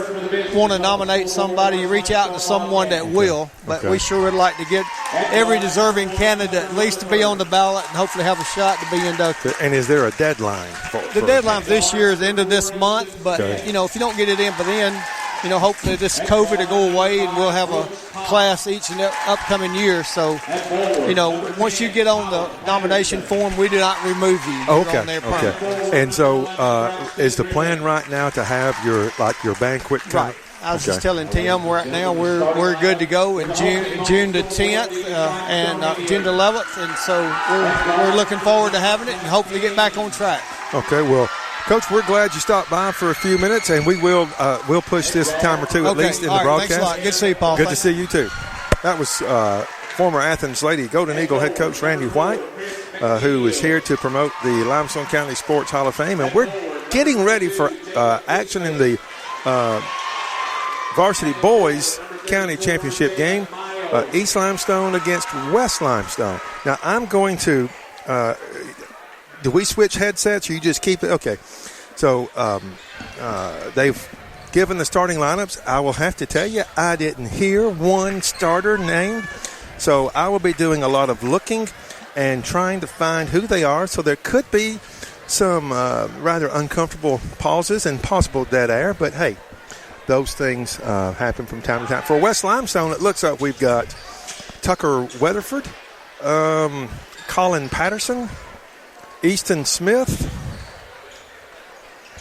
want to nominate somebody, you reach out to someone that will. But we sure would like to get every deserving candidate at least to be on the ballot and hopefully have a shot to be inducted. And is there a deadline? The deadline for this year is the end of this month, but, if you don't get it in by then, hopefully this COVID will go away and we'll have a class each and upcoming year. So, once you get on the nomination form, we do not remove you. You're on there permanently. And so is the plan right now to have your banquet? Right. I was just telling Tim right now we're good to go in June the 10th and June the 11th. And so we're looking forward to having it and hopefully get back on track. Okay, well, Coach, we're glad you stopped by for a few minutes, and we'll push this a time or two at least in the broadcast. Thanks a lot. Good to see you, Paul. Good to see you, too. That was former Athens Lady Golden Eagle head coach Randy White, who is here to promote the Limestone County Sports Hall of Fame. And we're getting ready for action in the varsity boys county championship game, East Limestone against West Limestone. Now, I'm going to do we switch headsets or you just keep it? Okay. So they've given the starting lineups. I will have to tell you, I didn't hear one starter named. So I will be doing a lot of looking and trying to find who they are. So there could be some rather uncomfortable pauses and possible dead air. But, hey, those things happen from time to time. For West Limestone, it looks like we've got Tucker Weatherford, Colin Patterson, Easton Smith,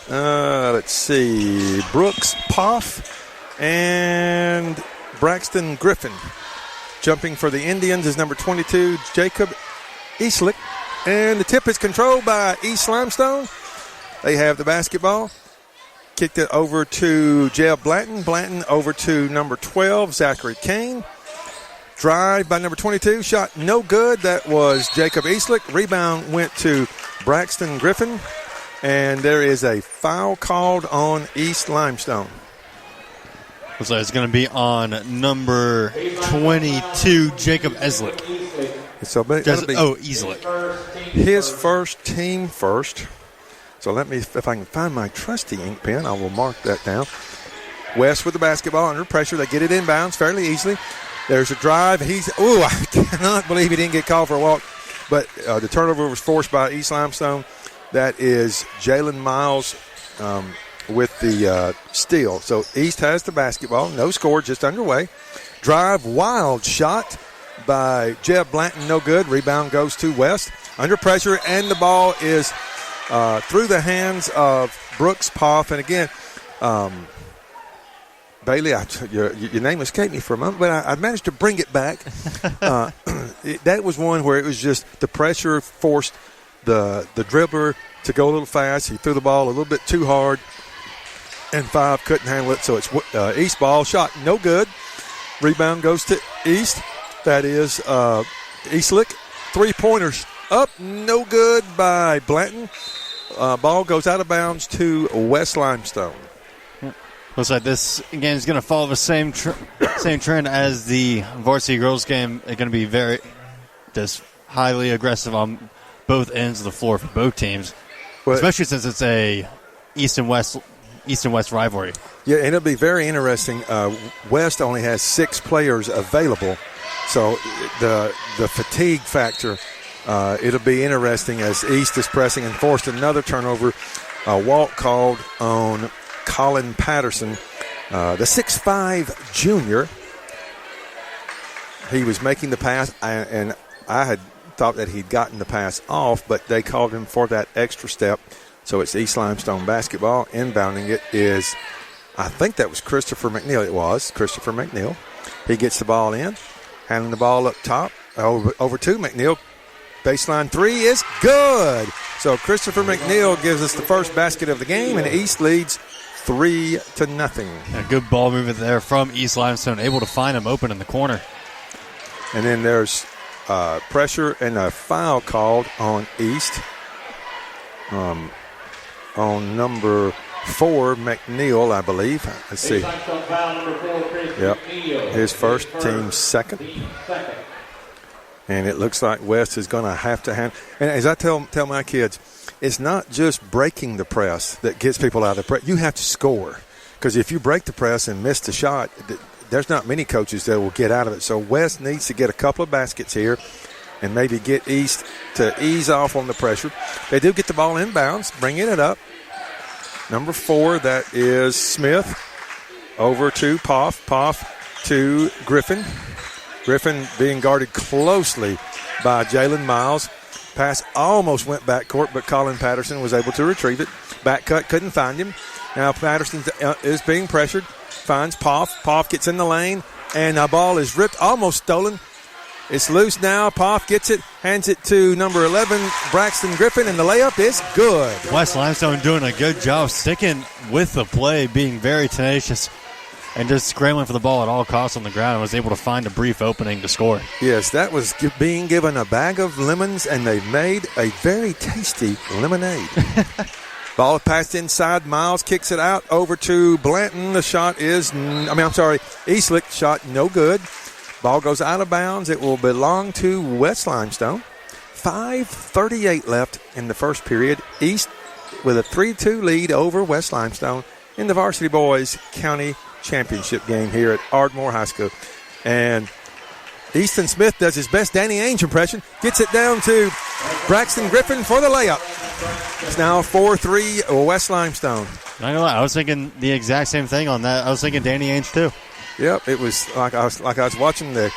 let's see, Brooks Poff, and Braxton Griffin. Jumping for the Indians is number 22, Jacob Eastlick. And the tip is controlled by East Limestone. They have the basketball. Kicked it over to Jeb Blanton. Blanton over to number 12, Zachary Kane. Drive by number 22. Shot no good. That was Jacob Eastlick. Rebound went to Braxton Griffin. And there is a foul called on East Limestone. So it's going to be on number 22, Jacob Eastlick. So Eastlick. His first, team first. So let me, if I can find my trusty ink pen, I will mark that down. West with the basketball under pressure. They get it inbounds fairly easily. There's a drive. I cannot believe he didn't get called for a walk. But the turnover was forced by East Limestone. That is Jalen Miles with the steal. So East has the basketball. No score, just underway. Drive, wild shot by Jeb Blanton. No good. Rebound goes to West. Under pressure, and the ball is through the hands of Brooks Poff. And again, Bailey, your name escaped me for a moment, but I managed to bring it back. That was one where it was just the pressure forced the dribbler to go a little fast. He threw the ball a little bit too hard, and Five couldn't handle it. So it's East ball. Shot no good. Rebound goes to East. That is Eastlick. Three-pointers up, no good by Blanton. Ball goes out of bounds to West Limestone. Looks like this game is going to follow the same trend as the varsity girls game. It's going to be very just highly aggressive on both ends of the floor for both teams, especially since it's a East and West rivalry. Yeah, and it'll be very interesting. West only has 6 players available, so the fatigue factor. It'll be interesting as East is pressing and forced another turnover. A walk called on Colin Patterson, the 6'5" junior. He was making the pass, and I had thought that he'd gotten the pass off, but they called him for that extra step. So it's East Limestone basketball. Inbounding it is, I think that was Christopher McNeil. It was Christopher McNeil. He gets the ball in, handing the ball up top, over to McNeil. Baseline three is good. So Christopher McNeil gives us the first basket of the game, and East leads 3-0. A good ball movement there from East Limestone, able to find him open in the corner. And then there's pressure and a foul called on East. On number 4, McNeil, I believe. Let's see. Yep. His first, team's second. And it looks like West is going to have to handle. And as I tell my kids, it's not just breaking the press that gets people out of the press. You have to score. Because if you break the press and miss the shot, there's not many coaches that will get out of it. So West needs to get a couple of baskets here and maybe get East to ease off on the pressure. They do get the ball inbounds, bringing it up. Number 4, that is Smith. Over to Poff. Poff to Griffin. Griffin being guarded closely by Jalen Miles. Pass almost went backcourt, but Colin Patterson was able to retrieve it. Back cut, couldn't find him. Now Patterson is being pressured. Finds Poff. Poff gets in the lane, and the ball is ripped, almost stolen. It's loose now. Poff gets it, hands it to number 11, Braxton Griffin, and the layup is good. West Limestone doing a good job sticking with the play, being very tenacious, and just scrambling for the ball at all costs on the ground, and was able to find a brief opening to score. Yes, that was being given a bag of lemons, and they made a very tasty lemonade. Ball passed inside. Miles kicks it out over to Blanton. The shot is, Eastlick. Shot no good. Ball goes out of bounds. It will belong to West Limestone. 5:38 left in the first period. East with a 3-2 lead over West Limestone in the Varsity Boys County Championship game here at Ardmore High School. And Easton Smith does his best Danny Ainge impression. Gets it down to Braxton Griffin for the layup. It's now 4-3 West Limestone. Not gonna lie, I was thinking the exact same thing on that. I was thinking Danny Ainge too. Yep, it was like I was watching the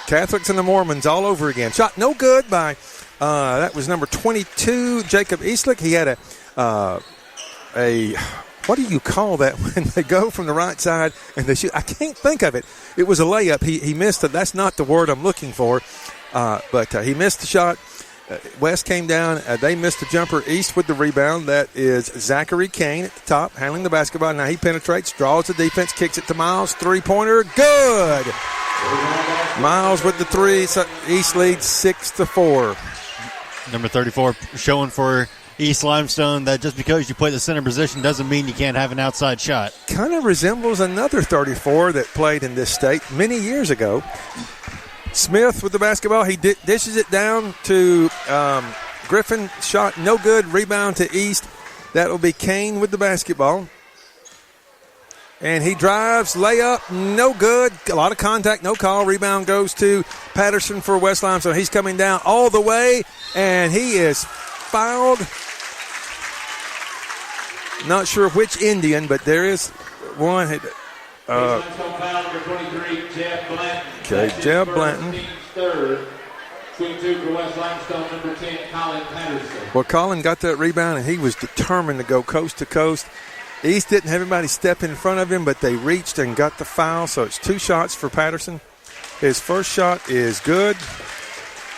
Catholics and the Mormons all over again. Shot no good by that was number 22, Jacob Eastlick. He had a what do you call that when they go from the right side and they shoot? I can't think of it. It was a layup. He missed it. That's not the word I'm looking for. But he missed the shot. West came down. They missed the jumper. East with the rebound. That is Zachary Kane at the top, handling the basketball. Now he penetrates, draws the defense, kicks it to Miles. Three-pointer, good. Miles with the three. So East leads 6-4. Number 34 showing for East Limestone that just because you play the center position doesn't mean you can't have an outside shot. Kind of resembles another 34 that played in this state many years ago. Smith with the basketball. He dishes it down to Griffin. Shot no good. Rebound to East. That will be Kane with the basketball. And he drives. Layup. No good. A lot of contact. No call. Rebound goes to Patterson for West Limestone. He's coming down all the way. And he is fouled. Not sure which Indian, but there is one. Okay, Jeb Blanton. Well, Colin got that rebound, and he was determined to go coast to coast. East didn't have anybody step in front of him, but they reached and got the foul, so it's 2 shots for Patterson. His first shot is good,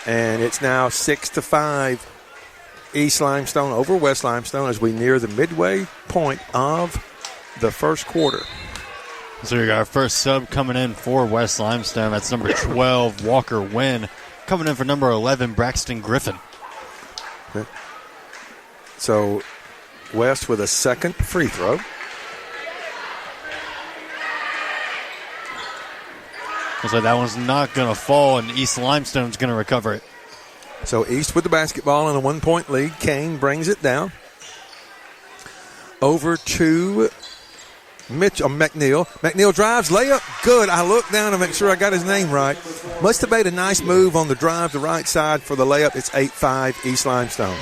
and it's now 6-5 East Limestone over West Limestone as we near the midway point of the first quarter. So we got our first sub coming in for West Limestone. That's number 12, Walker Wynn. Coming in for number 11, Braxton Griffin. Okay. So West with a second free throw. Looks like that one's not going to fall, and East Limestone's going to recover it. So East with the basketball in a 1-point lead. Kane brings it down. Over to McNeil. McNeil drives, layup, good. I looked down to make sure I got his name right. Must have made a nice move on the drive to right side for the layup. It's 8-5 East Limestone.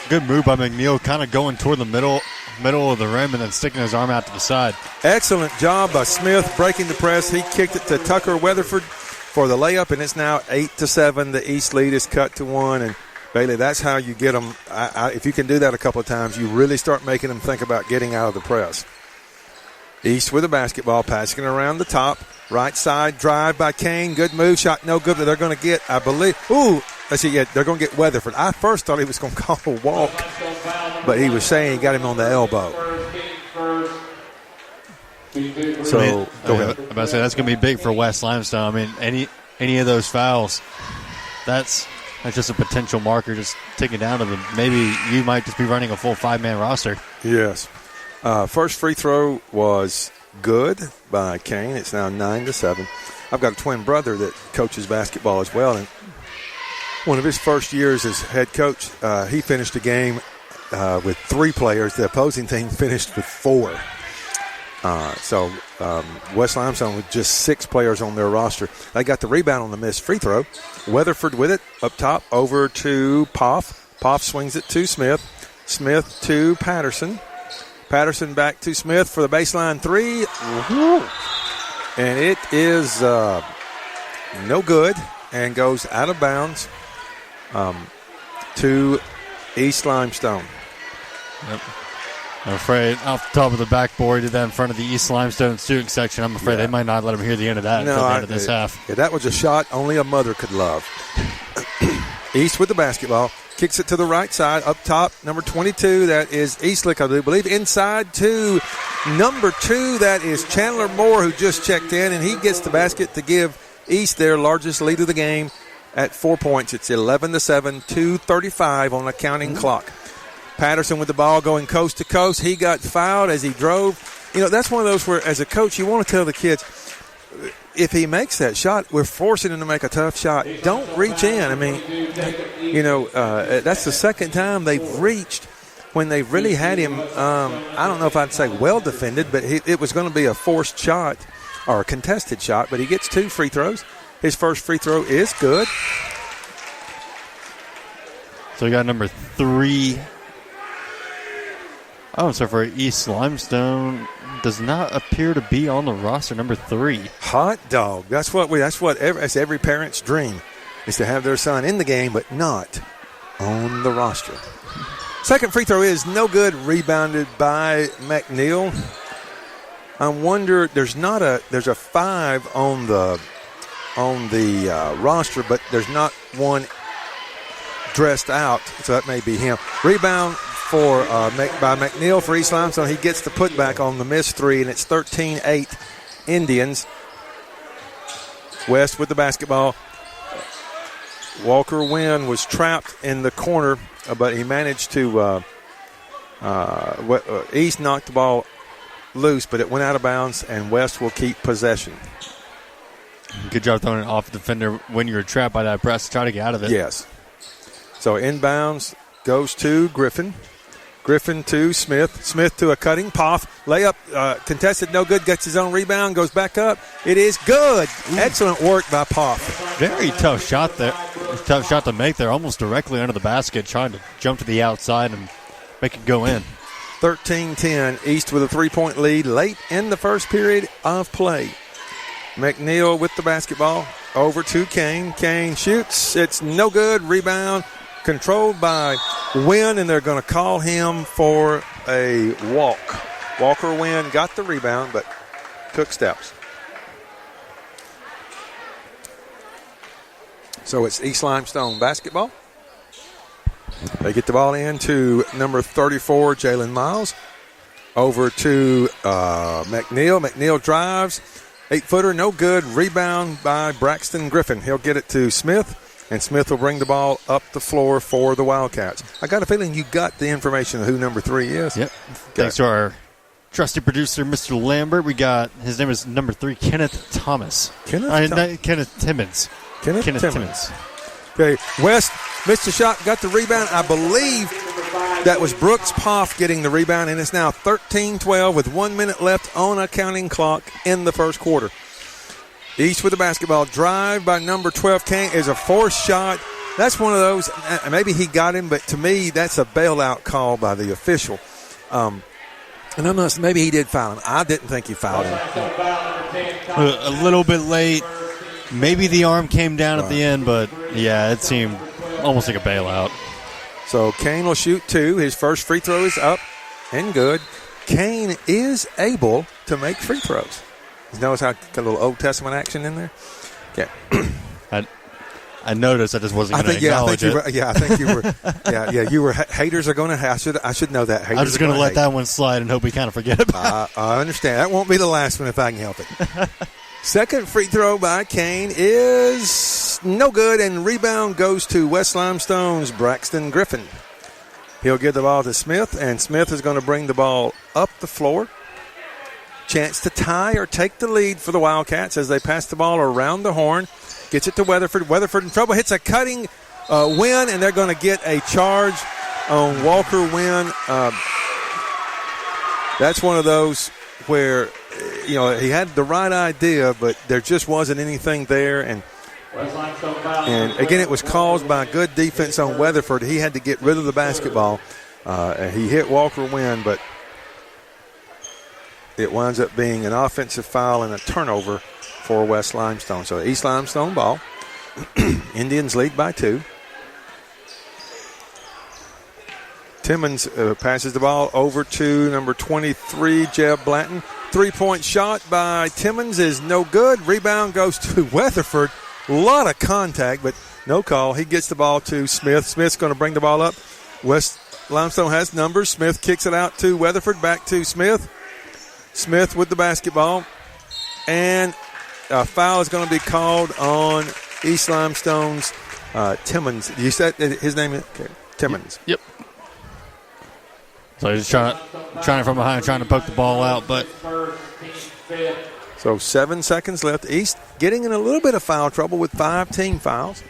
Good move by McNeil, kind of going toward the middle of the rim and then sticking his arm out to the side. Excellent job by Smith breaking the press. He kicked it to Tucker Weatherford for the layup, and it's now 8-7. The East lead is cut to 1, and Bailey, that's how you get them. If you can do that a couple of times, you really start making them think about getting out of the press. East with the basketball, passing it around the top. Right side drive by Kane. Good move. Shot no good, but they're going to get, I believe. Ooh, let's see. Yeah, they're going to get Weatherford. I first thought he was going to call a walk, but he was saying he got him on the elbow. So, go ahead. I'm about to say that's going to be big for West Limestone. I mean, any of those fouls, that's just a potential marker just ticking down to them. Maybe you might just be running a full 5-man roster. Yes. First free throw was good by Kane. It's now 9-7. I've got a twin brother that coaches basketball as well, and one of his first years as head coach, he finished a game with 3 players. The opposing team finished with 4. So West Limestone with just 6 players on their roster. They got the rebound on the missed free throw. Weatherford with it up top over to Poff. Poff swings it to Smith. Smith to Patterson. Patterson back to Smith for the baseline 3. And it is no good and goes out of bounds to East Limestone. Yep. I'm afraid off the top of the backboard, did that in front of the East Limestone student section. I'm afraid they might not let him hear the end of that until the end of this half. Yeah, that was a shot only a mother could love. East with the basketball. Kicks it to the right side. Up top, number 22. That is Eastlick, I believe. Inside to number 2. That is Chandler Moore, who just checked in, and he gets the basket to give East their largest lead of the game at 4 points. It's 11-7, 2:35 on the counting clock. Patterson with the ball going coast to coast. He got fouled as he drove. You know, that's one of those where, as a coach, you want to tell the kids, if he makes that shot, we're forcing him to make a tough shot. Don't reach in. I mean, you know, that's the second time they've reached when they really had him, I don't know if I'd say well defended, but it was going to be a forced shot or a contested shot, but he gets 2 free throws. His first free throw is good. So we got number 3. Oh, so for East Limestone, does not appear to be on the roster, number 3. Hot dog. That's every parent's dream, is to have their son in the game, but not on the roster. Second free throw is no good, rebounded by McNeil. I wonder, there's a 5 on the roster, but there's not one dressed out, so that may be him. Rebound by McNeil for East Limestone. He gets the putback on the missed 3, and it's 13-8 Indians. West with the basketball. Walker Wynn was trapped in the corner, but he managed to East knocked the ball loose, but it went out of bounds, and West will keep possession. Good job throwing it off the defender when you're trapped by that press to try to get out of it. Yes. So inbounds goes to Griffin. Griffin to Smith. Smith to a cutting. Poff. Layup. Contested. No good. Gets his own rebound. Goes back up. It is good. Excellent work by Poff. Very tough shot there. Tough shot to make there. Almost directly under the basket. Trying to jump to the outside and make it go in. 13-10. East with a 3-point lead late in the first period of play. McNeil with the basketball. Over to Kane. Kane shoots. It's no good. Rebound. Controlled by Wynn, and they're going to call him for a walk. Walker Wynn got the rebound, but took steps. So it's East Limestone basketball. They get the ball in to number 34, Jalen Miles. Over to McNeil. McNeil drives. 8-footer, no good. Rebound by Braxton Griffin. He'll get it to Smith. And Smith will bring the ball up the floor for the Wildcats. I got a feeling you got the information of who number 3 is. Yep. Thanks to our trusty producer, Mr. Lambert. We got, his name is number 3, Kenneth Thomas. Kenneth Timmons. Kenneth Timmons. Okay, West missed a shot, got the rebound. I believe that was Brooks Poff getting the rebound, and it's now 13-12 with 1 minute left on a counting clock in the first quarter. East with the basketball. Drive by number 12, Kane, is a forced shot. That's one of those, maybe he got him, but to me, that's a bailout call by the official. And I'm not, maybe he did foul him. I didn't think he fouled him. A little bit late. Maybe the arm came down at the end, but, yeah, it seemed almost like a bailout. So Kane will shoot 2. His first free throw is up and good. Kane is able to make free throws. You notice how got a little Old Testament action in there? Yeah. I noticed. I just wasn't going to acknowledge it. I think you were. You were. Haters are going to. I should know that. Haters I'm just going to let that one slide and hope we kind of forget about it. I understand. That won't be the last one if I can help it. Second free throw by Kane is no good, and rebound goes to West Limestone's Braxton Griffin. He'll give the ball to Smith, and Smith is going to bring the ball up the floor. Chance to tie or take the lead for the Wildcats as they pass the ball around the horn. Gets it to Weatherford. Weatherford in trouble. Hits a cutting win, and they're going to get a charge on Walker Wynn. That's one of those where, he had the right idea, but there just wasn't anything there. And again, it was caused by good defense on Weatherford. He had to get rid of the basketball. He hit Walker Wynn, but it winds up being an offensive foul and a turnover for West Limestone. So East Limestone ball. Indians lead by 2. Timmons passes the ball over to number 23, Jeb Blanton. 3-point shot by Timmons is no good. Rebound goes to Weatherford. A lot of contact, but no call. He gets the ball to Smith. Smith's going to bring the ball up. West Limestone has numbers. Smith kicks it out to Weatherford. Back to Smith. Smith with the basketball. And a foul is going to be called on East Limestone's Timmons. You said his name is Timmons. Yep. So he's trying from behind, trying to poke the ball out, but. So 7 seconds left. East getting in a little bit of foul trouble with 5 team fouls.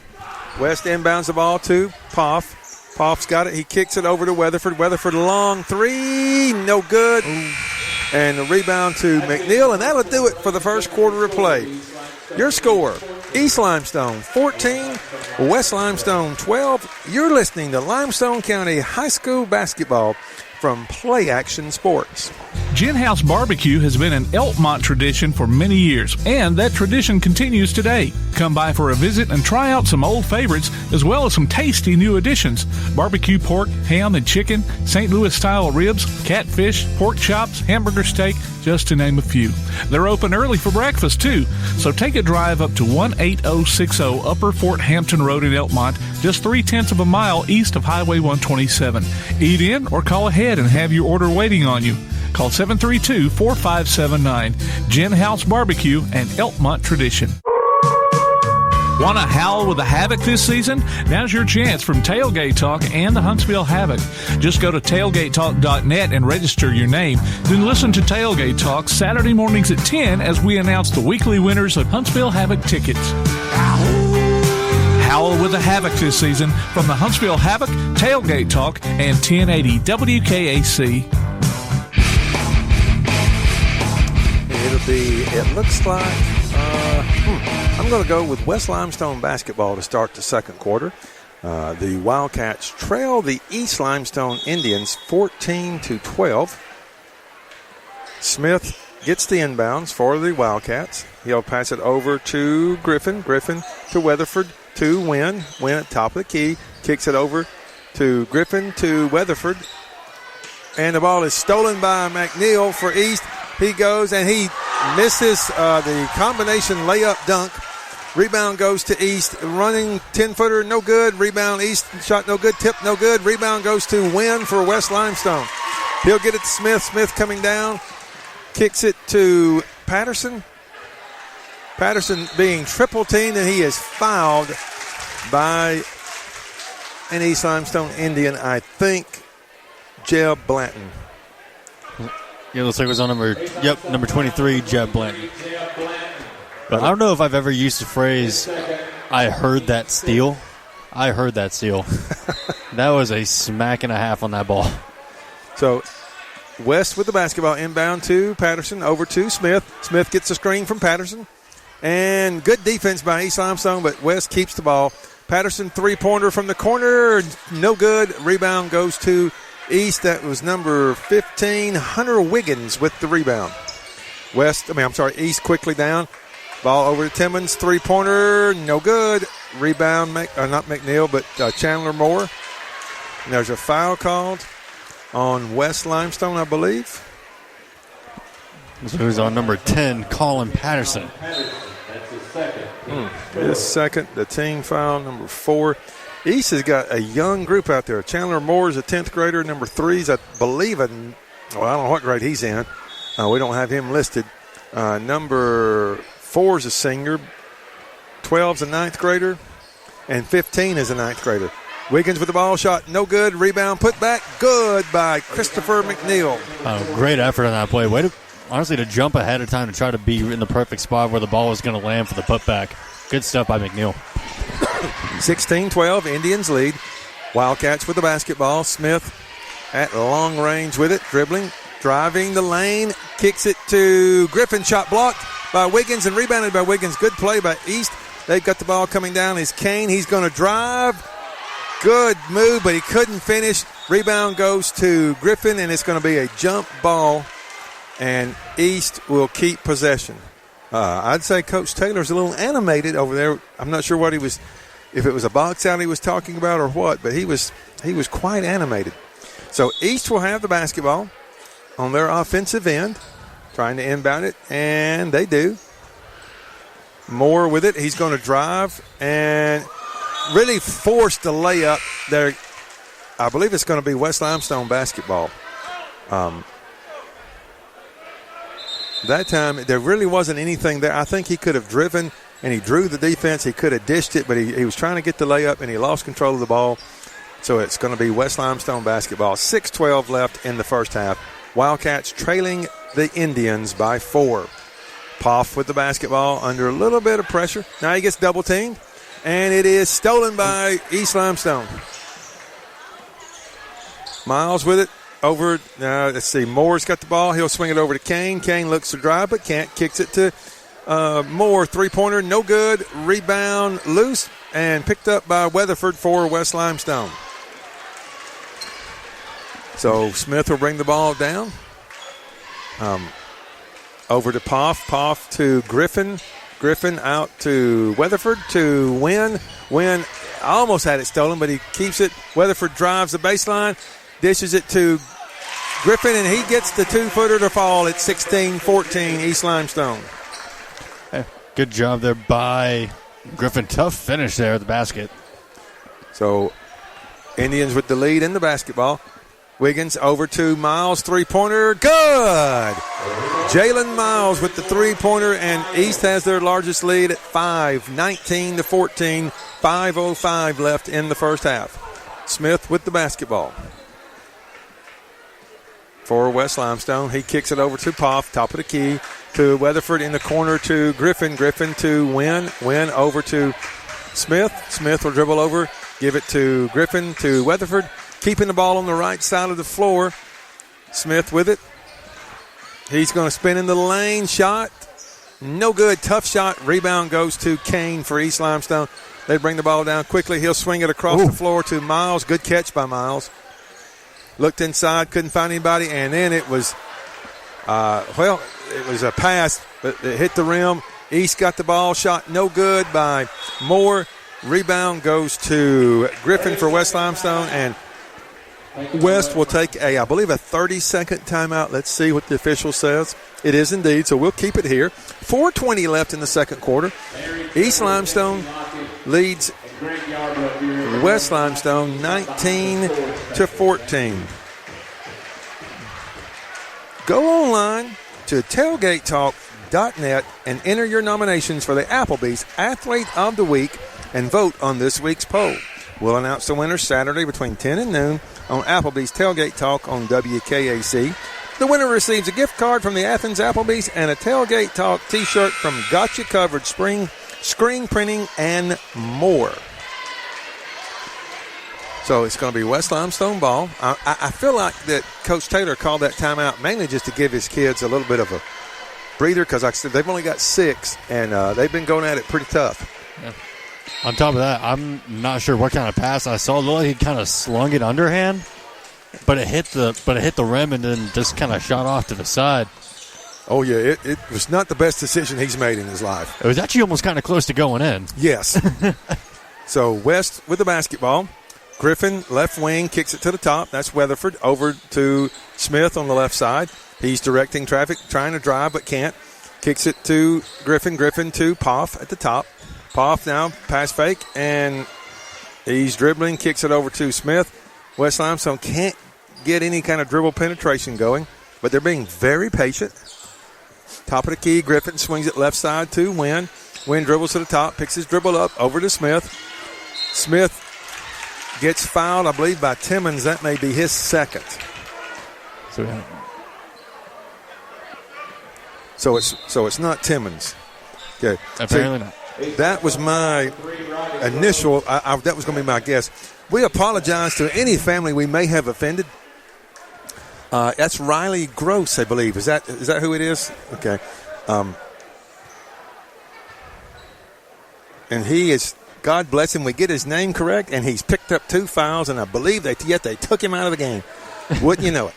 West inbounds the ball to Poff. Poff's got it. He kicks it over to Weatherford. Weatherford long 3, no good. Ooh. And the rebound to McNeil, and that'll do it for the first quarter of play. Your score, East Limestone 14, West Limestone 12. You're listening to Limestone County High School basketball from Play Action Sports. Gin House Barbecue has been an Elkmont tradition for many years, and that tradition continues today. Come by for a visit and try out some old favorites, as well as some tasty new additions. Barbecue pork, ham and chicken, St. Louis-style ribs, catfish, pork chops, hamburger steak, just to name a few. They're open early for breakfast, too, so take a drive up to 18060 Upper Fort Hampton Road in Elkmont, just 0.3 of a mile east of Highway 127. Eat in or call ahead and have your order waiting on you. Call 732-4579. Gin House Barbecue and Elkmont tradition. Want to howl with the Havoc this season? Now's your chance from Tailgate Talk and the Huntsville Havoc. Just go to tailgatetalk.net and register your name. Then listen to Tailgate Talk Saturday mornings at 10 as we announce the weekly winners of Huntsville Havoc tickets. Howl with the Havoc this season from the Huntsville Havoc, Tailgate Talk, and 1080 WKAC. It looks like I'm going to go with West Limestone basketball to start the second quarter. The Wildcats trail the East Limestone Indians 14-12. Smith gets the inbounds for the Wildcats. He'll pass it over to Griffin. Griffin to Weatherford to Wynn. Wynn at top of the key. Kicks it over to Griffin to Weatherford. And the ball is stolen by McNeil for East. He goes and he misses the combination layup dunk. Rebound goes to East. Running 10-footer, no good. Rebound East, shot no good. Tip, no good. Rebound goes to Wynn for West Limestone. He'll get it to Smith. Smith coming down. Kicks it to Patterson. Patterson being triple teamed, and he is fouled by an East Limestone Indian, I think, Jeb Blanton. Yeah, looks like it was on number 23, Jeb Blanton. But I don't know if I've ever used the phrase, I heard that steal. I heard that steal. That was a smack and a half on that ball. So West with the basketball inbound to Patterson, over to Smith. Smith gets a screen from Patterson. And good defense by East Limestone, but West keeps the ball. Patterson three-pointer from the corner, no good. Rebound goes to East. That was number 15, Hunter Wiggins with the rebound. East quickly down. Ball over to Timmons, three-pointer, no good. Rebound, not McNeil, but Chandler Moore. And there's a foul called on West Limestone, I believe. So who's on number 10, Colin Patterson. That's his second. His second, the team foul, number 4. East has got a young group out there. Chandler Moore is a 10th grader. Number 3 is, I believe, I don't know what grade he's in. We don't have him listed. Number 4 is a senior. 12 is a 9th grader. And 15 is a 9th grader. Wiggins with the ball, shot no good. Rebound put back, good by Christopher McNeil. Great effort on that play. Way to, honestly, to jump ahead of time to try to be in the perfect spot where the ball was going to land for the putback. Good stuff by McNeil. 16-12, Indians lead. Wildcats with the basketball. Smith at long range with it, dribbling, driving the lane, kicks it to Griffin. Shot blocked by Wiggins and rebounded by Wiggins. Good play by East. They've got the ball coming down. Is Kane. He's going to drive. Good move, but he couldn't finish. Rebound goes to Griffin, and it's going to be a jump ball, and East will keep possession. I'd say Coach Taylor's a little animated over there. I'm not sure what he was, if it was a box out he was talking about or what, but he was quite animated. So East will have the basketball on their offensive end, trying to inbound it, and they do. Moore with it. He's going to drive and really forced the layup there. I believe it's going to be West Limestone basketball. That time, there really wasn't anything there. I think he could have driven, and he drew the defense. He could have dished it, but he was trying to get the layup, and he lost control of the ball. So it's going to be West Limestone basketball. 6:12 left in the first half. Wildcats trailing the Indians by 4. Poff with the basketball under a little bit of pressure. Now he gets double-teamed, and it is stolen by East Limestone. Miles with it. Over, let's see, Moore's got the ball. He'll swing it over to Kane. Kane looks to drive, but can't. Kicks it to Moore. Three-pointer, no good. Rebound loose and picked up by Weatherford for West Limestone. So Smith will bring the ball down. Over to Poff. Poff to Griffin. Griffin out to Weatherford to Wynn. Wynn almost had it stolen, but he keeps it. Weatherford drives the baseline. Dishes it to Griffin, and he gets the two-footer to fall at 16-14, East Limestone. Good job there by Griffin. Tough finish there at the basket. So Indians with the lead in the basketball. Wiggins over to Miles, three-pointer, good! Jalen Miles with the three-pointer, and East has their largest lead at 5, 19-14, 5:05 left in the first half. Smith with the basketball. For West Limestone, he kicks it over to Poff, top of the key, to Weatherford in the corner to Griffin. Griffin to Wynn. Wynn over to Smith. Smith will dribble over, give it to Griffin to Weatherford, keeping the ball on the right side of the floor. Smith with it. He's going to spin in the lane. Shot, no good. Tough shot. Rebound goes to Kane for East Limestone. They bring the ball down quickly. He'll swing it across the floor to Miles. Good catch by Miles. Looked inside, couldn't find anybody, and then it was, it was a pass, but it hit the rim. East got the ball, shot no good by Moore. Rebound goes to Griffin for West Limestone, and West will take I believe, a 30-second timeout. Let's see what the official says. It is indeed, so we'll keep it here. 4:20 left in the second quarter. East Limestone leads West Limestone 19-14. Go online to tailgatetalk.net and enter your nominations for the Applebee's Athlete of the Week and vote on this week's poll. We'll announce the winner Saturday between 10 and noon on Applebee's Tailgate Talk on WKAC. The winner receives a gift card from the Athens Applebee's and a Tailgate Talk t-shirt from Gotcha Covered Screen Printing and more. So it's going to be West Limestone ball. I feel like that Coach Taylor called that timeout mainly just to give his kids a little bit of a breather because, like I said, they've only got 6, and they've been going at it pretty tough. Yeah. On top of that, I'm not sure what kind of pass I saw. It looked like he kind of slung it underhand, but it hit the rim and then just kind of shot off to the side. Oh, yeah, it was not the best decision he's made in his life. It was actually almost kind of close to going in. Yes. So West with the basketball. Griffin, left wing, kicks it to the top. That's Weatherford. Over to Smith on the left side. He's directing traffic, trying to drive but can't. Kicks it to Griffin. Griffin to Poff at the top. Poff now, pass fake, and he's dribbling, kicks it over to Smith. West Limestone can't get any kind of dribble penetration going, but they're being very patient. Top of the key, Griffin swings it left side to Wynn. Wynn dribbles to the top, picks his dribble up, over to Smith. Smith gets fouled, I believe, by Timmons. That may be his second. So it's not Timmons. Okay. Apparently not. That was my initial. That was going to be my guess. We apologize to any family we may have offended. That's Riley Gross, I believe. Is that who it is? Okay. And he is, God bless him, we get his name correct, and he's picked up 2 fouls, and I believe they took him out of the game. Wouldn't you know it?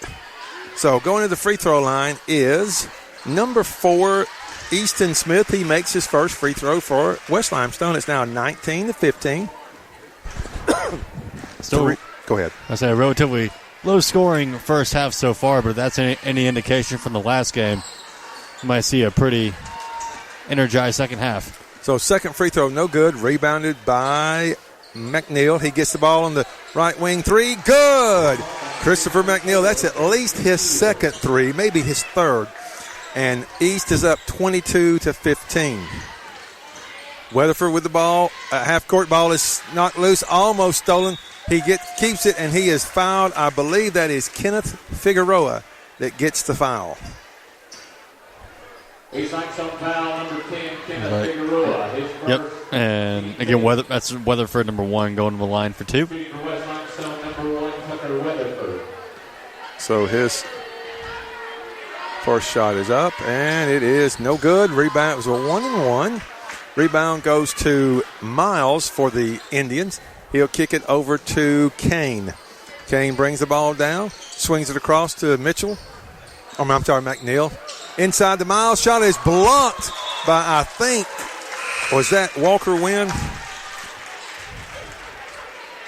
So going to the free throw line is number 4, Easton Smith. He makes his first free throw for West Limestone. It's now 19-15. Still, go ahead. I say a relatively low-scoring first half so far, but if that's any indication from the last game, you might see a pretty energized second half. So second free throw, no good. Rebounded by McNeil. He gets the ball on the right wing. 3, good. Christopher McNeil, that's at least his second 3, maybe his third. And East is up 22-15. Weatherford with the ball. Half-court ball is knocked loose, almost stolen. He keeps it, and he is fouled. I believe that is Kenneth Figueroa that gets the foul. East Limestone foul number 10, Kenneth Figueroa. His first. Yep, and again, that's Weatherford number 1 going to the line for 2. West Limestone number 1, Tucker Weatherford. So his first shot is up, and it is no good. Rebound, it was a 1-and-1. Rebound goes to Miles for the Indians. He'll kick it over to Kane. Kane brings the ball down, swings it across to Mitchell. McNeil. Inside the Miles, shot is blocked by, I think, was that Walker Wynn?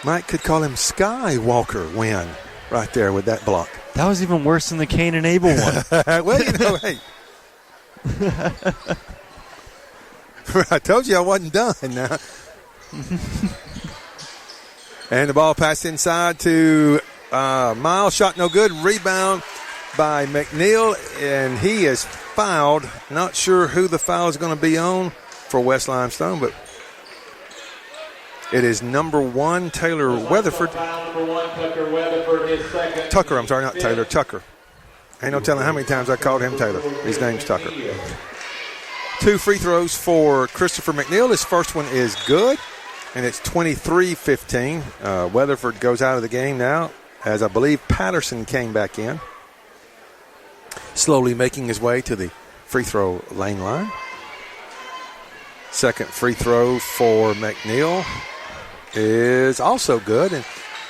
Mike could call him Skywalker Wynn right there with that block. That was even worse than the Cain and Abel one. Well, hey. I told you I wasn't done now. And the ball passed inside to Miles. Shot no good. Rebound by McNeil, and he is fouled. Not sure who the foul is going to be on for West Limestone, but it is number 1, Taylor Weatherford. Tucker, I'm sorry, not Taylor, Tucker. Ain't no telling how many times I called him Taylor. His name's Tucker. 2 free throws for Christopher McNeil. His first one is good, and it's 23-15. Weatherford goes out of the game now, as I believe Patterson came back in, slowly making his way to the free throw lane line. Second free throw for McNeil is also good, and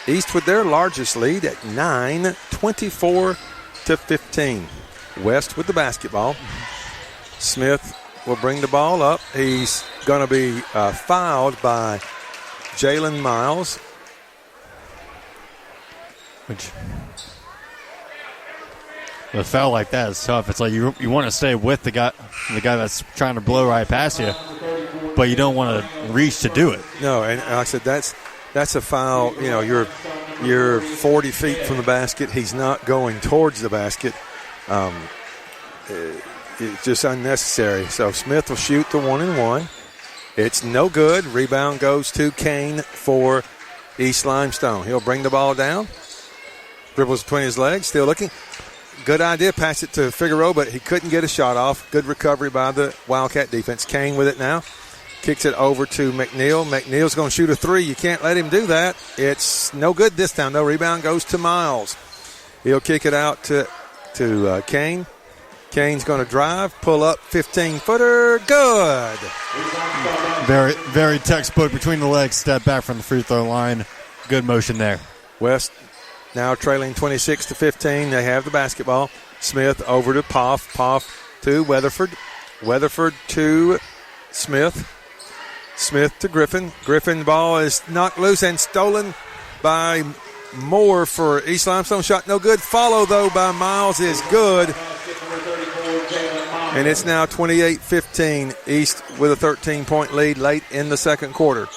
East with their largest lead at 9, 24-15. West with the basketball. Smith will bring the ball up. He's going to be fouled by Jalen Miles. A foul like that is tough. It's like you want to stay with the guy that's trying to blow right past you, but you don't want to reach to do it. No, and like I said, that's a foul. You know, you're 40 feet from the basket. He's not going towards the basket. It's just unnecessary. So Smith will shoot the 1-and-1. It's no good. Rebound goes to Kane for East Limestone. He'll bring the ball down. Dribbles between his legs, still looking. Good idea, pass it to Figueroa, but he couldn't get a shot off. Good recovery by the Wildcat defense. Kane with it now. Kicks it over to McNeil. McNeil's going to shoot a 3. You can't let him do that. It's no good this time, though. Rebound goes to Miles. He'll kick it out to Kane. Kane's going to drive, pull up, 15-footer, good. Very, very textbook between the legs, step back from the free throw line. Good motion there. West now trailing 26-15. They have the basketball. Smith over to Poff. Poff to Weatherford. Weatherford to Smith. Smith to Griffin. Griffin ball is knocked loose and stolen by Moore for East Limestone. Shot no good. Follow, though, by Miles is good. And it's now 28-15. East with a 13-point lead late in the second quarter.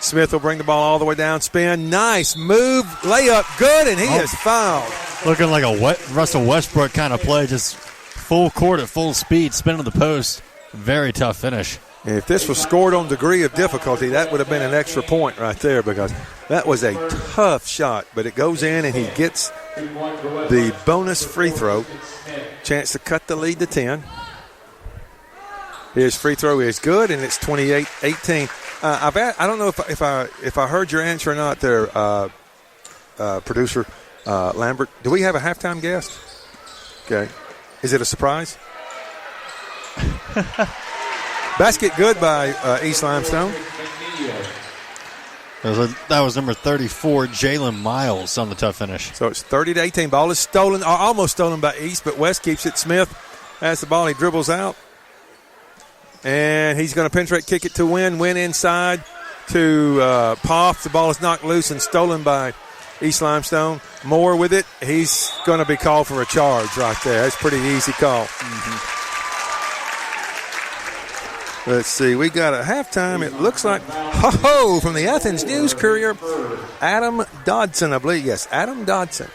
Smith will bring the ball all the way down. Spin. Nice move. Layup. Good. And he is fouled. Looking like a Russell Westbrook kind of play. Just full court at full speed. Spin to the post. Very tough finish. And if this was scored on degree of difficulty, that would have been an extra point right there because that was a tough shot. But it goes in and he gets the bonus free throw. Chance to cut the lead to 10. His free throw is good, and it's 28-18. I don't know if I heard your answer or not there, producer Lambert. Do we have a halftime guest? Okay. Is it a surprise? Basket good by East Limestone. That was number 34, Jalen Miles, on the tough finish. So it's 30-18. Ball is stolen, or almost stolen by East, but West keeps it. Smith has the ball. He dribbles out. And he's going to penetrate, kick it to Win. Win inside to Poff. The ball is knocked loose and stolen by East Limestone. Moore with it. He's going to be called for a charge right there. That's a pretty easy call. Mm-hmm. Let's see. We got a halftime. It looks like, from the Athens News-Courier, Adam Dodson, I believe. Yes, Adam Dodson.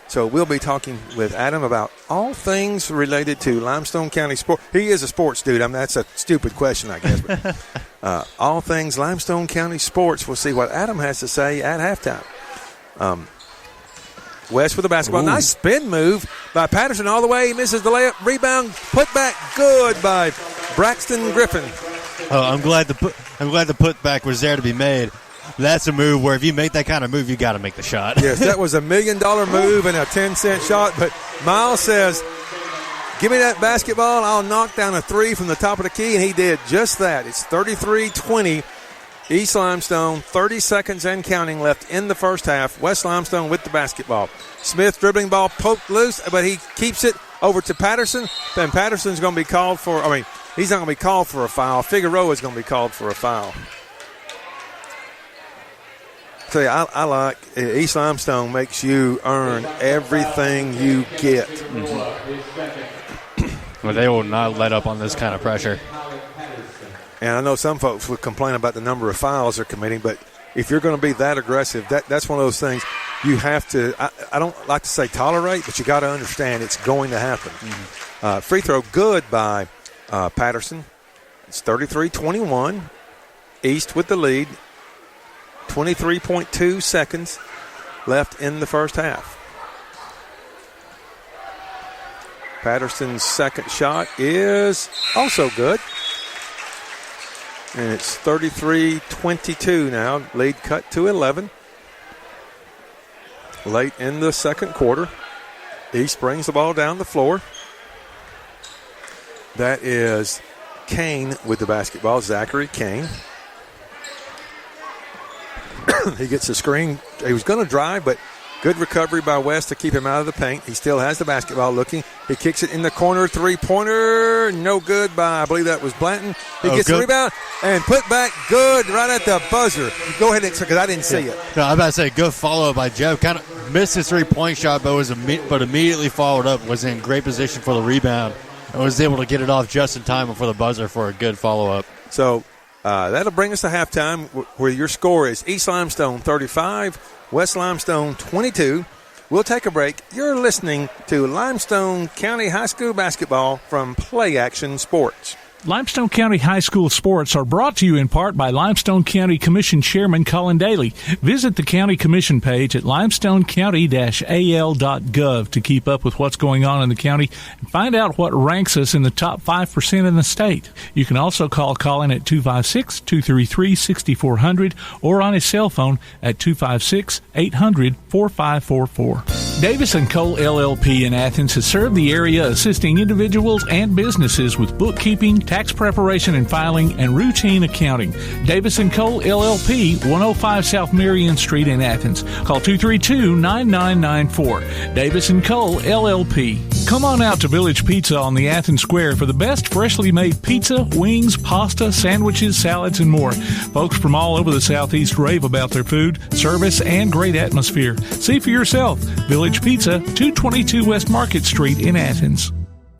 So we'll be talking with Adam about all things related to Limestone County sports. He is a sports dude. I mean, that's a stupid question, I guess. But, all things Limestone County sports. We'll see what Adam has to say at halftime. West with the basketball. Ooh. Nice spin move by Patterson all the way. He misses the layup. Rebound. Put back good by Braxton Griffin. Oh, I'm glad the putback was there to be made. That's a move where if you make that kind of move, you got to make the shot. Yes, that was $1 million move and a 10-cent shot. But Miles says, give me that basketball. I'll knock down a three from the top of the key. And he did just that. It's 33-20. East Limestone, 30 seconds and counting left in the first half. West Limestone with the basketball. Smith dribbling ball poked loose, but he keeps it over to Patterson. Then Patterson's going to be called for, he's not going to be called for a foul. Figueroa is going to be called for a foul. Tell you, I like East Limestone makes you earn everything you get. Mm-hmm. Well, they will not let up on this kind of pressure. And I know some folks would complain about the number of fouls they're committing, but if you're going to be that aggressive, that's one of those things you have to, I don't like to say tolerate, but you got to understand it's going to happen. Mm-hmm. Free throw good by Patterson. It's 33-21. East with the lead. 23.2 seconds left in the first half. Patterson's second shot is also good. And it's 33-22 now. Lead cut to 11. Late in the second quarter. East brings the ball down the floor. That is Kane with the basketball. Zachary Kane. He gets a screen. He was going to drive, but good recovery by West to keep him out of the paint. He still has the basketball looking. He kicks it in the corner. Three-pointer. No good by, I believe that was Blanton. He gets the rebound and put back good right at the buzzer. Go ahead, because I didn't see it. No, I'm about to say good follow-up by Jeff. Kind of missed his three-point shot, but immediately followed up. Was in great position for the rebound and was able to get it off just in time before the buzzer for a good follow-up. So that'll bring us to halftime where your score is East Limestone 35, West Limestone 22. We'll take a break. You're listening to Limestone County High School basketball from Play Action Sports. Limestone County High School sports are brought to you in part by Limestone County Commission Chairman Colin Daly. Visit the County Commission page at limestonecounty-al.gov to keep up with what's going on in the county and find out what ranks us in the top 5% in the state. You can also call Colin at 256-233-6400 or on his cell phone at 256-800-4544. Davis & Cole LLP in Athens has served the area assisting individuals and businesses with bookkeeping, tax preparation and filing, and routine accounting. Davis & Cole LLP, 105 South Marion Street in Athens. Call 232-9994. Davis & Cole LLP. Come on out to Village Pizza on the Athens Square for the best freshly made pizza, wings, pasta, sandwiches, salads, and more. Folks from all over the Southeast rave about their food, service, and great atmosphere. See for yourself. Village Pizza, 222 West Market Street in Athens.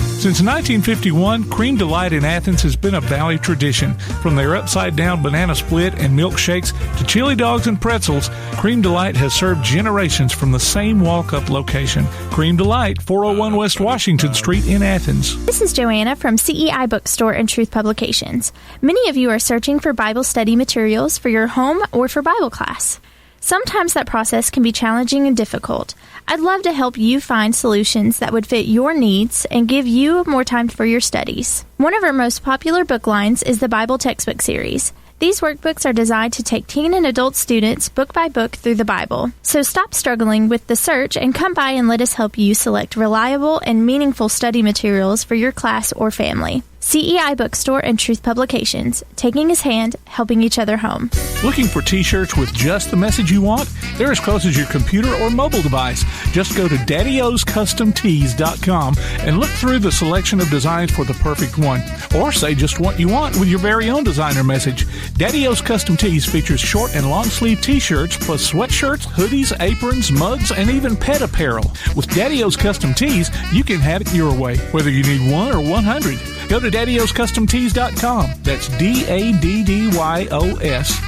Since 1951, Cream Delight in Athens has been a Valley tradition. From their upside-down banana split and milkshakes to chili dogs and pretzels, Cream Delight has served generations from the same walk-up location. Cream Delight, 401 West Washington Street in Athens. This is Joanna from CEI Bookstore and Truth Publications. Many of you are searching for Bible study materials for your home or for Bible class. Sometimes that process can be challenging and difficult. I'd love to help you find solutions that would fit your needs and give you more time for your studies. One of our most popular book lines is the Bible Textbook Series. These workbooks are designed to take teen and adult students book by book through the Bible. So stop struggling with the search and come by and let us help you select reliable and meaningful study materials for your class or family. CEI Bookstore and Truth Publications, taking his hand, helping each other home. Looking for t-shirts with just the message you want? They're as close as your computer or mobile device. Just go to daddyoscustomtees.com and look through the selection of designs for the perfect one. Or say just what you want with your very own designer message. Daddy O's Custom Tees features short and long sleeve t-shirts plus sweatshirts, hoodies, aprons, mugs, and even pet apparel. With Daddy O's Custom Tees, you can have it your way, whether you need 1 or 100. Go to daddyoscustomtees.com. That's DADDYOS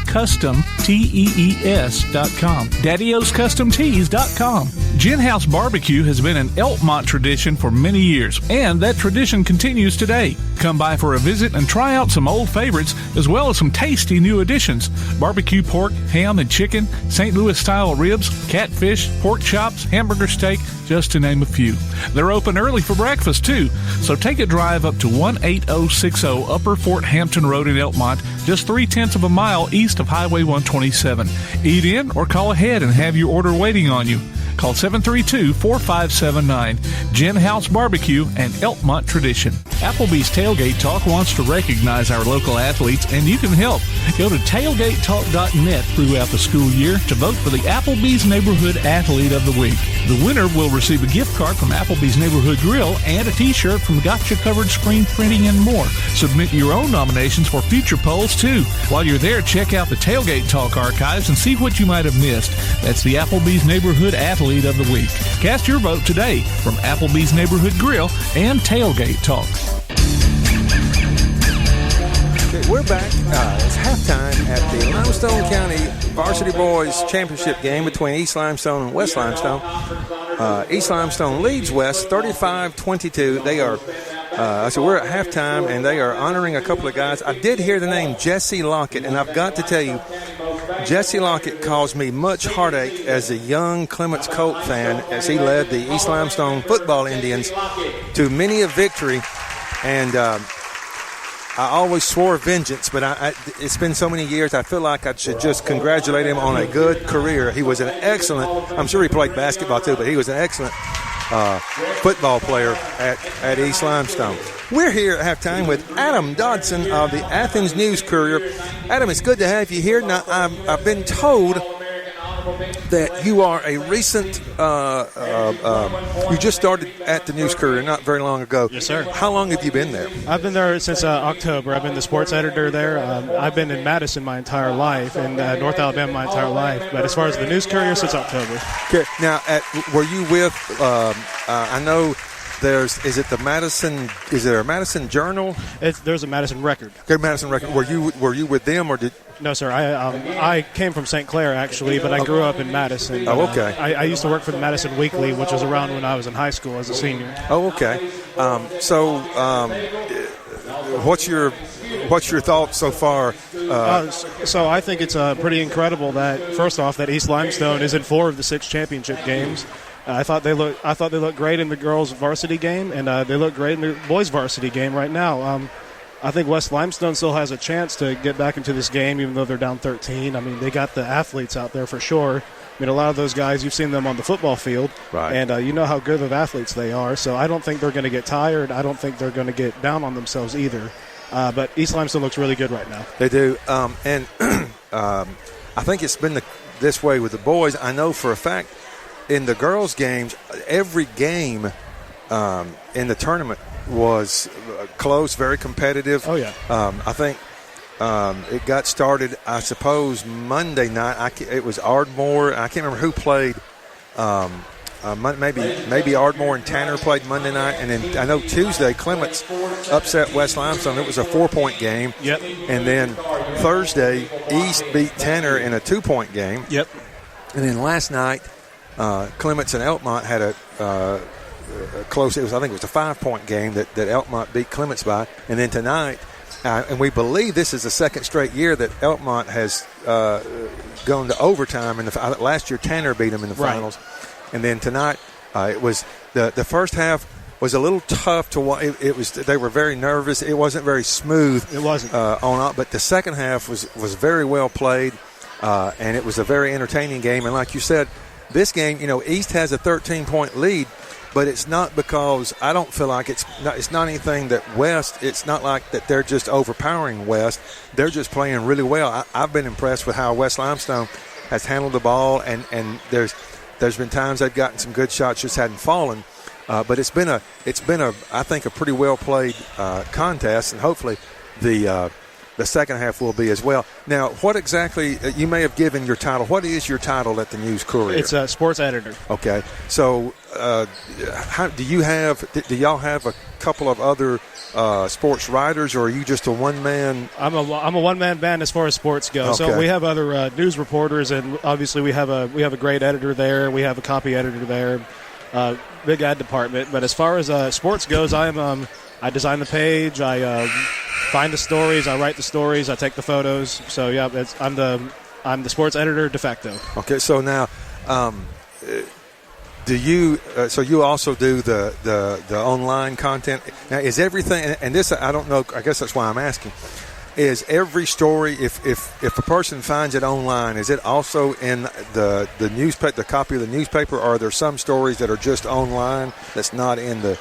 Custom TEES.com. daddyoscustomtees.com. Gin House Barbecue has been an Elkmont tradition for many years, and that tradition continues today. Come by for a visit and try out some old favorites as well as some tasty new additions. Barbecue pork, ham and chicken, St. Louis-style ribs, catfish, pork chops, hamburger steak, just to name a few. They're open early for breakfast, too, so take a drive up to 18060 Upper Fort Hampton Road in Elkmont, just 0.3 of a mile east of Highway 127. Eat in or call ahead and have your order waiting on you. Call 732-4579. Gin House Barbecue and Elkmont Tradition. Applebee's Tailgate Talk wants to recognize our local athletes, and you can help. Go to tailgatetalk.net throughout the school year to vote for the Applebee's Neighborhood Athlete of the Week. The winner will receive a gift card from Applebee's Neighborhood Grill and a t-shirt from Gotcha Covered Screen Printing and more. Submit your own nominations for future polls, too. While you're there, check out the Tailgate Talk archives and see what you might have missed. That's the Applebee's Neighborhood Athlete of the Week. Cast your vote today from Applebee's Neighborhood Grill and Tailgate Talk. Okay, we're back. It's halftime at the Limestone County Varsity Boys Championship game between East Limestone and West Limestone. East Limestone leads West 35-22. They are so we're at halftime, and they are honoring a couple of guys. I did hear the name Jesse Lockett, and I've got to tell you, Jesse Lockett caused me much heartache as a young Clements Colt fan as he led the East Limestone football Indians to many a victory. And I always swore vengeance, but it's been so many years, I feel like I should just congratulate him on a good career. He was an excellent, I'm sure he played basketball too, but he was an excellent football player at East Limestone. We're here at halftime with Adam Dodson of the Athens News-Courier. Adam, it's good to have you here. Now, I've been told that you are a recent, you just started at the News-Courier not very long ago. Yes, sir. How long have you been there? I've been there since October. I've been the sports editor there. I've been in Madison my entire life, and North Alabama my entire life. But as far as the News-Courier, since October. Okay. Now, were you with, I know is it the Madison, is there a Madison Journal? There's a Madison Record. Okay, Madison Record. Were you with them, or did? No, sir. I came from St. Clair, actually, but I grew up in Madison. Oh, okay. I used to work for the Madison Weekly, which was around when I was in high school as a senior. Oh, okay. What's your thoughts so far? So I think it's pretty incredible that, first off, that East Limestone is in 4 of the 6 championship games. I thought they looked great in the girls' varsity game, and they look great in the boys' varsity game right now. I think West Limestone still has a chance to get back into this game, even though they're down 13. I mean, they got the athletes out there for sure. I mean, a lot of those guys, you've seen them on the football field, Right. and you know how good of athletes they are. So I don't think they're going to get tired. I don't think they're going to get down on themselves either. But East Limestone looks really good right now. They do. And I think it's been this way with the boys. I know for a fact in the girls' games, every game in the tournament was close, very competitive. Oh, yeah. I think it got started, I suppose, Monday night. It was Ardmore. I can't remember who played. Maybe Ardmore and Tanner played Monday night. And then I know Tuesday, Clements upset West Limestone. It was a 4-point game. Yep. And then Thursday, East beat Tanner in a 2-point game. Yep. And then last night, Clements and Elkmont had a close. I think it was a 5-point game that Elkmont beat Clements by. And then tonight, and we believe this is the second straight year that Elkmont has gone to overtime. Last year, Tanner beat them in the finals. And then tonight, it was the first half was a little tough to watch. They were very nervous. It wasn't very smooth. It wasn't but the second half was very well played, and it was a very entertaining game. And like you said, this game, East has a 13-point lead, but it's not because I don't feel like it's not anything that West. It's not like that they're just overpowering West. They're just playing really well. I've been impressed with how West Limestone has handled the ball, and there's been times they've gotten some good shots, just hadn't fallen. But it's been I think a pretty well played contest, and hopefully the second half will be as well. Now, what exactly you may have given your title? What is your title at the News Courier? It's a sports editor. Okay, so do y'all have a couple of other sports writers, or are you just a one-man? I'm a one-man band as far as sports go. Okay. So we have other news reporters, and obviously we have a great editor there. We have a copy editor there, big ad department. But as far as sports goes, I design the page. I find the stories. I write the stories. I take the photos. So yeah, I'm the sports editor de facto. Okay, so now. Do you? So you also do the online content. Now, is everything? And this I don't know. I guess that's why I'm asking. Is every story, if a person finds it online, is it also in the newspaper, the copy of the newspaper, or are there some stories that are just online that's not in the?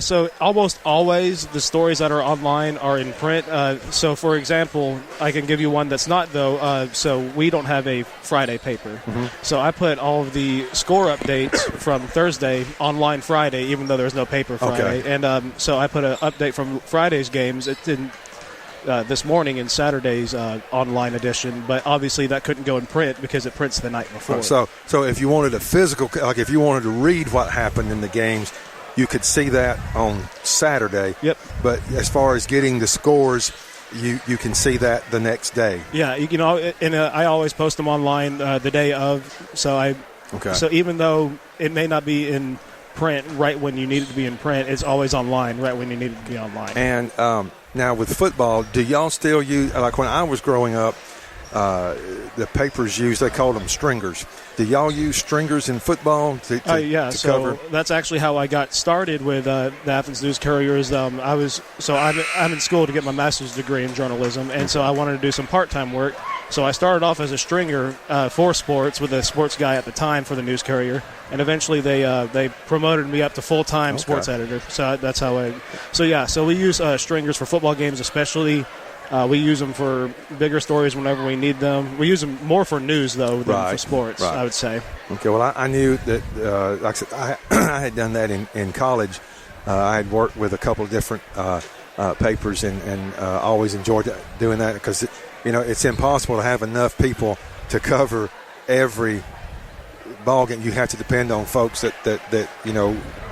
So almost always the stories that are online are in print. So, for example, I can give you one that's not, though. So we don't have a Friday paper. Mm-hmm. So I put all of the score updates from Thursday online Friday, even though there's no paper Friday. Okay. And so I put an update from Friday's games. It's in this morning in Saturday's online edition, but obviously that couldn't go in print because it prints the night before. So if you wanted a physical, like if you wanted to read what happened in the games, you could see that on Saturday. Yep. But as far as getting the scores, you can see that the next day. Yeah, and I always post them online the day of. So So even though it may not be in print right when you need it to be in print, it's always online right when you need it to be online. And now with football, do y'all still use, like when I was growing up, the papers they called them stringers. Do y'all use stringers in football to cover? That's actually how I got started with the Athens News Couriers. I'm in school to get my master's degree in journalism, and so I wanted to do some part-time work. So I started off as a stringer for sports with a sports guy at the time for the News Courier, and eventually they promoted me up to full-time sports editor. So that's how So we use stringers for football games especially. We use them for bigger stories whenever we need them. We use them more for news, though, than for sports, I would say. Okay, well, I knew that, like I said, I had done that in college. I had worked with a couple of different papers and always enjoyed doing that because, it's impossible to have enough people to cover every ball game. You have to depend on folks that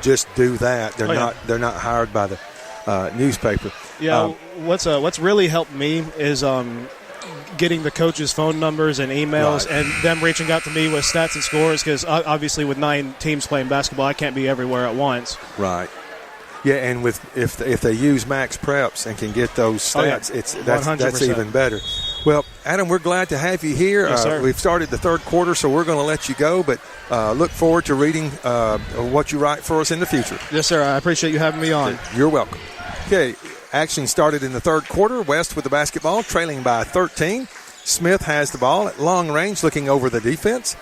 just do that. They're not hired by the newspaper. Yeah, what's really helped me is getting the coaches' phone numbers and emails and them reaching out to me with stats and scores because obviously with 9 teams playing basketball, I can't be everywhere at once. Right. Yeah, and if they use Max Preps and can get those stats, that's even better. Well, Adam, we're glad to have you here. Yes, sir. We've started the third quarter, so we're going to let you go, but look forward to reading what you write for us in the future. Yes, sir. I appreciate you having me on. You're welcome. Okay. Action started in the third quarter. West with the basketball, trailing by 13. Smith has the ball at long range, looking over the defense.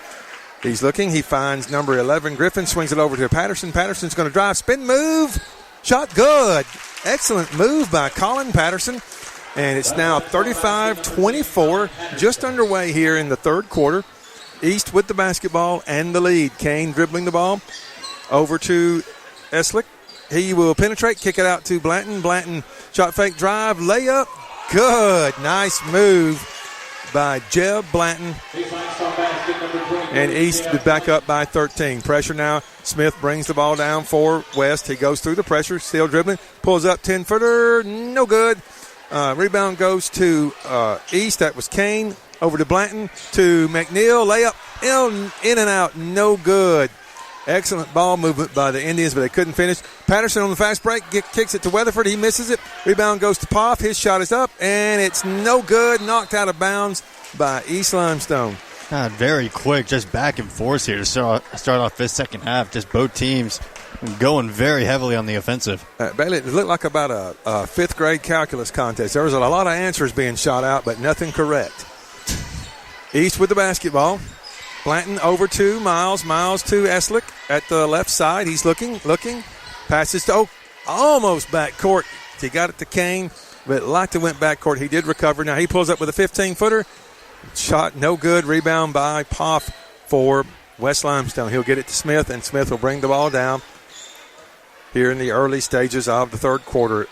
He's looking. He finds number 11, Griffin, swings it over to Patterson. Patterson's going to drive, spin, move. Shot good. Excellent move by Colin Patterson. And it's now 35-24, just underway here in the third quarter. East with the basketball and the lead. Kane dribbling the ball over to Eslick. He will penetrate, kick it out to Blanton. Blanton, shot fake, drive, layup. Good. Nice move by Jeb Blanton. And East back up by 13. Pressure now. Smith brings the ball down for West. He goes through the pressure, still dribbling, pulls up 10-footer, no good. Rebound goes to East. That was Kane. Over to Blanton, to McNeil. Layup in and out, no good. Excellent ball movement by the Indians, but they couldn't finish. Patterson on the fast break, kicks it to Weatherford. He misses it. Rebound goes to Poff. His shot is up, and it's no good. Knocked out of bounds by East Limestone. Very quick, just back and forth here to start off this second half. Just both teams going very heavily on the offensive. Bailey, it looked like about a fifth grade calculus contest. There was a lot of answers being shot out, but nothing correct. East with the basketball. Blanton over to Miles. Miles to Eslick at the left side. He's looking. Passes to almost back court. He got it to Kane, but Lacta went back court. He did recover. Now he pulls up with a 15-footer. Shot no good. Rebound by Poff for West Limestone. He'll get it to Smith, and Smith will bring the ball down here in the early stages of the third quarter.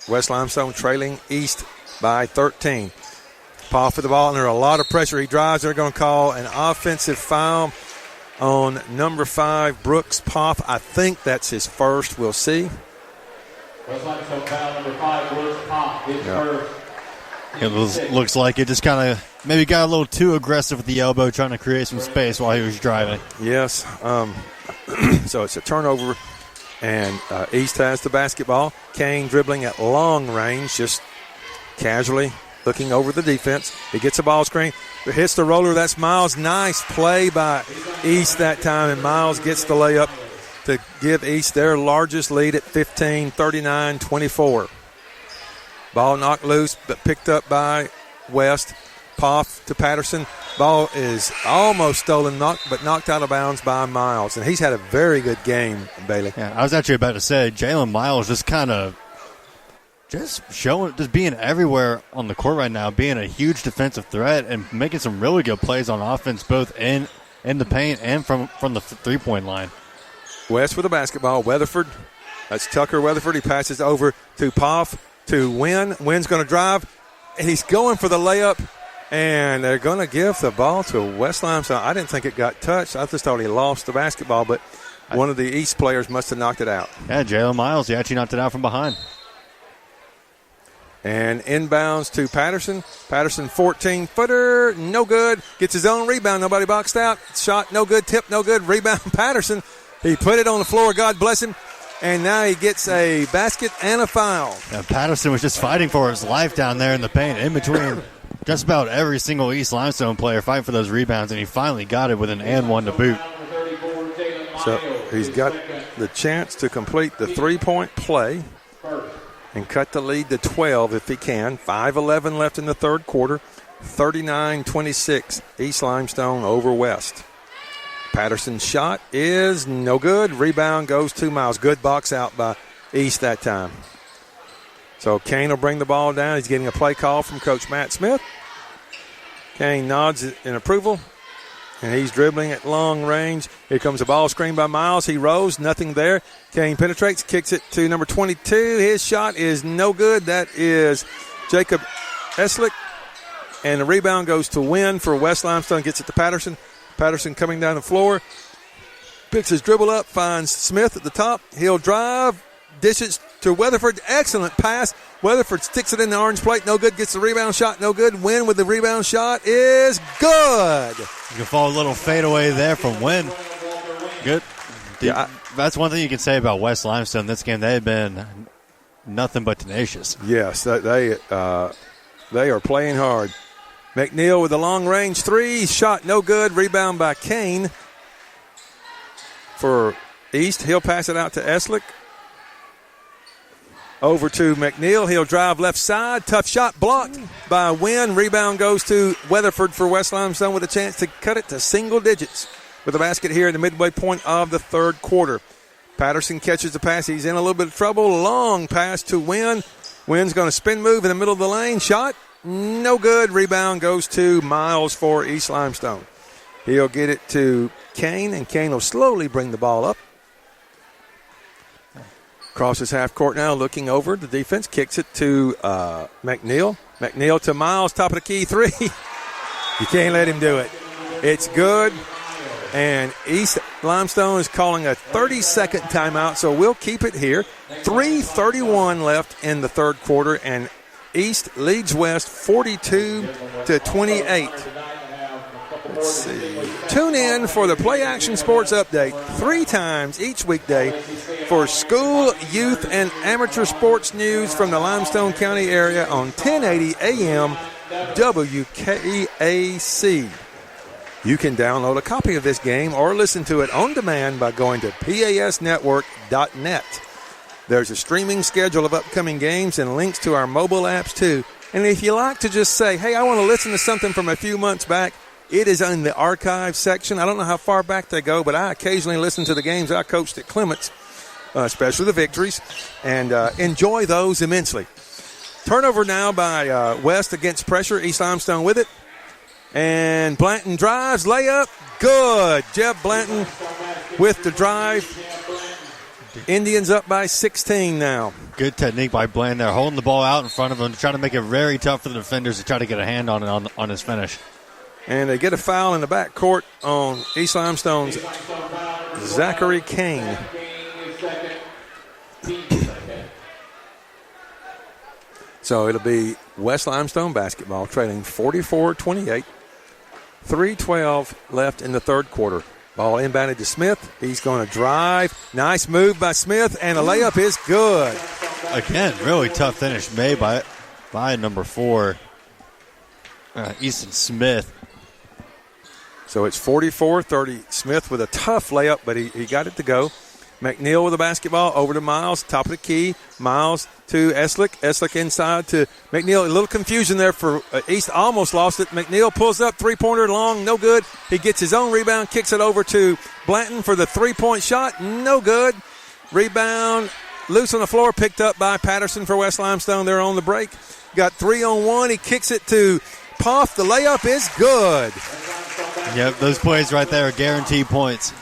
West Limestone trailing East by 13. Poff with the ball under a lot of pressure. He drives. They're going to call an offensive foul on number 5, Brooks Poff. I think that's his first. We'll see. West Limestone foul number 5, Brooks Poff. His first. It looks like it just kind of maybe got a little too aggressive with the elbow, trying to create some space while he was driving. Yes. So it's a turnover, and East has the basketball. Kane dribbling at long range, just casually looking over the defense. He gets a ball screen, hits the roller. That's Miles. Nice play by East that time, and Miles gets the layup to give East their largest lead at 15, 39-24. Ball knocked loose, but picked up by West. Poff to Patterson. Ball is almost stolen, but knocked out of bounds by Miles. And he's had a very good game, Bailey. Yeah, I was actually about to say, Jalen Miles just kind of just being everywhere on the court right now, being a huge defensive threat and making some really good plays on offense, both in the paint and from the three-point line. West with the basketball. Weatherford. That's Tucker Weatherford. He passes over to Poff. To Wynn. Wynn's going to drive. He's going for the layup, and they're going to give the ball to West Limestone. I didn't think it got touched. I just thought he lost the basketball, but one of the East players must have knocked it out. Yeah, Jalen Miles, he actually knocked it out from behind. And inbounds to Patterson. Patterson, 14-footer, no good. Gets his own rebound. Nobody boxed out. Shot, no good. Tip, no good. Rebound, Patterson. He put it on the floor. God bless him. And now he gets a basket and a foul. Yeah, Patterson was just fighting for his life down there in the paint, in between just about every single East Limestone player fighting for those rebounds, and he finally got it with an and one to boot. So he's got the chance to complete the three-point play and cut the lead to 12 if he can. 5:11 left in the third quarter. 39-26, East Limestone over West. Patterson's shot is no good. Rebound goes to Miles. Good box out by East that time. So Kane will bring the ball down. He's getting a play call from Coach Matt Smith. Kane nods in approval, and he's dribbling at long range. Here comes a ball screen by Miles. He rose, nothing there. Kane penetrates, kicks it to number 22. His shot is no good. That is Jacob Eslick. And the rebound goes to Wynn for West Limestone. Gets it to Patterson. Patterson coming down the floor, picks his dribble up, finds Smith at the top. He'll drive, dishes to Weatherford. Excellent pass. Weatherford sticks it in the orange plate. No good. Gets the rebound shot. No good. Wynn with the rebound shot is good. You can fall a little fadeaway there from Wynn. Good. Yeah, that's one thing you can say about West Limestone this game. They have been nothing but tenacious. Yes, they are playing hard. McNeil with a long-range three. Shot no good. Rebound by Kane for East. He'll pass it out to Eslick. Over to McNeil. He'll drive left side. Tough shot blocked by Wynn. Rebound goes to Weatherford for West Limestone with a chance to cut it to single digits. with the basket here in the midway point of the third quarter. Patterson catches the pass. He's in a little bit of trouble. Long pass to Wynn. Wynn's going to spin move in the middle of the lane. Shot, no good. Rebound goes to Miles for East Limestone. He'll get it to Kane, and Kane will slowly bring the ball up. Crosses half court now, looking over the defense. Kicks it to McNeil. McNeil to Miles, top of the key, three. You can't let him do it. It's good. And East Limestone is calling a 30-second timeout, so we'll keep it here. 3:31 left in the third quarter, and East leads West 42-28. Let's see. Tune in for the Play Action Sports Update 3 times each weekday for school, youth, and amateur sports news from the Limestone County area on 1080 AM WKAC. You can download a copy of this game or listen to it on demand by going to pasnetwork.net. There's a streaming schedule of upcoming games and links to our mobile apps too. And if you like to just say, hey, I want to listen to something from a few months back, it is in the archive section. I don't know how far back they go, but I occasionally listen to the games I coached at Clements, especially the victories, and enjoy those immensely. Turnover now by West against pressure. East Limestone with it. And Blanton drives, layup, good. Jeb Blanton with the drive. Indians up by 16 now. Good technique by Blanton there, holding the ball out in front of him, trying to make it very tough for the defenders to try to get a hand on it on his finish. And they get a foul in the back court on East Limestone's Zachary Kane. So it'll be West Limestone basketball trailing 44-28. 3:12 left in the third quarter. Ball inbounded to Smith. He's going to drive. Nice move by Smith, and a layup is good. Again, really tough finish made by number 4, Easton Smith. So it's 44-30. Smith with a tough layup, but he got it to go. McNeil with the basketball over to Miles, top of the key. Miles to Eslick. Eslick inside to McNeil. A little confusion there for East. Almost lost it. McNeil pulls up, three-pointer long, no good. He gets his own rebound, kicks it over to Blanton for the three-point shot, no good. Rebound loose on the floor, picked up by Patterson for West Limestone. They're on the break. Got 3-on-1. He kicks it to Poff. The layup is good. Yep, those plays right there are guaranteed points.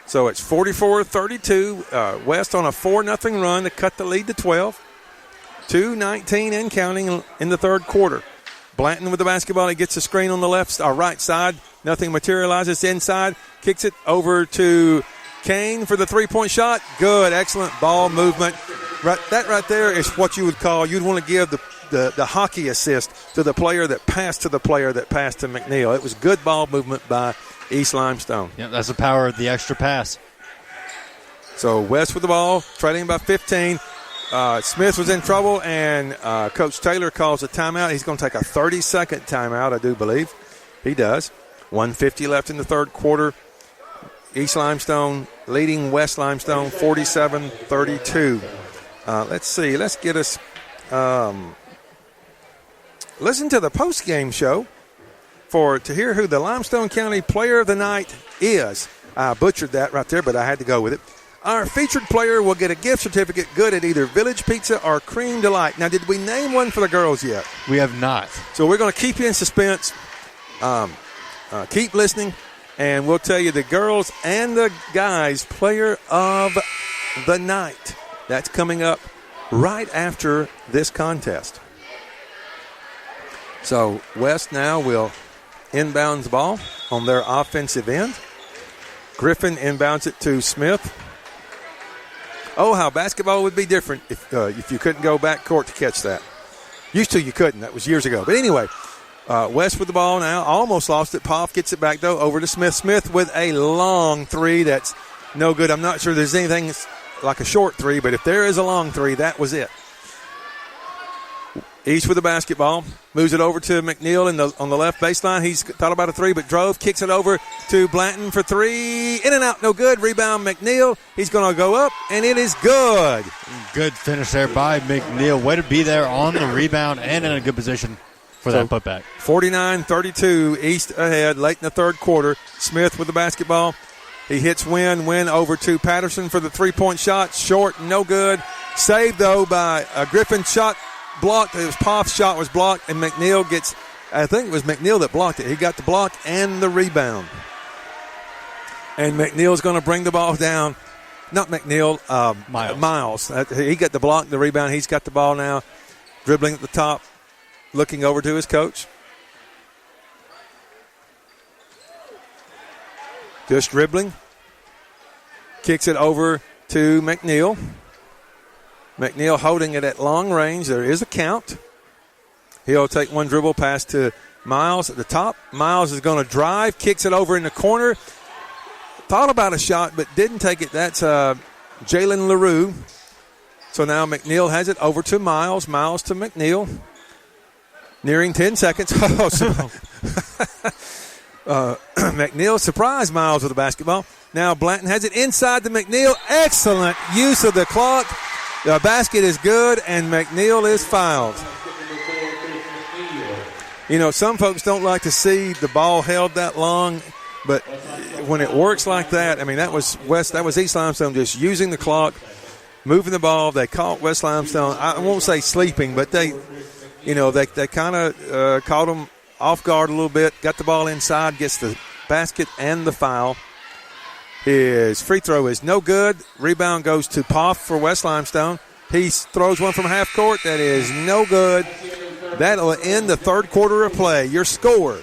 So it's 44-32. West on a 4-0 run to cut the lead to 12. 2:19 and counting in the third quarter. Blanton with the basketball. He gets a screen on the right side. Nothing materializes inside. Kicks it over to Kane for the three-point shot. Good, excellent ball movement. That right there is what you would call, you'd want to give the hockey assist to the player that passed to the player that passed to McNeil. It was good ball movement by East Limestone. Yeah, that's the power of the extra pass. So West with the ball, trailing by 15. Smith was in trouble, and Coach Taylor calls a timeout. He's going to take a 30-second timeout, I do believe. He does. 1:50 left in the third quarter. East Limestone leading West Limestone 47-32. Let's see. Let's get us listen to the post-game show to hear who the Limestone County Player of the Night is. I butchered that right there, but I had to go with it. Our featured player will get a gift certificate good at either Village Pizza or Cream Delight. Now, did we name one for the girls yet? We have not. So we're going to keep you in suspense. Keep listening, and we'll tell you the girls and the guys Player of the Night. That's coming up right after this contest. So West now will inbounds the ball on their offensive end. Griffin inbounds it to Smith. Oh, how basketball would be different if you couldn't go back court to catch that. Used to, you couldn't. That was years ago. But anyway, West with the ball now. Almost lost it. Poff gets it back, though, over to Smith. Smith with a long three that's no good. I'm not sure there's anything like a short three, but if there is a long three, that was it. East with the basketball, moves it over to McNeil on the left baseline. He's thought about a three, but drove, kicks it over to Blanton for three. In and out, no good. Rebound, McNeil. He's going to go up, and it is good. Good finish there by McNeil. Way to be there on the rebound and in a good position for that putback. 49-32, East ahead late in the third quarter. Smith with the basketball. He hits Wynn over to Patterson for the three-point shot. Short, no good. Saved, though, by Griffin. Shot blocked. It was Poff's shot was blocked, and McNeil gets, I think it was McNeil that blocked it. He got the block and the rebound. And McNeil's going to bring the ball down. Not McNeil, Miles. He got the block, the rebound. He's got the ball now. Dribbling at the top, looking over to his coach. Just dribbling. Kicks it over to McNeil. McNeil holding it at long range. There is a count. He'll take one dribble pass to Miles at the top. Miles is going to drive, kicks it over in the corner. Thought about a shot, but didn't take it. That's Jalen LaRue. So now McNeil has it over to Miles. Miles to McNeil. Nearing 10 seconds. McNeil surprised Miles with the basketball. Now Blanton has it inside to McNeil. Excellent use of the clock. The basket is good, and McNeil is fouled. You know, some folks don't like to see the ball held that long, but when it works like that, I mean, that was East Limestone just using the clock, moving the ball. They caught West Limestone. I won't say sleeping, but they kind of caught them off guard a little bit, got the ball inside, gets the basket and the foul. His free throw is no good. Rebound goes to Poff for West Limestone. He throws one from half court. That is no good. That'll end the third quarter of play. Your score,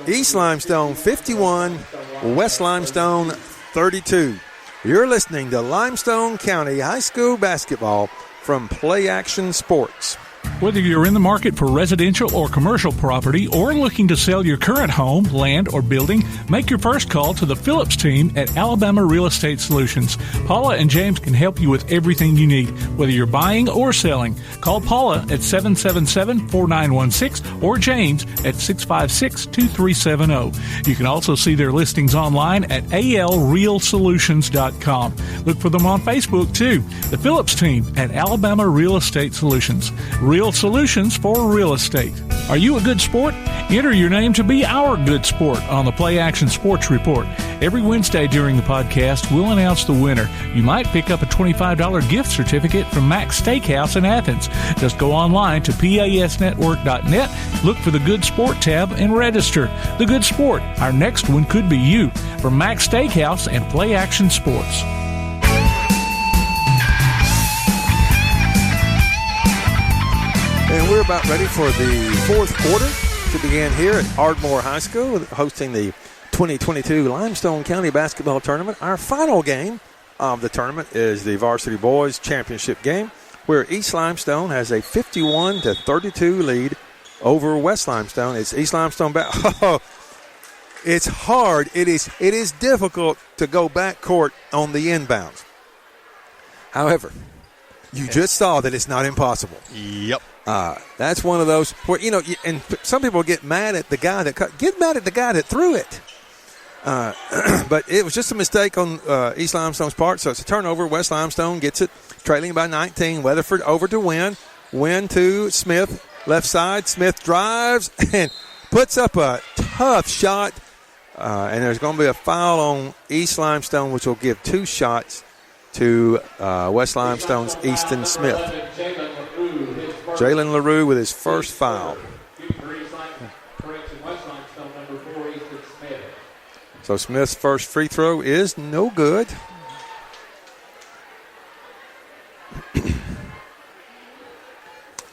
East Limestone 51, West Limestone 32. You're listening to Limestone County High School basketball from Play Action Sports. Whether you're in the market for residential or commercial property or looking to sell your current home, land, or building, make your first call to the Phillips team at Alabama Real Estate Solutions. Paula and James can help you with everything you need, whether you're buying or selling. Call Paula at 777-4916 or James at 656-2370. You can also see their listings online at alrealsolutions.com. Look for them on Facebook, too. The Phillips team at Alabama Real Estate Solutions. Real solutions for real estate. Are you a good sport? Enter your name to be our good sport on the Play Action Sports Report. Every Wednesday during the podcast, we'll announce the winner. You might pick up a $25 gift certificate from Max Steakhouse in Athens. Just go online to pasnetwork.net, look for the Good Sport tab, and register. The Good Sport. Our next one could be you. From Max Steakhouse and Play Action Sports. And we're about ready for the fourth quarter to begin here at Ardmore High School, hosting the 2022 Limestone County Basketball Tournament. Our final game of the tournament is the Varsity Boys Championship game, where East Limestone has a 51-32 lead over West Limestone. It's East Limestone back. Oh, it's hard. It is difficult to go back court on the inbounds. However, you just saw that it's not impossible. Yep. That's one of those where, and some people get mad at the guy that threw it. But it was just a mistake on East Limestone's part, so it's a turnover. West Limestone gets it, trailing by 19. Weatherford over to Wynn. Wynn to Smith, left side. Smith drives and puts up a tough shot. And there's going to be a foul on East Limestone, which will give two shots to West Limestone's Easton Smith. Jalen LaRue with his first foul. So Smith's first free throw is no good.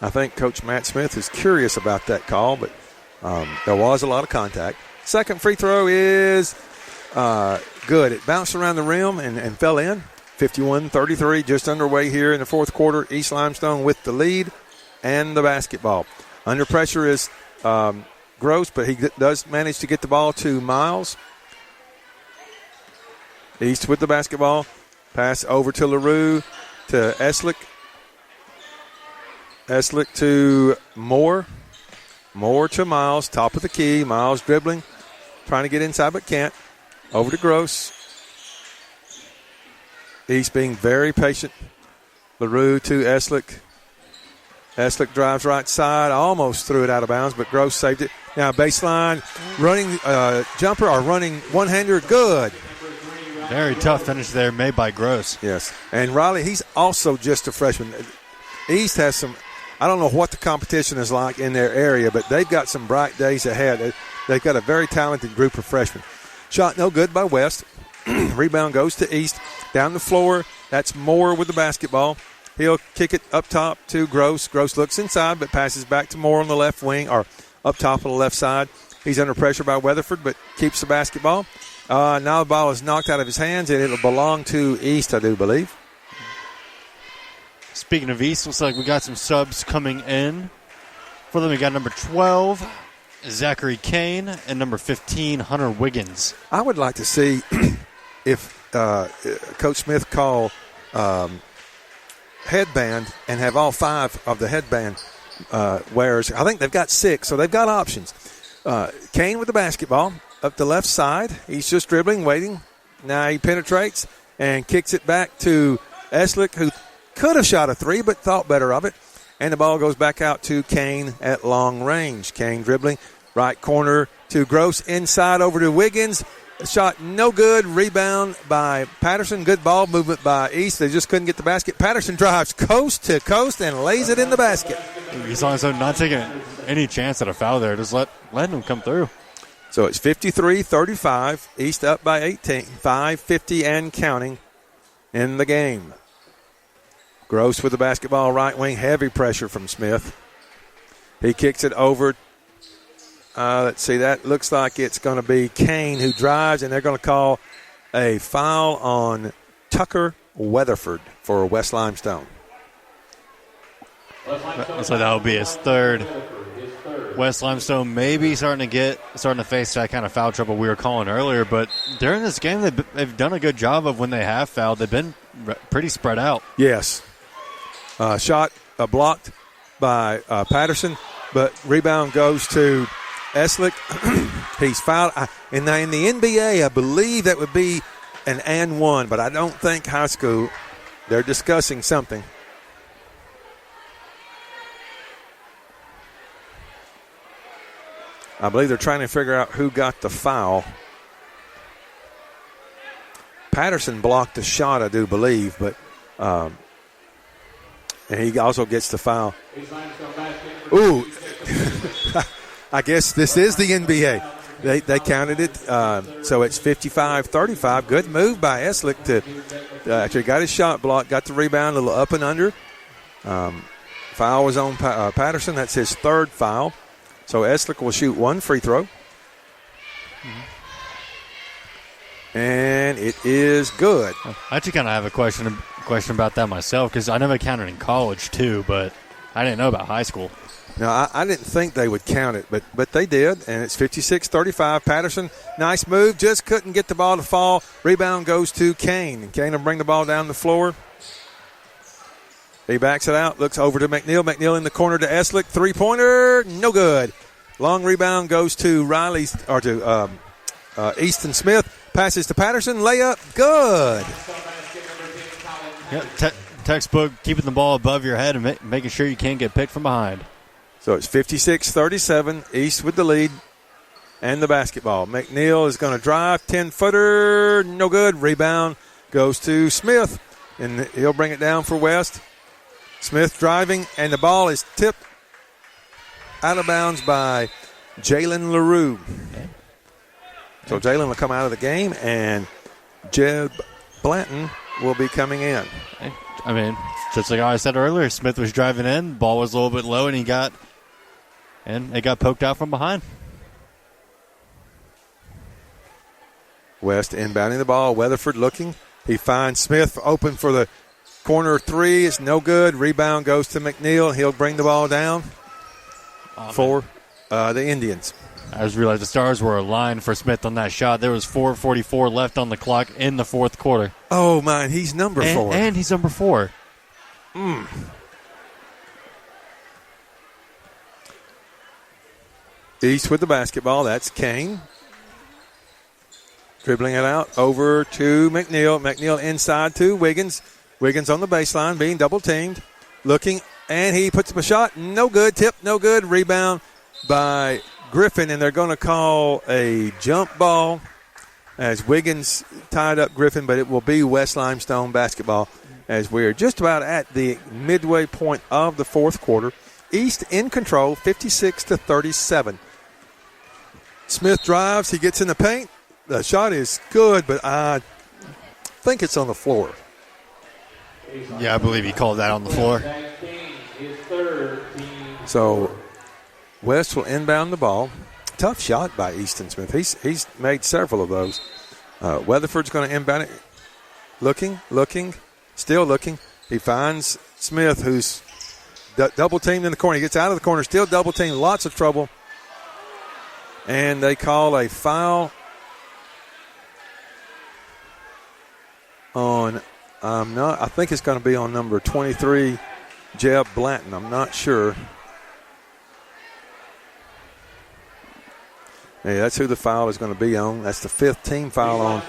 I think Coach Matt Smith is curious about that call, but there was a lot of contact. Second free throw is good. It bounced around the rim and fell in. 51-33, just underway here in the fourth quarter. East Limestone with the lead and the basketball. Under pressure is Gross, but he does manage to get the ball to Miles. East with the basketball. Pass over to LaRue, to Eslick. Eslick to Moore. Moore to Miles, top of the key. Miles dribbling, trying to get inside but can't. Over to Gross. East being very patient. LaRue to Eslick. Eslick drives right side, almost threw it out of bounds, but Gross saved it. Now baseline, running jumper or running one-hander, good. Very tough finish there made by Gross. Yes. And Riley, he's also just a freshman. East has some, I don't know what the competition is like in their area, but they've got some bright days ahead. They've got a very talented group of freshmen. Shot no good by West. Rebound goes to East. Down the floor, that's Moore with the basketball. He'll kick it up top to Gross. Gross looks inside but passes back to Moore on the left wing, or up top of the left side. He's under pressure by Weatherford but keeps the basketball. Now the ball is knocked out of his hands, and it'll belong to East, I do believe. Speaking of East, looks like we got some subs coming in. For them, we got number 12, Zachary Kane, and number 15, Hunter Wiggins. I would like to see if Coach Smith call headband and have all 5 of the headband wearers. I think they've got 6, so they've got options. Kane with the basketball up the left side. He's just dribbling, waiting. Now he penetrates and kicks it back to Eslick, who could have shot a 3 but thought better of it. And the ball goes back out to Kane at long range. Kane dribbling, right corner to Gross, inside over to Wiggins. Shot no good. Rebound by Patterson. Good ball movement by East. They just couldn't get the basket. Patterson drives coast to coast and lays it in the basket. He's also not taking any chance at a foul there. Just letting him come through. So it's 53-35. East up by 18. 5:50 and counting in the game. Gross with the basketball, right wing. Heavy pressure from Smith. He kicks it over. Let's see. That looks like it's going to be Kane who drives, and they're going to call a foul on Tucker Weatherford for West Limestone. Looks like that will be his third. West Limestone maybe starting to face that kind of foul trouble we were calling earlier, but during this game they've done a good job of when they have fouled. They've been pretty spread out. Yes. Shot blocked by Patterson, but rebound goes to Eslick. He's fouled. In the NBA, I believe that would be an and one, but I don't think high school. They're discussing something. I believe they're trying to figure out who got the foul. Patterson blocked the shot, I do believe, but and he also gets the foul. Ooh, I guess this is the NBA. They counted it, so it's 55-35. Good move by Eslick to actually got his shot blocked, got the rebound, a little up and under. Foul was on Patterson. That's his third foul. So Eslick will shoot one free throw. And it is good. I actually kind of have a question about that myself, because I know they counted in college too, but I didn't know about high school. No, I didn't think they would count it, but they did, and it's 56-35. Patterson, nice move, just couldn't get the ball to fall. Rebound goes to Kane. Kane will bring the ball down the floor. He backs it out, looks over to McNeil. McNeil in the corner to Eslick. Three-pointer, no good. Long rebound goes to Easton Smith. Passes to Patterson. Layup, good. Yeah, textbook, keeping the ball above your head and making sure you can't get picked from behind. So it's 56-37. East with the lead and the basketball. McNeil is going to drive. 10-footer, no good. Rebound goes to Smith, and he'll bring it down for West. Smith driving, and the ball is tipped out of bounds by Jalen LaRue. So Jalen will come out of the game, and Jeb Blanton will be coming in. I mean, just like I said earlier, Smith was driving in, ball was a little bit low, and it got poked out from behind. West inbounding the ball. Weatherford looking. He finds Smith open for the corner three. It's no good. Rebound goes to McNeil. He'll bring the ball down for the Indians. I just realized the Stars were aligned for Smith on that shot. There was 4:44 left on the clock in the fourth quarter. Oh, man, he's number 4. And he's number 4. East with the basketball. That's Kane. Dribbling it out over to McNeil. McNeil inside to Wiggins. Wiggins on the baseline being double-teamed. Looking, and he puts up a shot. No good. Tip, no good. Rebound by Griffin, and they're going to call a jump ball. as Wiggins tied up Griffin, but it will be West Limestone basketball as we're just about at the midway point of the fourth quarter. East in control, 56-37. Smith drives. He gets in the paint. The shot is good, but I think it's on the floor. Yeah, I believe he called that on the floor. So West will inbound the ball. Tough shot by Easton Smith. He's made several of those. Weatherford's going to inbound it. Looking, still looking. He finds Smith, who's double-teamed in the corner. He gets out of the corner, still double-teamed, lots of trouble. And they call a foul on, I think it's going to be on number 23, Jeb Blanton. I'm not sure. Yeah, that's who the foul is going to be on. That's the fifth team foul on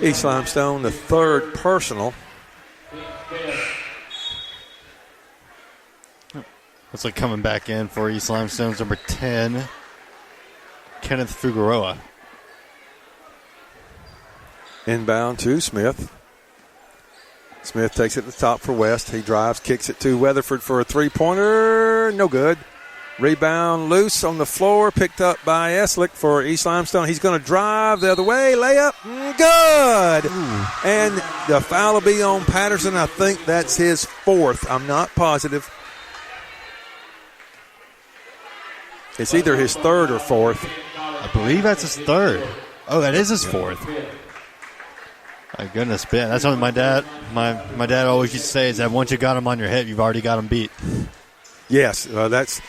East Limestone, the third personal. Looks like coming back in for East Limestone's number 10, Kenneth Figueroa. Inbound to Smith. Smith takes it to the top for West. He drives, kicks it to Weatherford for a three-pointer. No good. Rebound loose on the floor, picked up by Eslick for East Limestone. He's going to drive the other way, layup, good. Ooh. And the foul will be on Patterson. I think that's his fourth. I'm not positive. It's either his third or fourth. I believe that's his third. Oh, that is his fourth. My goodness, Ben. That's what my dad always used to say, is that once you got him on your hip, you've already got him beat. Yes, that's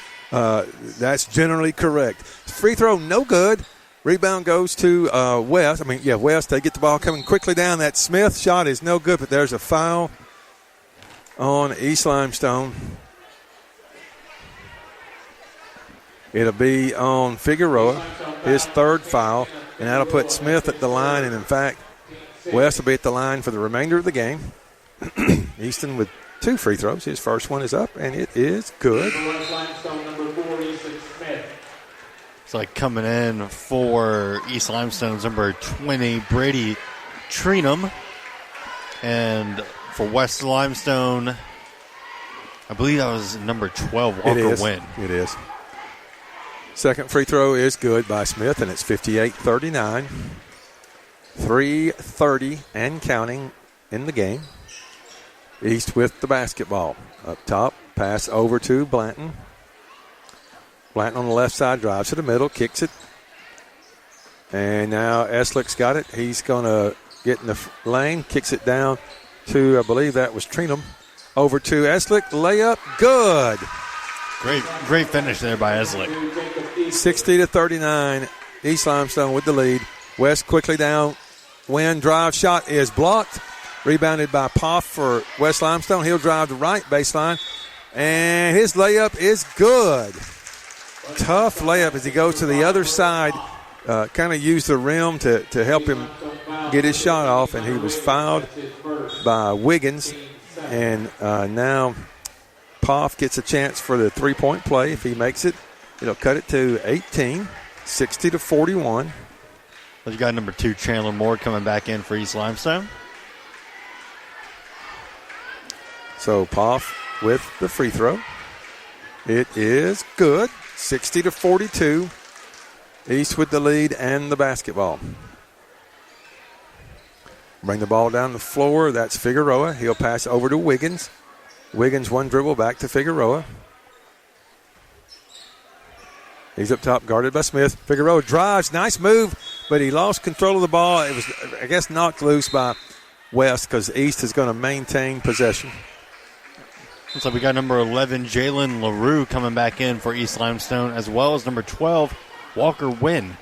generally correct. Free throw, no good. Rebound goes to West. West. They get the ball coming quickly down. That Smith shot is no good, but there's a foul on East Limestone. It'll be on Figueroa, his third foul, and that'll put Smith at the line. And, in fact, West will be at the line for the remainder of the game. Easton with 2 free throws. His first one is up, and it is good. It's like coming in for East Limestone's number 20, Brady Treenum. And for West Limestone, I believe that was number 12, Walker Wynn. It is. Second free throw is good by Smith, and it's 58-39. 3:30 and counting in the game. East with the basketball. Up top, pass over to Blanton. Blanton on the left side drives to the middle, kicks it. And now Eslick's got it. He's going to get in the lane, kicks it down to, I believe that was Treenum. Over to Eslick, layup, good. Great finish there by Eslick. 60-39, East Limestone with the lead. West quickly down. Wynn drive shot is blocked. Rebounded by Poff for West Limestone. He'll drive the right baseline. And his layup is good. Tough layup as he goes to the other side. Kind of used the rim to help him get his shot off. And he was fouled by Wiggins. And now Poff gets a chance for the three-point play. If he makes it, it'll cut it to 18, 60-41. We've got number 2, Chandler Moore, coming back in for East Limestone. So Poff with the free throw. It is good, 60-42. East with the lead and the basketball. Bring the ball down the floor. That's Figueroa. He'll pass over to Wiggins. Wiggins one dribble back to Figueroa. He's up top, guarded by Smith. Figueroa drives, nice move, but he lost control of the ball. It was, I guess, knocked loose by West because East is going to maintain possession. Looks like we got number 11, Jalen LaRue, coming back in for East Limestone, as well as number 12, Walker Wynn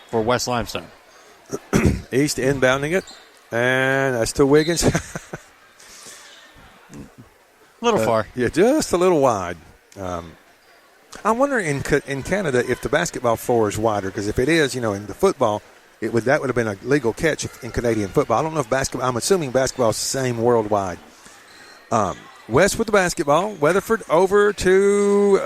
for West Limestone. East inbounding it, and that's to Wiggins. A little far. Yeah, just a little wide. I'm wondering in Canada if the basketball floor is wider, because if it is, in the football, that would have been a legal catch in Canadian football. I don't know if basketball. I'm assuming basketball is the same worldwide. West with the basketball. Weatherford over to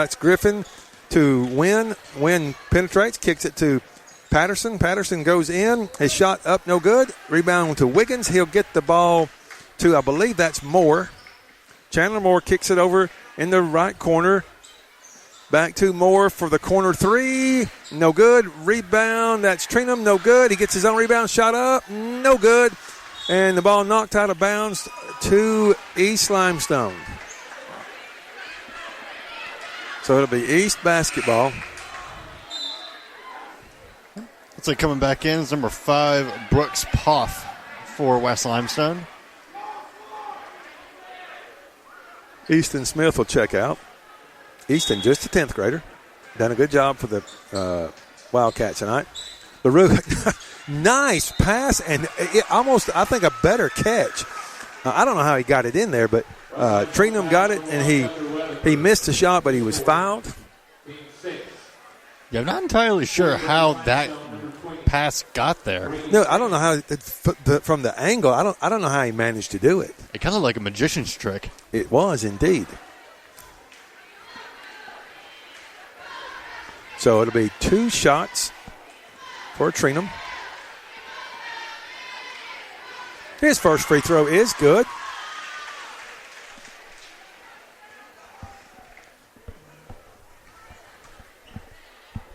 it's Griffin. to Wynn. Wynn penetrates, kicks it to Patterson. Patterson goes in. His shot up, no good. Rebound to Wiggins. He'll get the ball to, I believe that's Moore. Chandler Moore kicks it over in the right corner. Back to Moore for the corner three. No good. Rebound. That's Trinum. No good. He gets his own rebound. Shot up. No good. And the ball knocked out of bounds to East Limestone. So it'll be East basketball. Looks like coming back in is number 5, Brooks Poff for West Limestone. Easton Smith will check out. Easton, just a 10th grader. Done a good job for the Wildcats tonight. LaRue, nice pass and almost, I think, a better catch. I don't know how he got it in there, but Trinum got it, and he missed the shot, but he was fouled. Yeah, I'm not entirely sure how that pass got there. No, I don't know how from the angle. I don't know how he managed to do it. It kind of like a magician's trick. It was indeed. So it'll be 2 shots for Trinum. His first free throw is good.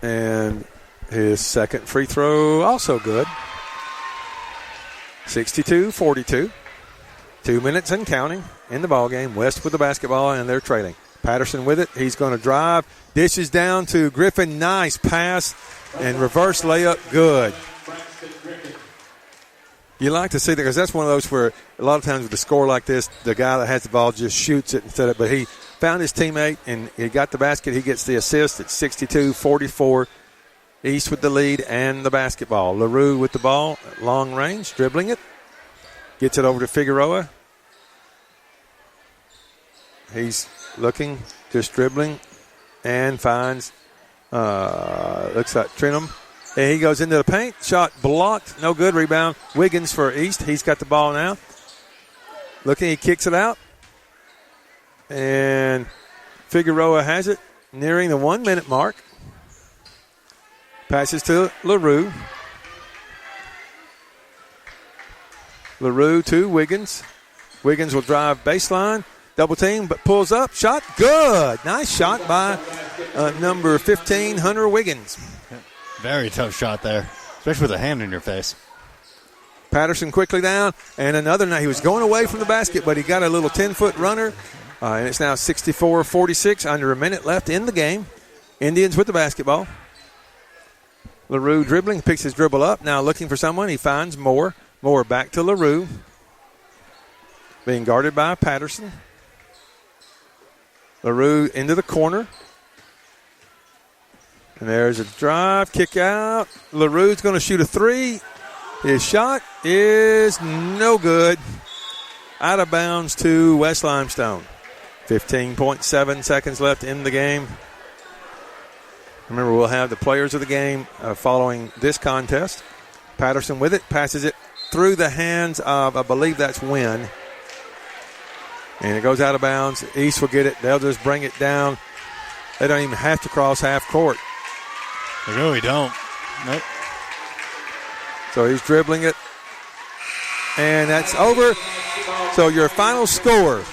And his second free throw also good. 62-42. 2 minutes and counting in the ballgame. West with the basketball, and they're trailing. Patterson with it. He's going to drive. Dishes down to Griffin. Nice pass and reverse layup. Good. You like to see that because that's one of those where a lot of times with a score like this, the guy that has the ball just shoots it instead of. But he found his teammate and he got the basket. He gets the assist at 62-44. East with the lead and the basketball. LaRue with the ball, long range, dribbling it. Gets it over to Figueroa. He's looking, just dribbling, and finds, looks like Trinum. And he goes into the paint. Shot blocked. No good. Rebound. Wiggins for East. He's got the ball now. Looking, he kicks it out. And Figueroa has it, nearing the 1 minute mark. Passes to LaRue. LaRue to Wiggins. Wiggins will drive baseline. Double team, but pulls up. Shot good. Nice shot by number 15, Hunter Wiggins. Very tough shot there, especially with a hand in your face. Patterson quickly down, and another. Now he was going away from the basket, but he got a little 10-foot runner, and it's now 64-46, under a minute left in the game. Indians with the basketball. LaRue dribbling, picks his dribble up. Now looking for someone. He finds Moore. Moore back to LaRue. Being guarded by Patterson. LaRue into the corner. And there's a drive, kick out. LaRue's going to shoot a three. His shot is no good. Out of bounds to West Limestone. 15.7 seconds left in the game. Remember, we'll have the players of the game following this contest. Patterson with it, passes it through the hands of, I believe that's Wynn. And it goes out of bounds. East will get it. They'll just bring it down. They don't even have to cross half court. They really don't. Nope. So he's dribbling it. And that's over. So your final score,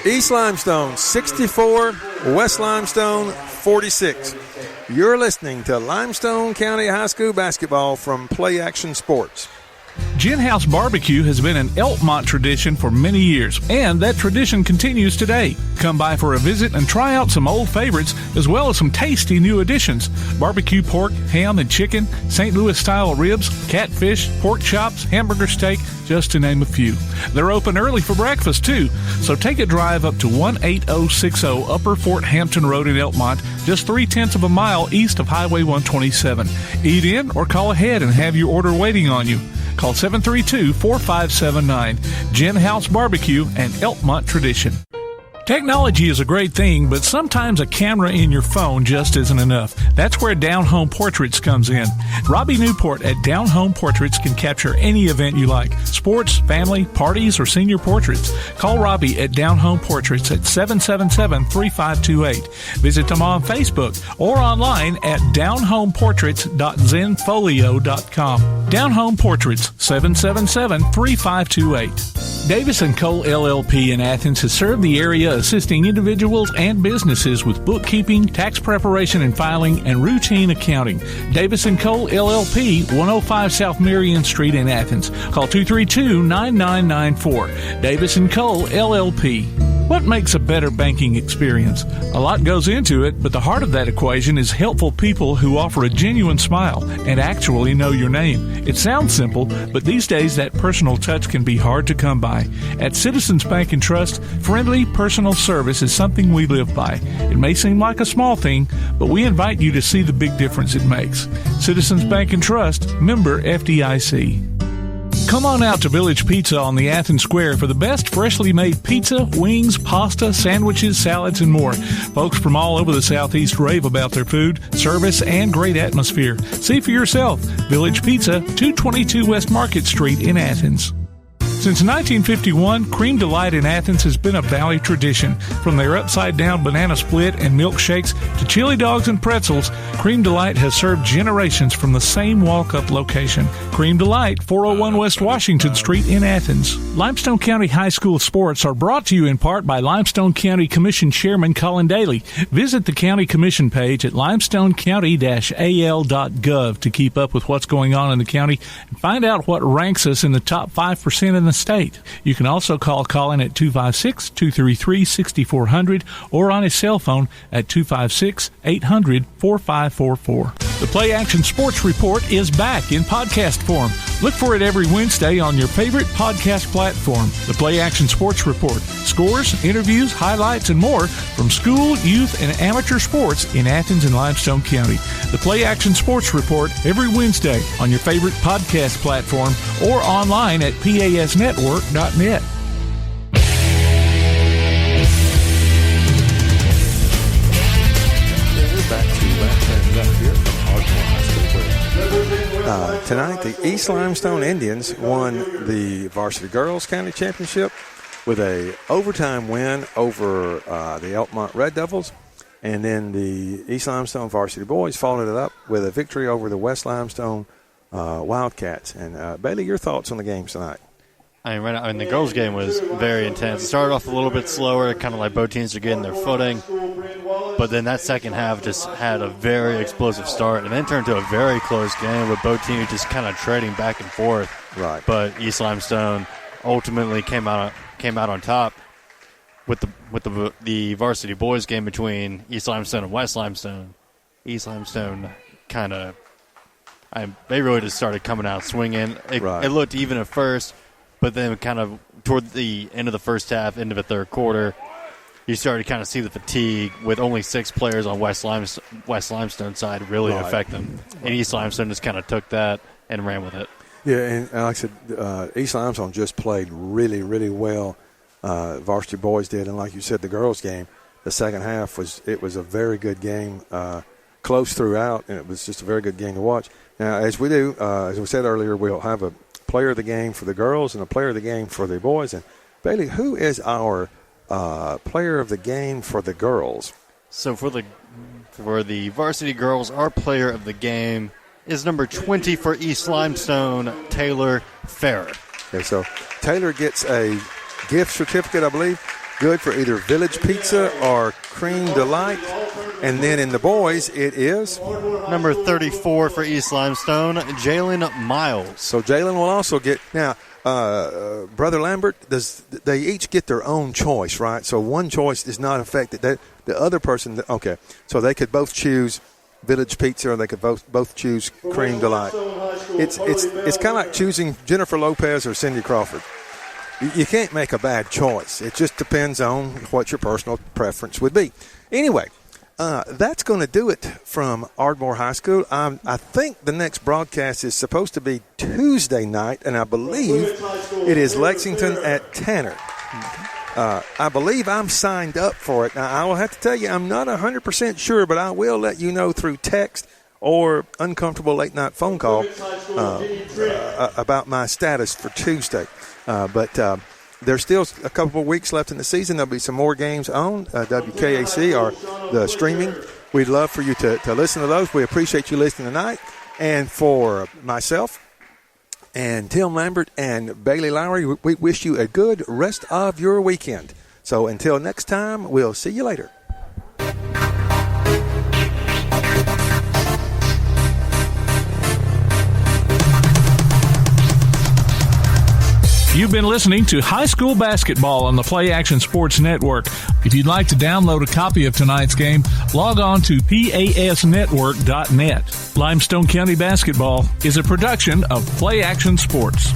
East Limestone 64, West Limestone 46. You're listening to Limestone County High School basketball from Play Action Sports. Gin House Barbecue has been an Elkmont tradition for many years, and that tradition continues today. Come by for a visit and try out some old favorites, as well as some tasty new additions. Barbecue pork, ham and chicken, St. Louis-style ribs, catfish, pork chops, hamburger steak, just to name a few. They're open early for breakfast, too, so take a drive up to 18060 Upper Fort Hampton Road in Elkmont, just 0.3 of a mile east of Highway 127. Eat in or call ahead and have your order waiting on you. Call 732-4579. Gin House Barbecue, an Elkmont tradition. Technology is a great thing, but sometimes a camera in your phone just isn't enough. That's where Down Home Portraits comes in. Robbie Newport at Down Home Portraits can capture any event you like. Sports, family, parties, or senior portraits. Call Robbie at Down Home Portraits at 777-3528. Visit them on Facebook or online at downhomeportraits.zenfolio.com. Down Home Portraits, 777-3528. Davis & Cole LLP in Athens has served the area assisting individuals and businesses with bookkeeping, tax preparation and filing, and routine accounting. Davis & Cole LLP, 105 South Marion Street in Athens. Call 232-9994. Davis & Cole LLP. What makes a better banking experience? A lot goes into it, but the heart of that equation is helpful people who offer a genuine smile and actually know your name. It sounds simple, but these days that personal touch can be hard to come by. At Citizens Bank and Trust, friendly personal service is something we live by. It may seem like a small thing, but we invite you to see the big difference it makes. Citizens Bank and Trust, member FDIC. Come on out to Village Pizza on the Athens Square for the best freshly made pizza, wings, pasta, sandwiches, salads, and more. Folks from all over the Southeast rave about their food, service, and great atmosphere. See for yourself. Village Pizza, 222 West Market Street in Athens. Since 1951, Cream Delight in Athens has been a Valley tradition. From their upside-down banana split and milkshakes to chili dogs and pretzels, Cream Delight has served generations from the same walk-up location. Cream Delight, 401 West Washington Street in Athens. Limestone County High School sports are brought to you in part by Limestone County Commission Chairman Colin Daly. Visit the County Commission page at limestonecounty-al.gov to keep up with what's going on in the county and find out what ranks us in the top 5% in the state. You can also call Colin at 256-233-6400 or on his cell phone at 256-800-4544. The Play Action Sports Report is back in podcast form. Look for it every Wednesday on your favorite podcast platform. The Play Action Sports Report. Scores, interviews, highlights, and more from school, youth, and amateur sports in Athens and Limestone County. The Play Action Sports Report every Wednesday on your favorite podcast platform or online at pasnetwork.net. Tonight, the East Limestone Indians won the Varsity Girls County Championship with a overtime win over the Elkmont Red Devils, and then the East Limestone Varsity Boys followed it up with a victory over the West Limestone Wildcats. And Bailey, your thoughts on the games tonight? The girls' game was very intense. It started off a little bit slower, kind of like both teams are getting their footing. But then that second half just had a very explosive start, and then turned to a very close game with both teams just kind of trading back and forth. Right. But East Limestone ultimately came out on top with the varsity boys game between East Limestone and West Limestone. East Limestone they really just started coming out swinging. It looked even at first. But then kind of toward the end of the first half, end of the third quarter, you started to kind of see the fatigue with only 6 players on West Limestone side really affect them. And East Limestone just kind of took that and ran with it. Yeah, and like I said, East Limestone just played really, really well. Varsity boys did. And like you said, the girls' game, the second half was a very good game, close throughout, and it was just a very good game to watch. Now, as we do, as we said earlier, we'll have a player of the game for the girls and a player of the game for the boys. And Bailey, who is our player of the game for the girls? So for the varsity girls, our player of the game is number 20 for East Limestone, Taylor Farrer. Okay, so Taylor gets a gift certificate, I believe, good for either Village Pizza or Cream Delight. And then in the boys, it is number 34 for East Limestone, Jalen Miles. So Jalen will also get now. Brother Lambert, they each get their own choice, right? So one choice does not affect it. The other person, okay. So they could both choose Village Pizza, or they could both choose Cream Delight. It's kind of like choosing Jennifer Lopez or Cindy Crawford. You can't make a bad choice. It just depends on what your personal preference would be. Anyway. That's going to do it from Ardmore High School. I think the next broadcast is supposed to be Tuesday night, and I believe it is Lexington at Tanner. I believe I'm signed up for it. Now, I will have to tell you, I'm not 100% sure, but I will let you know through text or uncomfortable late-night phone call about my status for Tuesday. But there's still a couple of weeks left in the season. There'll be some more games on WKAC or the streaming. We'd love for you to listen to those. We appreciate you listening tonight. And for myself and Tim Lambert and Bailey Lowry, we wish you a good rest of your weekend. So until next time, we'll see you later. You've been listening to High School Basketball on the Play Action Sports Network. If you'd like to download a copy of tonight's game, log on to pasnetwork.net. Limestone County Basketball is a production of Play Action Sports.